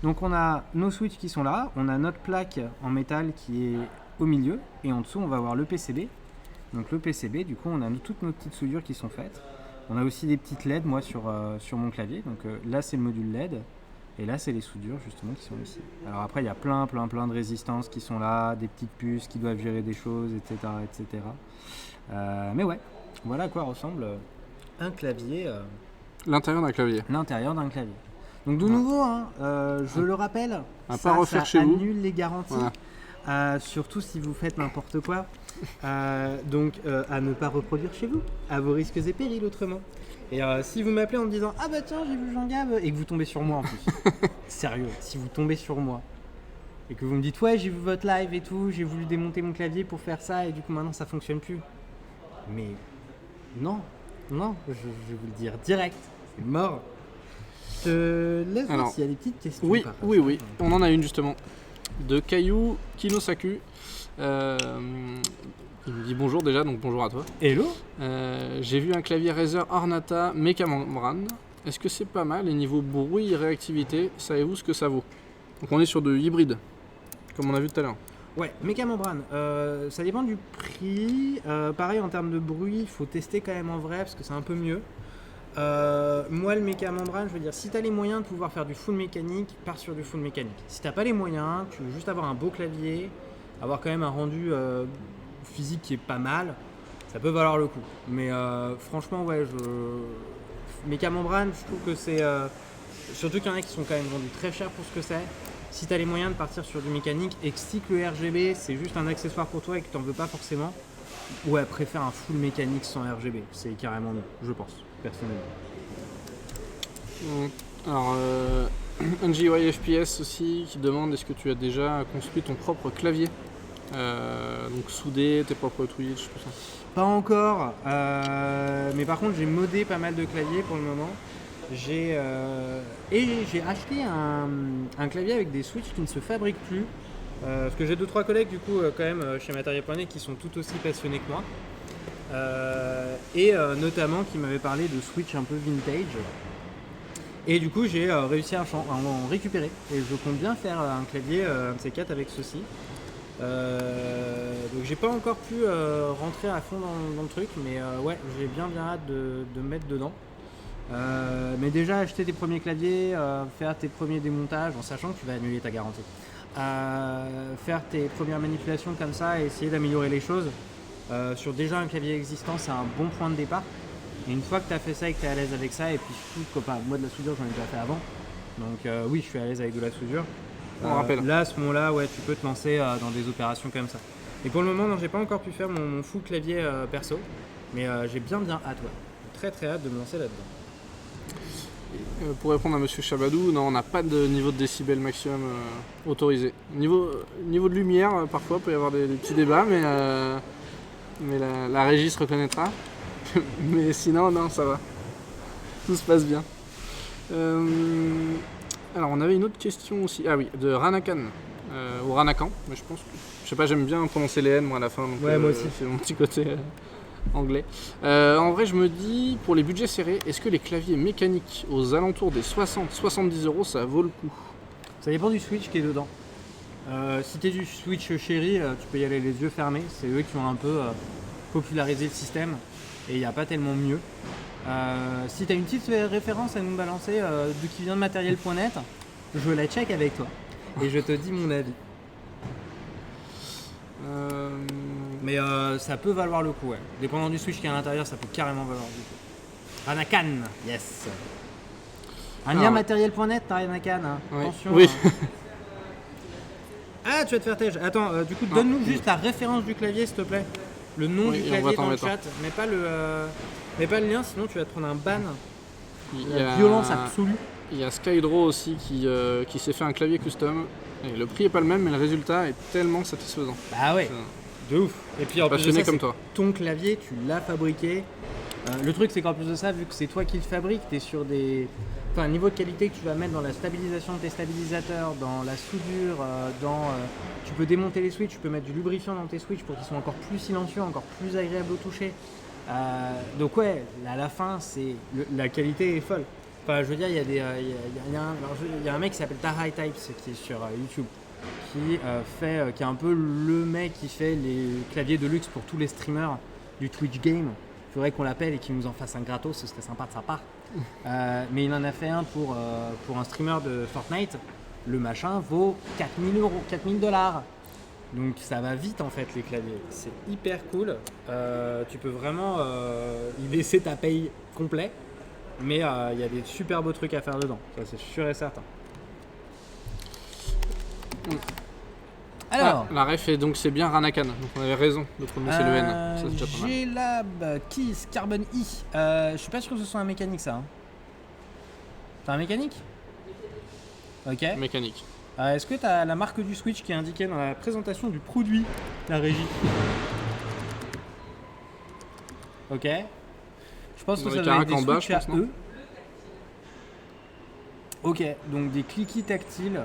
Donc on a nos switches qui sont là, on a notre plaque en métal qui est au milieu, et en dessous on va avoir le PCB. Donc le PCB, du coup on a toutes nos petites soudures qui sont faites. On a aussi des petites LED moi sur mon clavier, donc là c'est le module LED, et là c'est les soudures justement qui sont ici. Alors après il y a plein de résistances qui sont là, des petites puces qui doivent gérer des choses, etc. etc. Mais ouais, voilà à quoi ressemble un clavier. L'intérieur d'un clavier. L'intérieur d'un clavier. Donc de nouveau, je le rappelle, pas refaire chez vous. annule les garanties, surtout si vous faites n'importe quoi. Donc à ne pas reproduire chez vous, à vos risques et périls autrement. Et si vous m'appelez en me disant « Ah bah tiens, j'ai vu Jean-Gab » et que vous tombez sur moi en plus, sérieux, si vous tombez sur moi et que vous me dites « Ouais, j'ai vu votre live et tout, j'ai voulu démonter mon clavier pour faire ça et du coup maintenant ça fonctionne plus. » Mais non, je vais vous le dire direct, c'est mort. Je te laisse voir s'il y a des petites questions. Oui, on en a une justement. De Caillou Kinosaku. Il me dit bonjour déjà, donc bonjour à toi. Hello. J'ai vu un clavier Razer Arnata Mecha Membran. Est-ce que c'est pas mal? Et niveau bruit et réactivité, savez-vous ce que ça vaut? Donc on est sur de hybride, comme on a vu tout à l'heure. Ouais, Mecha Membran, ça dépend du prix. Pareil en termes de bruit, il faut tester quand même en vrai parce que c'est un peu mieux. Moi le Mecha Membran, je veux dire, si tu as les moyens de pouvoir faire du full mécanique, pars sur du full mécanique. Si t'as pas les moyens, tu veux juste avoir un beau clavier, avoir quand même un rendu physique qui est pas mal, ça peut valoir le coup. Mais franchement ouais, Mecha Membran, je trouve que c'est surtout qu'il y en a qui sont quand même vendus très cher pour ce que c'est. Si tu as les moyens de partir sur du mécanique et que si le RGB c'est juste un accessoire pour toi et que t'en veux pas forcément, ouais, préfère un full mécanique sans RGB, c'est carrément mieux, je pense, personnellement. Alors, NGY FPS aussi qui demande est-ce que tu as déjà construit ton propre clavier, donc soudé, tes propres Twitch, tout ça. Pas encore, mais par contre j'ai modé pas mal de claviers pour le moment. J'ai acheté un clavier avec des switches qui ne se fabriquent plus. Parce que j'ai 2-3 collègues du coup quand même chez Matériel.net qui sont tout aussi passionnés que moi. Notamment qui m'avaient parlé de switch un peu vintage. Et du coup j'ai réussi à en récupérer. Et je compte bien faire un clavier un de ces 4 avec ceci. Donc j'ai pas encore pu rentrer à fond dans le truc, mais ouais, j'ai bien hâte de me mettre dedans. Mais déjà acheter tes premiers claviers, faire tes premiers démontages en sachant que tu vas annuler ta garantie. Faire tes premières manipulations comme ça et essayer d'améliorer les choses sur déjà un clavier existant, c'est un bon point de départ. Et une fois que tu as fait ça et que tu es à l'aise avec ça, et puis surtout, moi de la soudure j'en ai déjà fait avant, donc oui je suis à l'aise avec de la soudure. Là à ce moment-là, ouais, tu peux te lancer dans des opérations comme ça. Et pour le moment, non, j'ai pas encore pu faire mon full clavier perso, mais j'ai bien hâte, ouais. Très hâte de me lancer là-dedans. Pour répondre à Monsieur Chabadou, non, on n'a pas de niveau de décibel maximum autorisé. Niveau de lumière, parfois il peut y avoir des petits débats, mais la régie se reconnaîtra. Mais sinon, non, ça va. Tout se passe bien. Alors, on avait une autre question aussi. Ah oui, de Ranakan. Ou Ranakan, mais je pense que... Je sais pas, j'aime bien prononcer les N, moi, à la fin. Donc, ouais, moi aussi. C'est mon petit côté anglais. En vrai, je me dis, pour les budgets serrés, est-ce que les claviers mécaniques aux alentours des 60-70 €, ça vaut le coup? Ça dépend du switch qui est dedans. Si tu es du switch chéri, tu peux y aller les yeux fermés. C'est eux qui ont un peu popularisé le système et il n'y a pas tellement mieux. Si tu as une petite référence à nous balancer qui vient de matériel.net, je la check avec toi et je te dis mon avis. Mais ça peut valoir le coup, ouais. Dépendant du switch qui est à l'intérieur, ça peut carrément valoir le coup. Ranakan, yes. Un lien matériel.net, t'as Ranakan, hein. Ouais. Attention. Oui. Hein. Ah, tu vas te faire tège. Attends, du coup, donne-nous juste la référence du clavier, s'il te plaît. Le nom du clavier dans le chat. Mais pas le lien, sinon tu vas te prendre un ban. La violence absolue. Il y a Skydraw aussi qui s'est fait un clavier custom. Et le prix est pas le même, mais le résultat est tellement satisfaisant. Bah ouais, de ouf. Et puis en plus de Passionné ça, comme c'est toi. ton clavier, tu l'as fabriqué. Le truc, c'est qu'en plus de ça, vu que c'est toi qui le fabriques, t'es sur des... Enfin, un niveau de qualité que tu vas mettre dans la stabilisation de tes stabilisateurs, dans la soudure, tu peux démonter les switches, tu peux mettre du lubrifiant dans tes switches pour qu'ils soient encore plus silencieux, encore plus agréables au toucher. Donc ouais, à la fin, la qualité est folle. Enfin, je veux dire, il y a un mec qui s'appelle Tahai Types qui est sur YouTube, qui est un peu le mec qui fait les claviers de luxe pour tous les streamers du Twitch Game. Il faudrait qu'on l'appelle et qu'il nous en fasse un gratos, ce serait sympa de sa part. Mais il en a fait un pour un streamer de Fortnite. Le machin vaut 4000 €, 4000 $. Donc ça va vite en fait les claviers. C'est hyper cool. Tu peux vraiment y laisser ta paye complet. Mais il y a des super beaux trucs à faire dedans. Ça c'est sûr et certain. Alors, la ref est donc c'est bien Ranakan, donc on avait raison de prononcer le N. Ça, c'est déjà pas mal. G-Lab Kiss Carbon I. Je suis pas sûr que ce soit un mécanique ça. Hein. C'est un mécanique ? Ok. Mécanique. Est-ce que tu as la marque du Switch qui est indiquée dans la présentation du produit, la régie ? Ok. Je pense que ça doit être des Switch à eux. Ok, donc des cliquis tactiles.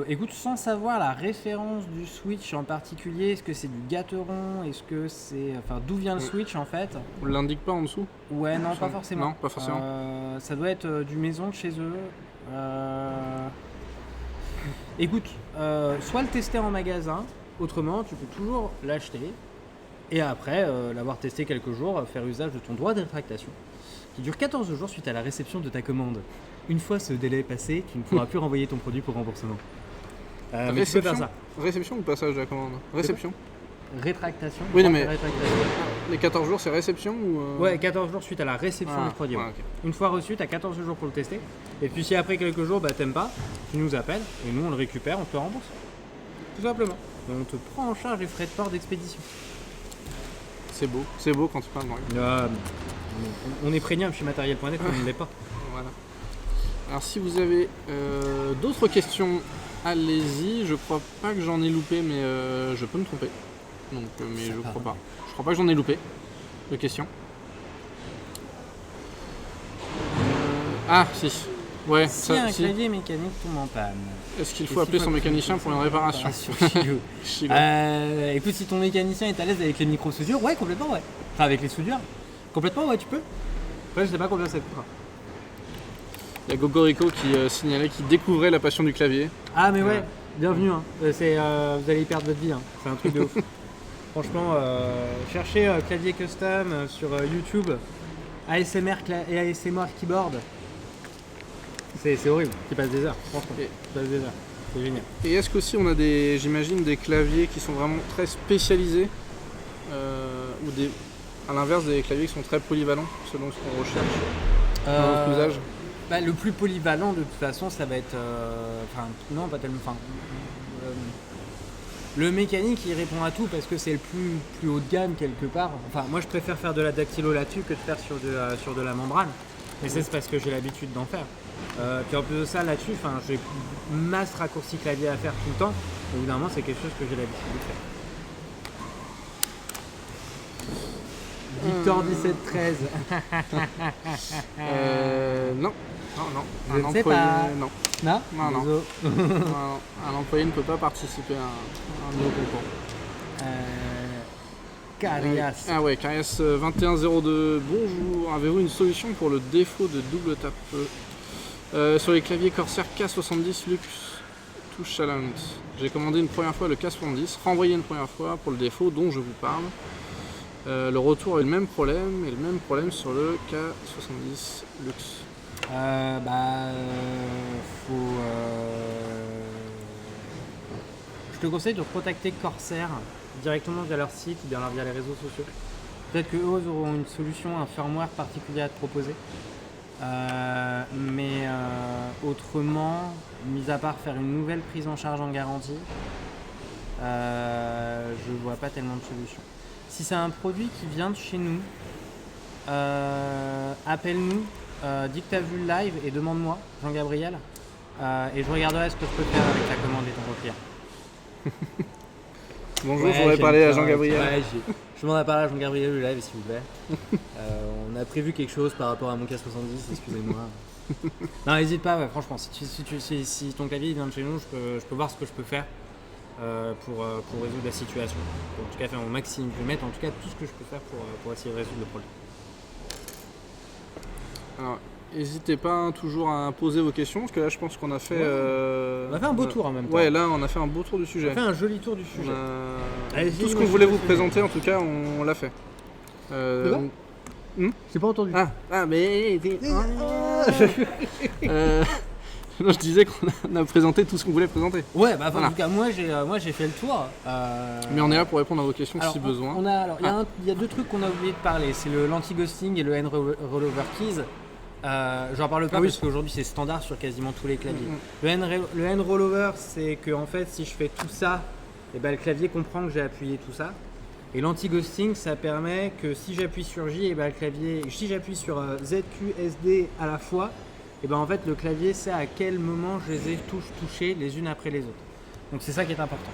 Écoute, sans savoir la référence du Switch en particulier, est-ce que c'est du gâteron ? Est-ce que c'est... Enfin, d'où vient le Switch en fait ? On l'indique pas en dessous ? Ouais, non, pas forcément. Non, pas forcément. Ça doit être du maison de chez eux. Écoute, soit le tester en magasin, autrement tu peux toujours l'acheter et après l'avoir testé quelques jours, faire usage de ton droit de rétractation qui dure 14 jours suite à la réception de ta commande. Une fois ce délai passé, tu ne pourras plus renvoyer ton produit pour remboursement. Mais tu peux faire ça. Réception ou passage de la commande ? Réception. Rétractation. Oui, non, mais rétractation. Les 14 jours, c'est réception ou Ouais, 14 jours suite à la réception du produit. Ouais, okay. Une fois reçu, tu as 14 jours pour le tester. Et puis si après quelques jours, t'aimes pas, tu nous appelles et nous on le récupère, on te le rembourse. Tout simplement. Et on te prend en charge les frais de port d'expédition. C'est beau quand tu parles de on est prégnable chez matériel.net, mais on ne l'est pas. Voilà. Alors si vous avez d'autres questions, allez-y. Je crois pas que j'en ai loupé, mais je peux me tromper. Donc, mais je crois pas. Je crois pas que j'en ai loupé de questions. Ah si. Ouais. Si un clavier mécanique tombe en panne. Est-ce qu'il faut appeler son mécanicien pour une réparation ? Écoute, si ton mécanicien est à l'aise avec les micro-soudures, ouais, complètement, ouais. Enfin, avec les soudures, complètement, ouais, tu peux. Après, je sais pas combien ça coûtera. Il y a Gogorico qui signalait qu'il découvrait la passion du clavier. Ah, mais ouais, bienvenue. Hein. Vous allez y perdre votre vie. Hein. C'est un truc de ouf. Franchement, cherchez clavier custom sur YouTube, ASMR et ASMR keyboard. C'est horrible, tu passes des heures, franchement. Tu passes des heures, c'est génial. Et est-ce qu'aussi on a j'imagine, des claviers qui sont vraiment très spécialisés ou à l'inverse des claviers qui sont très polyvalents selon ce qu'on recherche dans notre usage ? Le plus polyvalent de toute façon, ça va être... non, pas tellement... le mécanique, il répond à tout parce que c'est le plus haut de gamme quelque part. Enfin, moi je préfère faire de la dactylo là-dessus que de faire sur de la membrane. Mais c'est parce que j'ai l'habitude d'en faire. Puis en plus de ça, là-dessus, j'ai masse raccourci clavier à faire tout le temps. Évidemment, c'est quelque chose que j'ai l'habitude de faire. Victor 1713. Non. Je ne sais pas. Non. Non. Un employé ne peut pas participer à un nouveau concours. Carias. Ah ouais, Carias 2102. Bonjour. Avez-vous une solution pour le défaut de double tape sur les claviers Corsair K70 Lux Touch Challenge? J'ai commandé une première fois le K70, renvoyé une première fois pour le défaut dont je vous parle. Le retour a eu le même problème et le même problème sur le K70 Lux. Je te conseille de contacter Corsair directement via leur site ou bien via les réseaux sociaux. Peut-être qu'eux auront une solution, un firmware particulier à te proposer. Mais autrement, mis à part faire une nouvelle prise en charge en garantie, je vois pas tellement de solutions. Si c'est un produit qui vient de chez nous, appelle-nous, dis que tu as vu le live et demande-moi, Jean-Gabriel, et je regarderai ce que je peux faire avec ta commande et ton repliant. Bonjour, je voudrais parler à Jean-Gabriel. Ouais, je m'en ai parlé à Jean-Gabriel le live, s'il vous plaît. On a prévu quelque chose par rapport à mon K70, excusez-moi. Non, n'hésite pas, ouais, franchement, si ton clavier vient de chez nous, je peux voir ce que je peux faire pour résoudre la situation. En tout cas, faire mon maximum, je vais mettre en tout cas tout ce que je peux faire pour essayer de résoudre le problème. Alors, n'hésitez pas toujours à poser vos questions, parce que là, je pense qu'on a fait... On a fait un beau tour en même temps. Ouais, là, on a fait un beau tour du sujet. On a fait un joli tour du sujet. Tout ce qu'on voulait vous présenter, en tout cas, on l'a fait. J'ai pas entendu. Mais... Non, je disais qu'on a présenté tout ce qu'on voulait présenter. Ouais, bah voilà. En tout cas, moi j'ai fait le tour. Mais on est là pour répondre à vos questions alors, si besoin. Il y a deux trucs qu'on a oublié de parler, c'est l'anti-ghosting et le hand rollover keys. J'en parle pas parce qu'aujourd'hui c'est standard sur quasiment tous les claviers. Le hand rollover, c'est que en fait si je fais tout ça, et ben, le clavier comprend que j'ai appuyé tout ça. Et l'anti-ghosting, ça permet que si j'appuie sur J, et ben, le clavier, si j'appuie sur Z, Q, S, D à la fois, et ben en fait le clavier sait à quel moment je les ai touchés les unes après les autres. Donc c'est ça qui est important.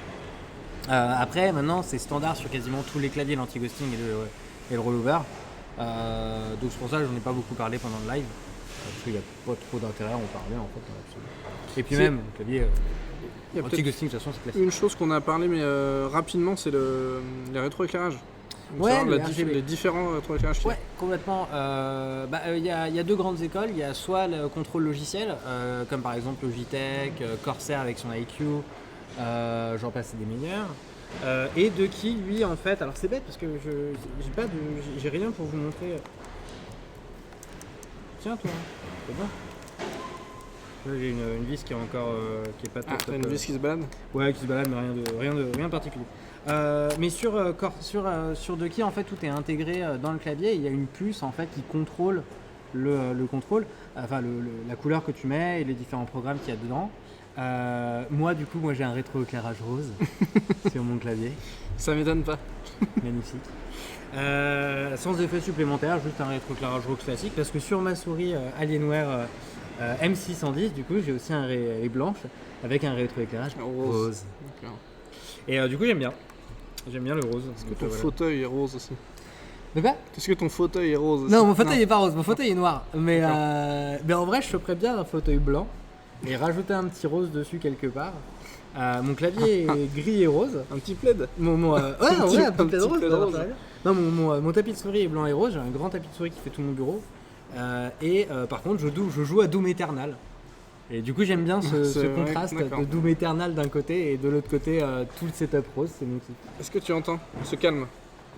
Après maintenant c'est standard sur quasiment tous les claviers l'anti-ghosting et le rollover. Donc c'est pour ça que j'en ai pas beaucoup parlé pendant le live. Parce qu'il n'y a pas trop d'intérêt à en parler en fait. Et puis même le clavier anti-ghosting de toute façon c'est classique. Une chose qu'on a parlé mais rapidement c'est les rétroéclairages. Ouais, les différents rétroéclairages. Ouais, complètement. Il y a deux grandes écoles. Il y a soit le contrôle logiciel, comme par exemple Logitech, Corsair avec son IQ, j'en passe des meilleurs. Et de qui lui en fait, alors c'est bête parce que j'ai rien pour vous montrer. Tiens toi, c'est bon. Là, j'ai une vis qui est encore qui est pas top. Une vis qui se balade. Ouais, qui se balade mais rien de particulier. Mais sur de qui en fait tout est intégré dans le clavier, il y a une puce en fait qui contrôle le contrôle, enfin la couleur que tu mets et les différents programmes qu'il y a dedans. Moi j'ai un rétroéclairage rose sur mon clavier. Ça m'étonne pas. Magnifique. Sans effet supplémentaire, juste un rétroéclairage rose classique parce que sur ma souris Alienware M610 du coup j'ai aussi un raie blanche avec un rétroéclairage rose. Et du coup j'aime bien le rose. Est-ce que ton fauteuil est rose aussi? De quoi? Est-ce que ton fauteuil est rose aussi? Non, mon fauteuil n'est pas rose, mon fauteuil est noir. Mais en vrai, je ferais bien un fauteuil blanc et rajouter un petit rose dessus quelque part. Mon clavier est gris et rose. Un petit plaid? Un petit plaid rose. Non, mon tapis de souris est blanc et rose. J'ai un grand tapis de souris qui fait tout mon bureau. Par contre, je joue à Doom Eternal. Et du coup, j'aime bien ce contraste de Doom Eternal d'un côté et de l'autre côté tout le setup rose. C'est mon kiff. Est-ce que tu entends? Se calme.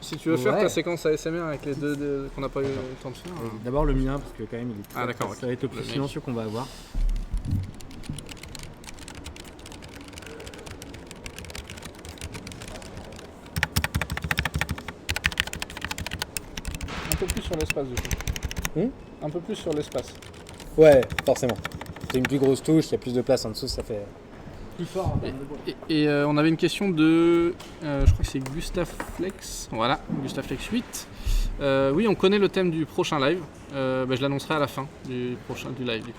Si tu veux faire ta séquence ASMR avec les deux qu'on n'a pas eu le temps de faire. D'abord le mien parce que quand même il est d'accord, ça va être le plus silencieux qu'on va avoir. Un peu plus sur l'espace du coup. Un peu plus sur l'espace. Ouais, forcément. C'est une plus grosse touche, il y a plus de place en dessous, ça fait plus fort. Et on avait une question de, je crois que c'est Gustave Flex. Voilà, Gustave Flex 8. Oui, on connaît le thème du prochain live. Je l'annoncerai à la fin du live. Du coup.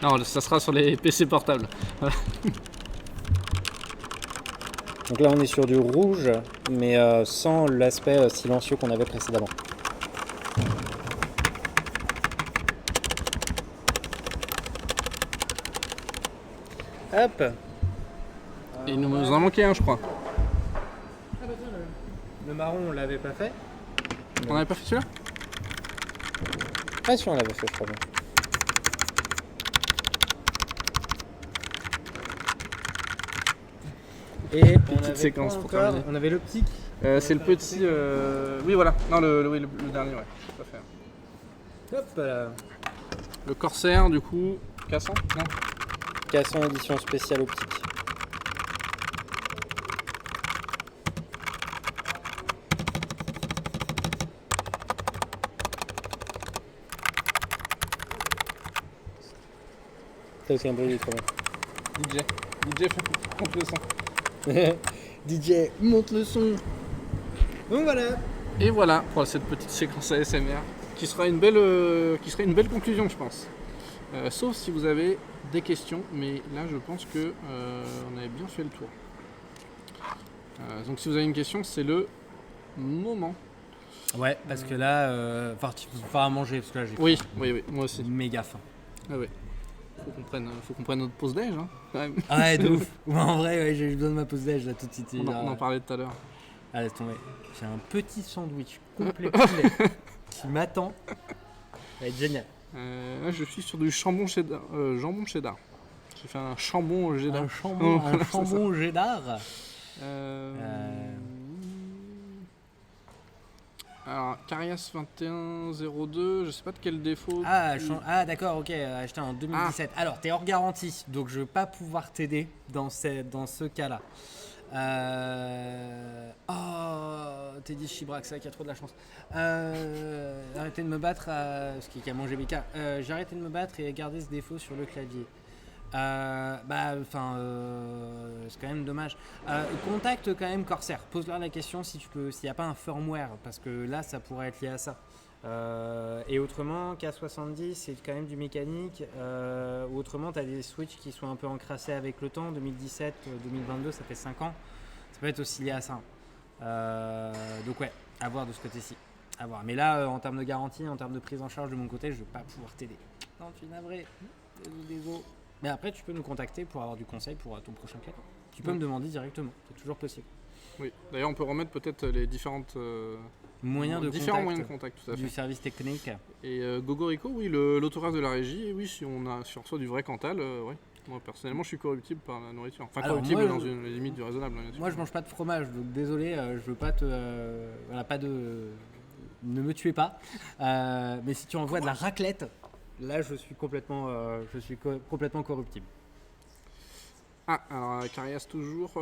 Non, ça sera sur les PC portables. Voilà. Donc là, on est sur du rouge, mais sans l'aspect silencieux qu'on avait précédemment. Hop. Il nous en manquait un, je crois. Ah bah tiens, le marron, on l'avait pas fait. On n'avait pas fait celui-là? Ah si, on l'avait fait, je crois bien. Et petite séquence pour terminer. On avait l'optique. C'est le petit. Oui, voilà. Non, le dernier, ouais. Tout à fait. Hop là. Le Corsair, du coup. K100? Non. K100 édition spéciale optique. Ça aussi un peu quand même. DJ, monte le son. DJ, monte le son. Donc voilà. Et voilà pour cette petite séquence ASMR. qui sera une belle conclusion, je pense. Sauf si vous avez des questions, mais là je pense que on avait bien fait le tour. Donc si vous avez une question, c'est le moment. Ouais, parce que là, tu peux faire à manger, parce que là j'ai Oui, moi aussi. méga faim. Ah ouais. Faut qu'on prenne notre pause déj, hein, quand même. Ah ouais, de ouf. Ouais, en vrai, ouais, j'ai besoin de ma pause déj là tout de suite. On en parlait tout à l'heure. Ah, laisse tomber. J'ai un petit sandwich complet poulet qui m'attend. Ça va être génial. Là, je suis sur du jambon cheddar. J'ai fait un jambon cheddar. Un jambon cheddar. Alors, Carias 2102, je sais pas de quel défaut. Ah d'accord, ok, acheté en 2017. Alors, t'es hors garantie, donc je vais pas pouvoir t'aider dans ce cas-là. T'es dit Chibrax, c'est vrai qu'il y a trop de la chance. Arrêtez de me battre, ce qui a mangé BK. J'ai arrêté de me battre et gardé ce défaut sur le clavier. C'est quand même dommage. Contacte quand même Corsair. Pose-leur la question s'il n'y a pas un firmware, parce que là, ça pourrait être lié à ça. Et autrement, K70, c'est quand même du mécanique. Ou autrement, tu as des switches qui sont un peu encrassés avec le temps. 2017, 2022, ça fait 5 ans. Ça peut être aussi lié à ça. Donc ouais, à voir de ce côté-ci. À voir. Mais là, en termes de garantie, en termes de prise en charge de mon côté, je ne vais pas pouvoir t'aider. Non, je suis navré. Désolé. Mais après, tu peux nous contacter pour avoir du conseil pour ton prochain clavier. Tu peux me demander directement, c'est toujours possible. Oui, d'ailleurs, on peut remettre peut-être les différents moyens de contact tout à fait. Du service technique. Et Gogorico, oui, l'autorace de la régie, et oui, si on reçoit du vrai Cantal, oui. Moi, personnellement, je suis corruptible par la nourriture. Enfin, alors, corruptible dans une limite du raisonnable. Bien sûr. Moi, je mange pas de fromage, donc désolé, je veux pas te... Ne me tuez pas. Mais si tu envoies de la raclette... Là, je suis complètement corruptible. Alors Carias toujours,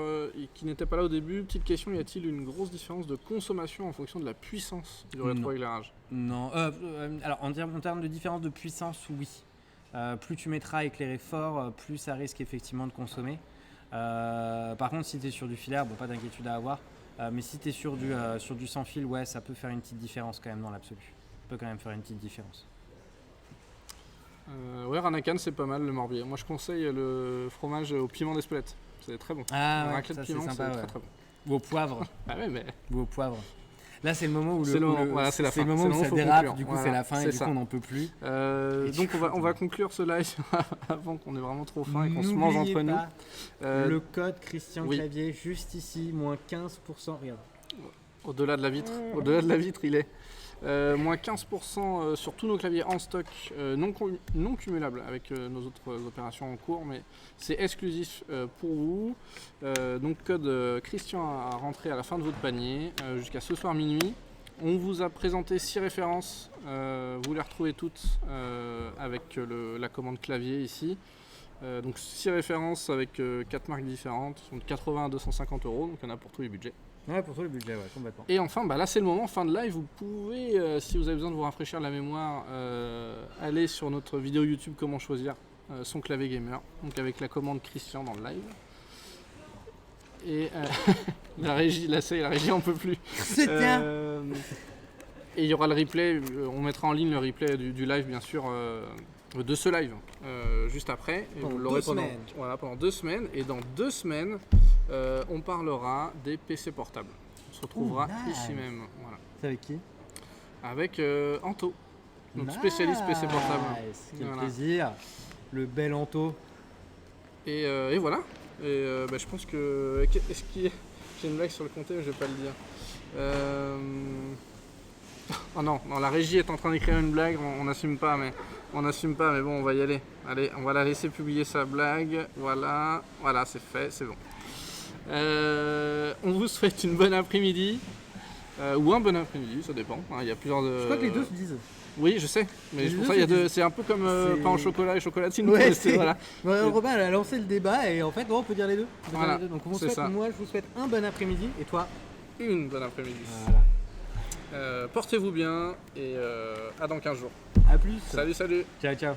qui n'était pas là au début. Petite question, y a-t-il une grosse différence de consommation en fonction de la puissance du rétroéclairage ? Non. Alors, en termes de différence de puissance, oui. Plus tu mettras à éclairer fort, plus ça risque effectivement de consommer. Par contre, si tu es sur du filaire, pas d'inquiétude à avoir. Mais si tu es sur du sans fil, ouais, ça peut faire une petite différence quand même dans l'absolu. Ça peut quand même faire une petite différence. Ouais, Ranakan, c'est pas mal le Morbier. Moi, je conseille le fromage au piment d'Espelette. C'est très bon. Ah, raclette ça, piment, c'est sympa, très, très bon. Ou au poivre. Ah ouais, mais... Ou au poivre. Là, c'est le moment où c'est le moment ça dérape, conclure. du coup, c'est la fin et du coup, on n'en peut plus. Donc, on va conclure ce live avant qu'on ait vraiment trop faim et qu'on se mange entre nous. Le code Christian Clavier, juste ici, moins 15%. Regarde. Au-delà de la vitre, il est... moins 15% sur tous nos claviers en stock, non cumulables avec nos autres opérations en cours, mais c'est exclusif pour vous. Donc code Christian à rentrer à la fin de votre panier jusqu'à ce soir minuit. On vous a présenté 6 références, vous les retrouvez toutes avec la commande clavier ici. Donc 6 références avec 4 marques différentes, sont de 80 à 250 €, donc il y en a pour tous les budgets. Ouais, pour tous les budgets, ouais, complètement. Et enfin, là c'est le moment, fin de live, vous pouvez, si vous avez besoin de vous rafraîchir la mémoire, aller sur notre vidéo YouTube comment choisir son clavier gamer, donc avec la commande Christian dans le live. Et la régie, là ça y est, la régie on peut plus. Et il y aura le replay, on mettra en ligne le replay du live bien sûr, de ce live, juste après. Et vous l'aurez pendant 2 semaines. Et dans 2 semaines, on parlera des PC portables. On se retrouvera ici même. Voilà. C'est avec qui ? Avec Anto, notre spécialiste PC portable. Quel plaisir, le bel Anto. Et voilà. Et je pense que... Est-ce qu'il y a... J'ai une blague sur le compté, mais je vais pas le dire. Oh non, la régie est en train d'écrire une blague, on n'assume pas, mais bon, on va y aller. Allez, on va la laisser publier sa blague. Voilà, c'est fait, c'est bon. On vous souhaite une bonne après-midi, ou un bon après-midi, ça dépend. Il y a plusieurs. Je crois que les deux se disent. Oui, je sais, mais pour ça, c'est un peu comme pain au chocolat et chocolatine. Ouais, voilà. Robin a lancé le débat et en fait, on peut dire les deux. Voilà, donc moi, je vous souhaite un bon après-midi et toi une bonne après-midi. Voilà. Portez-vous bien et à dans 15 jours. A plus. Salut. Ciao.